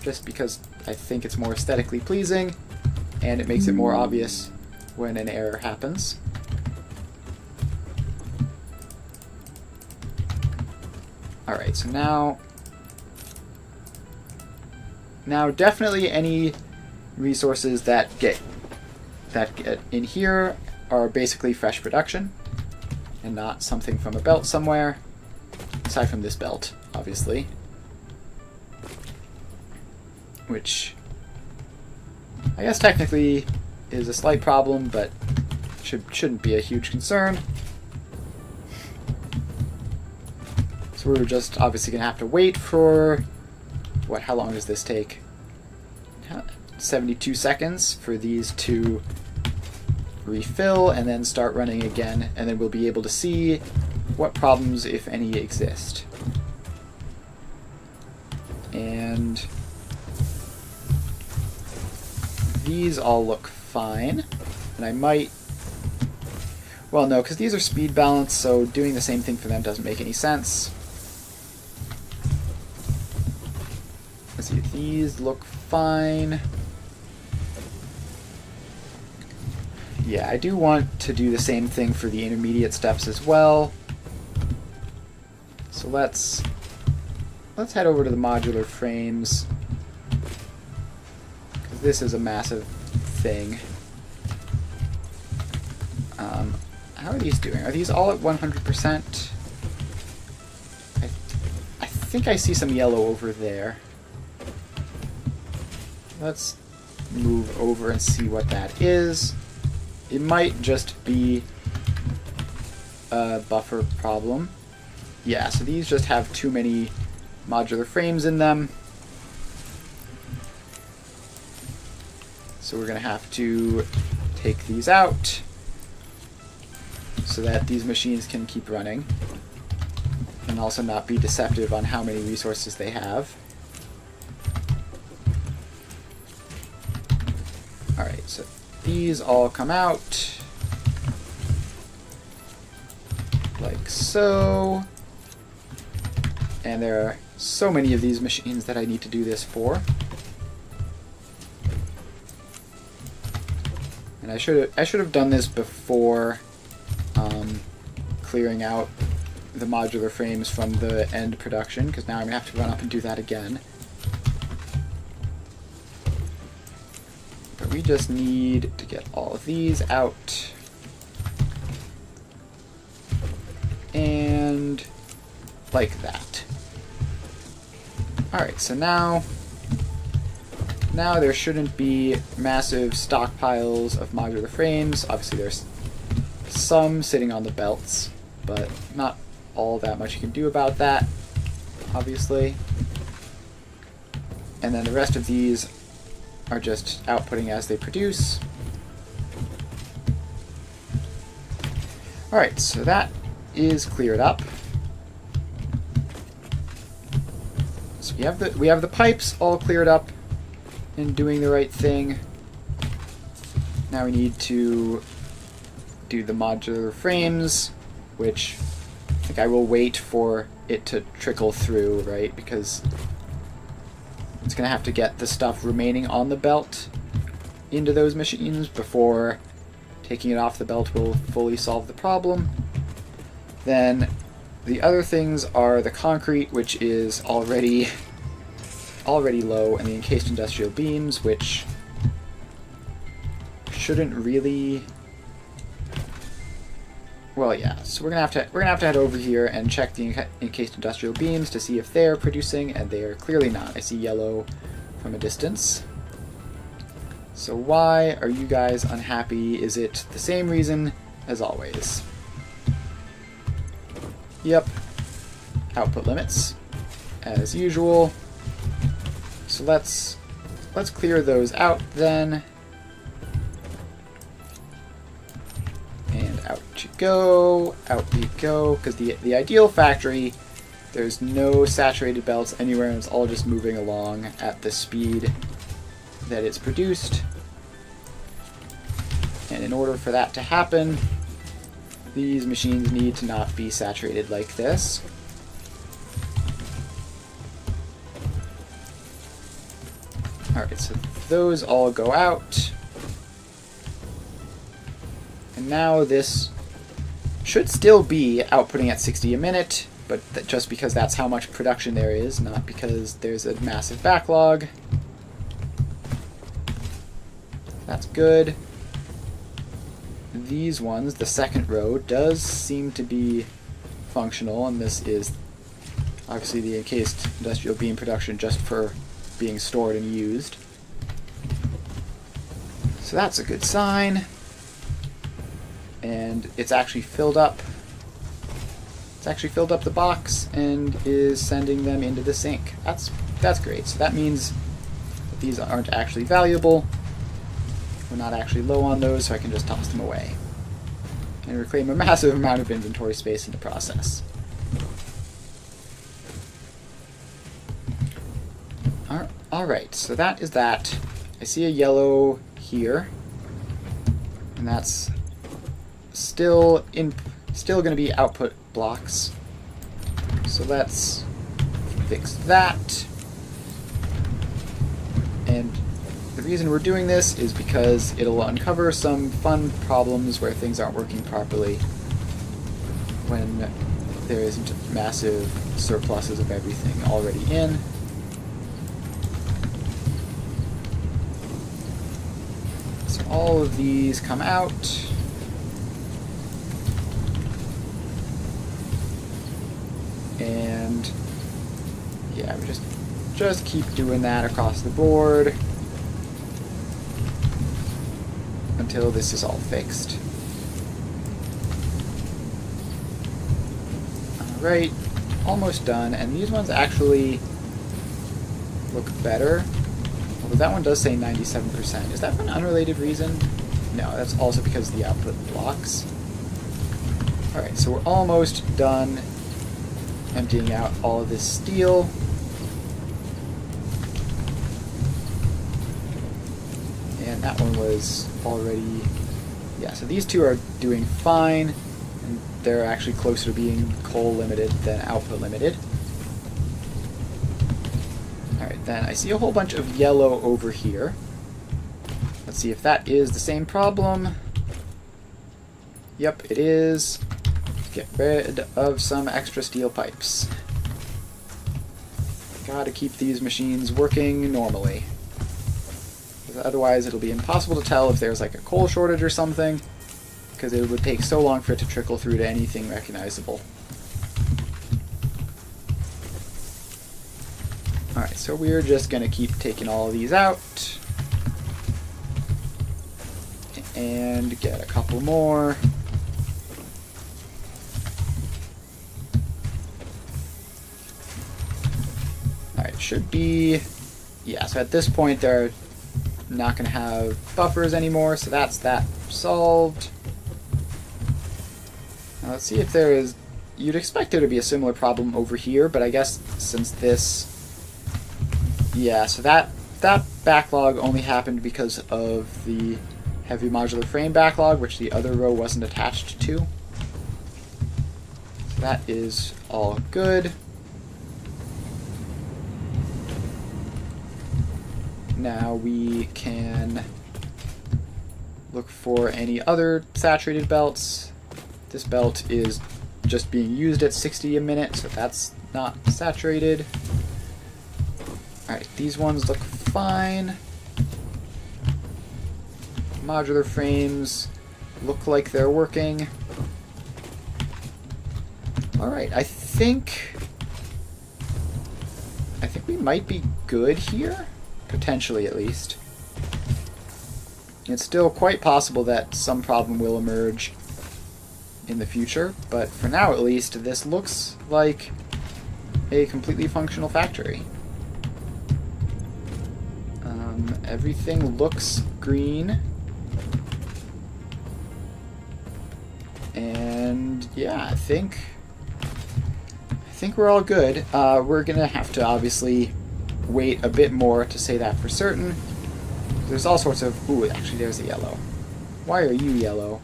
just because I think it's more aesthetically pleasing and it makes it more obvious when an error happens. Alright, so now definitely any resources that get in here are basically fresh production and not something from a belt somewhere, aside from this belt, obviously, which I guess technically is a slight problem, but shouldn't be a huge concern. So we're just obviously going to have to wait for, how long does this take? 72 seconds for these to refill and then start running again, and then we'll be able to see what problems, if any, exist. And these all look fine, and I might, well, no, because these are speed balanced, so doing the same thing for them doesn't make any sense. Let's see, these look fine. Yeah, I do want to do the same thing for the intermediate steps as well. So let's head over to the modular frames, because this is a massive thing. How are these doing? Are these all at 100%? I think I see some yellow over there. Let's move over and see what that is. It might just be a buffer problem. Yeah, so these just have too many modular frames in them. So we're going to have to take these out so that these machines can keep running and also not be deceptive on how many resources they have. Alright, so these all come out like so. And there are so many of these machines that I need to do this for. And I should have done this before clearing out the modular frames from the end production, because now I'm going to have to run up and do that again. But we just need to get all of these out. And like that. Alright, so now there shouldn't be massive stockpiles of modular frames. Obviously there's some sitting on the belts, but not all that much you can do about that, obviously. And then the rest of these are just outputting as they produce. Alright, so that is cleared up. So we have the pipes all cleared up and doing the right thing. Now we need to do the modular frames, which I think I will wait for it to trickle through, right? Because it's going to have to get the stuff remaining on the belt into those machines before taking it off the belt will fully solve the problem. Then the other things are the concrete, which is already low, and the encased industrial beams, which shouldn't really. Well, yeah. So we're gonna have to head over here and check the encased industrial beams to see if they're producing, and they are clearly not. I see yellow from a distance. So why are you guys unhappy? Is it the same reason as always? Yep. Output limits, as usual. So let's clear those out then. And out you go, because the ideal factory, there's no saturated belts anywhere, and it's all just moving along at the speed that it's produced. And in order for that to happen, these machines need to not be saturated like this. Alright, so those all go out. And now this should still be outputting at 60 a minute, but just because that's how much production there is, not because there's a massive backlog. That's good. These ones, the second row, does seem to be functional, and this is obviously the encased industrial beam production just for being stored and used. So that's a good sign. And it's actually filled up. It's actually filled up the box and is sending them into the sink. That's great. So that means that these aren't actually valuable. We're not actually low on those, so I can just toss them away and reclaim a massive amount of inventory space in the process. Alright, so that is that. I see a yellow here, and that's still going to be output blocks. So let's fix that. And the reason we're doing this is because it'll uncover some fun problems where things aren't working properly when there isn't massive surpluses of everything already in. So all of these come out. And yeah, we just keep doing that across the board until this is all fixed. Alright, almost done, and these ones actually look better. Although that one does say 97%. Is that for an unrelated reason? No, that's also because of the output blocks. Alright, so we're almost done emptying out all of this steel. And that one was already... Yeah, so these two are doing fine, and they're actually closer to being coal limited than output limited. Alright, then I see a whole bunch of yellow over here. Let's see if that is the same problem. Yep, it is. Get rid of some extra steel pipes. Gotta keep these machines working normally. Otherwise it'll be impossible to tell if there's like a coal shortage or something, because it would take so long for it to trickle through to anything recognizable. Alright, so we're just gonna keep taking all of these out. And get a couple more. Alright, should be... Yeah, so at this point they're not going to have buffers anymore, so that's that solved. Now let's see if there is... You'd expect there to be a similar problem over here, but I guess since this... Yeah, so that backlog only happened because of the heavy modular frame backlog, which the other row wasn't attached to. So that is all good. Now we can look for any other saturated belts. This belt is just being used at 60 a minute, so that's not saturated. Alright, these ones look fine. Modular frames look like they're working. Alright, I think we might be good here. Potentially, at least. It's still quite possible that some problem will emerge in the future, but for now at least, this looks like a completely functional factory. Everything looks green. And yeah, I think we're all good. We're gonna have to obviously wait a bit more to say that for certain. There's all sorts of... Ooh, actually there's a yellow. Why are you yellow?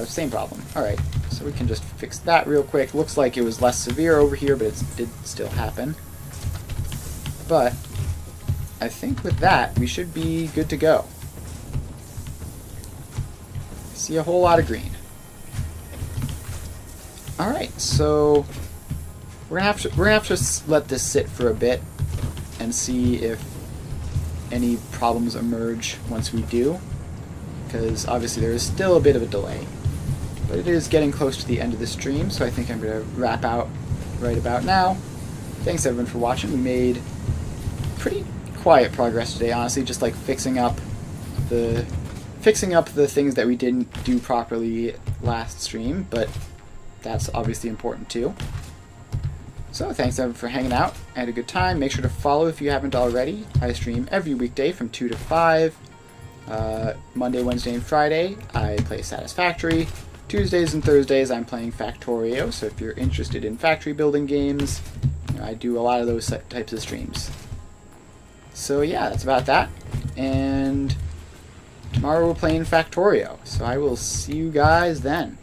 Same problem. Alright, so we can just fix that real quick. Looks like it was less severe over here, but it did still happen. But I think with that, we should be good to go. I see a whole lot of green. Alright, so we're gonna have to let this sit for a bit and see if any problems emerge once we do, because obviously there is still a bit of a delay. But it is getting close to the end of the stream, so I think I'm going to wrap out right about now. Thanks everyone for watching. We made pretty quiet progress today, honestly, just like fixing up the things that we didn't do properly last stream, but that's obviously important too. So thanks everyone for hanging out. I had a good time. Make sure to follow if you haven't already. I stream every weekday from 2 to 5. Monday, Wednesday, and Friday I play Satisfactory. Tuesdays and Thursdays I'm playing Factorio, so if you're interested in factory building games, I do a lot of those types of streams. So yeah, that's about that. And tomorrow we're playing Factorio, so I will see you guys then.